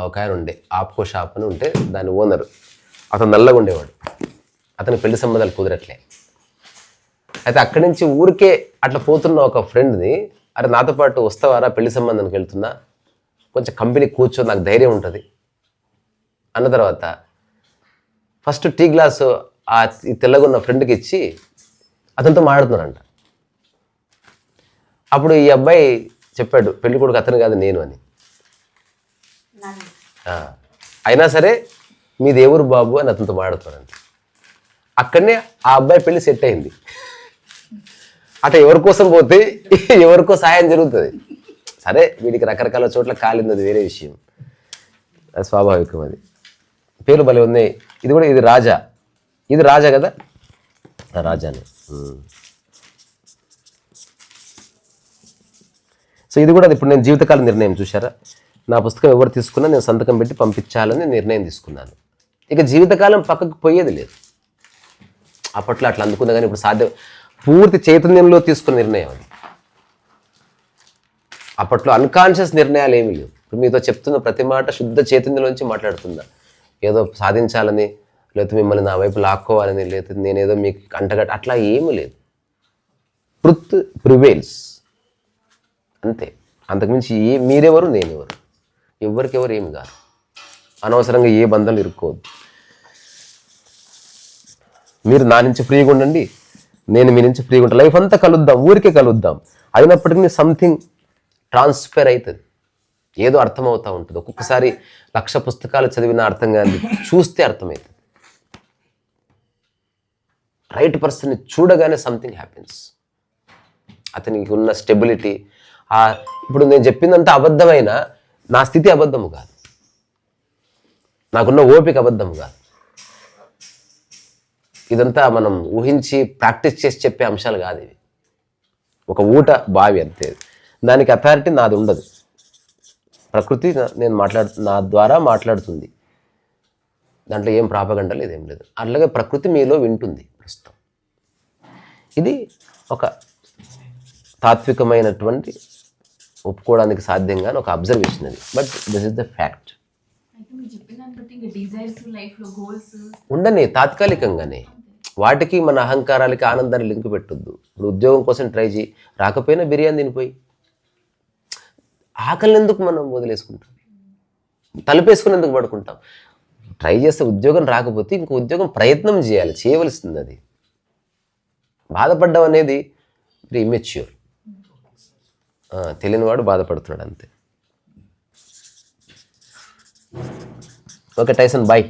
ఒక ఆయన ఉండే, ఆప్కో షాప్ అని ఉంటే దాని ఓనర్, అతను నల్లగా ఉండేవాడు. అతని పెళ్లి సంబంధాలు కుదరట్లే. అయితే అక్కడి నుంచి ఊరికే అట్లా పోతున్న ఒక ఫ్రెండ్ని, అరే నాతో పాటు వస్తావారా, పెళ్లి సంబంధానికి వెళ్తున్నా, కొంచెం కంపెనీ కూర్చో, నాకు ధైర్యం ఉంటుంది అన్న తర్వాత ఫస్ట్ టీ గ్లాసు ఈ తెల్లగున్న ఫ్రెండ్కి ఇచ్చి అతనితో మాట్లాడుతున్నారంట. అప్పుడు ఈ అబ్బాయి చెప్పాడు, పెళ్లి కొడుకు అతను కాదు నేను అని. అయినా సరే మీది ఎవరు బాబు అని అతనితో మాట్లాడుతున్నారంట. అక్కడనే ఆ అబ్బాయి పెళ్లి సెట్ అయింది. అట్లా ఎవరి కోసం పోతే ఎవరికో సాయం జరుగుతుంది. సరే వీడికి రకరకాల చోట్ల కాలింది, అది వేరే విషయం, అది స్వాభావికం. అది పేర్లు భలే ఉన్నాయి. ఇది కూడా, ఇది రాజా, ఇది రాజా కదా, రాజానే. సో ఇది కూడా ఇప్పుడు నేను జీవితకాల నిర్ణయం చూసారా, నా పుస్తకం ఎవరు తీసుకున్నా నేను సంతకం పెట్టి పంపించాలని నిర్ణయం తీసుకున్నాను. ఇక జీవితకాలం పక్కకు పోయేది లేదు. అప్పట్లో అట్లా అందుకున్నా కానీ ఇప్పుడు సాధ్యం, పూర్తి చైతన్యంలో తీసుకున్న నిర్ణయం అది. అప్పట్లో అన్కాన్షియస్ నిర్ణయాలు ఏమీ లేవు. ఇప్పుడు మీతో చెప్తున్న ప్రతి మాట శుద్ధ చైతన్యంలోంచి మాట్లాడుతున్నా. ఏదో సాధించాలని, లేకపోతే మిమ్మల్ని నా వైపు లాక్కోవాలని, లేకపోతే నేనేదో మీకు అంటగట్ట అట్లా ఏమీ లేదు. ట్రుత్ ప్రివేల్స్ అంతే. అంతకుమించి మీరెవరు నేనెవరు, ఎవరికెవరు ఏమి కాదు. అనవసరంగా ఏ బంధాలు ఇరుక్కోవద్దు. మీరు నా నుంచి ఫ్రీగా ఉండండి, నేను మీ నుంచి ఫ్రీగా ఉంటాను. లైఫ్ అంతా కలుద్దాం, ఊరికే కలుద్దాం. అయినప్పటికీ సంథింగ్ ట్రాన్స్ఫర్ అవుతుంది, ఏదో అర్థమవుతూ ఉంటుంది. ఒక్కొక్కసారి 1,00,000 పుస్తకాలు చదివిన అర్థం కాదు, చూస్తే అర్థమవుతుంది. రైట్ పర్సన్ని చూడగానే సంథింగ్ హ్యాపెన్స్. అతనికి ఉన్న స్టెబిలిటీ, ఇప్పుడు నేను చెప్పిందంతా అబద్ధమైన నా స్థితి అబద్ధము కాదు, నాకున్న ఓపిక అబద్ధము కాదు. ఇదంతా మనం ఊహించి ప్రాక్టీస్ చేసి చెప్పే అంశాలు కాదు ఇవి. ఒక ఊట బావి అంతే, దానికి అథారిటీ నాది ఉండదు. ప్రకృతి నా ద్వారా మాట్లాడుతుంది, దాంట్లో ఏం ప్రాపగండ లేదు, ఏం లేదు. అట్లాగే ప్రకృతి మీలో వింటుంది ప్రస్తుతం. ఇది ఒక తాత్వికమైనటువంటి ఒప్పుకోవడానికి సాధ్యంగానే ఒక అబ్జర్వేషన్ అది. But this is the fact. ఉండని తాత్కాలికంగానే, వాటికి మన అహంకారాలకి ఆనందాన్ని లింక్ పెట్టొద్దు. ఇప్పుడు ఉద్యోగం కోసం ట్రై చేయి, రాకపోయినా బిర్యానీ తినిపోయి. ఆకలిని ఎందుకు మనం వదిలేసుకుంటాం, తలుపేసుకుని ఎందుకు పడుకుంటాం? ట్రై చేస్తే ఉద్యోగం రాకపోతే ఇంకో ఉద్యోగం ప్రయత్నం చేయాలి, చేయవలసింది. అది బాధపడ్డం అనేది ఇమ్మెచ్యూర్. తెలియనివాడు బాధపడుతున్నాడు అంతే. Okay Tyson, bye.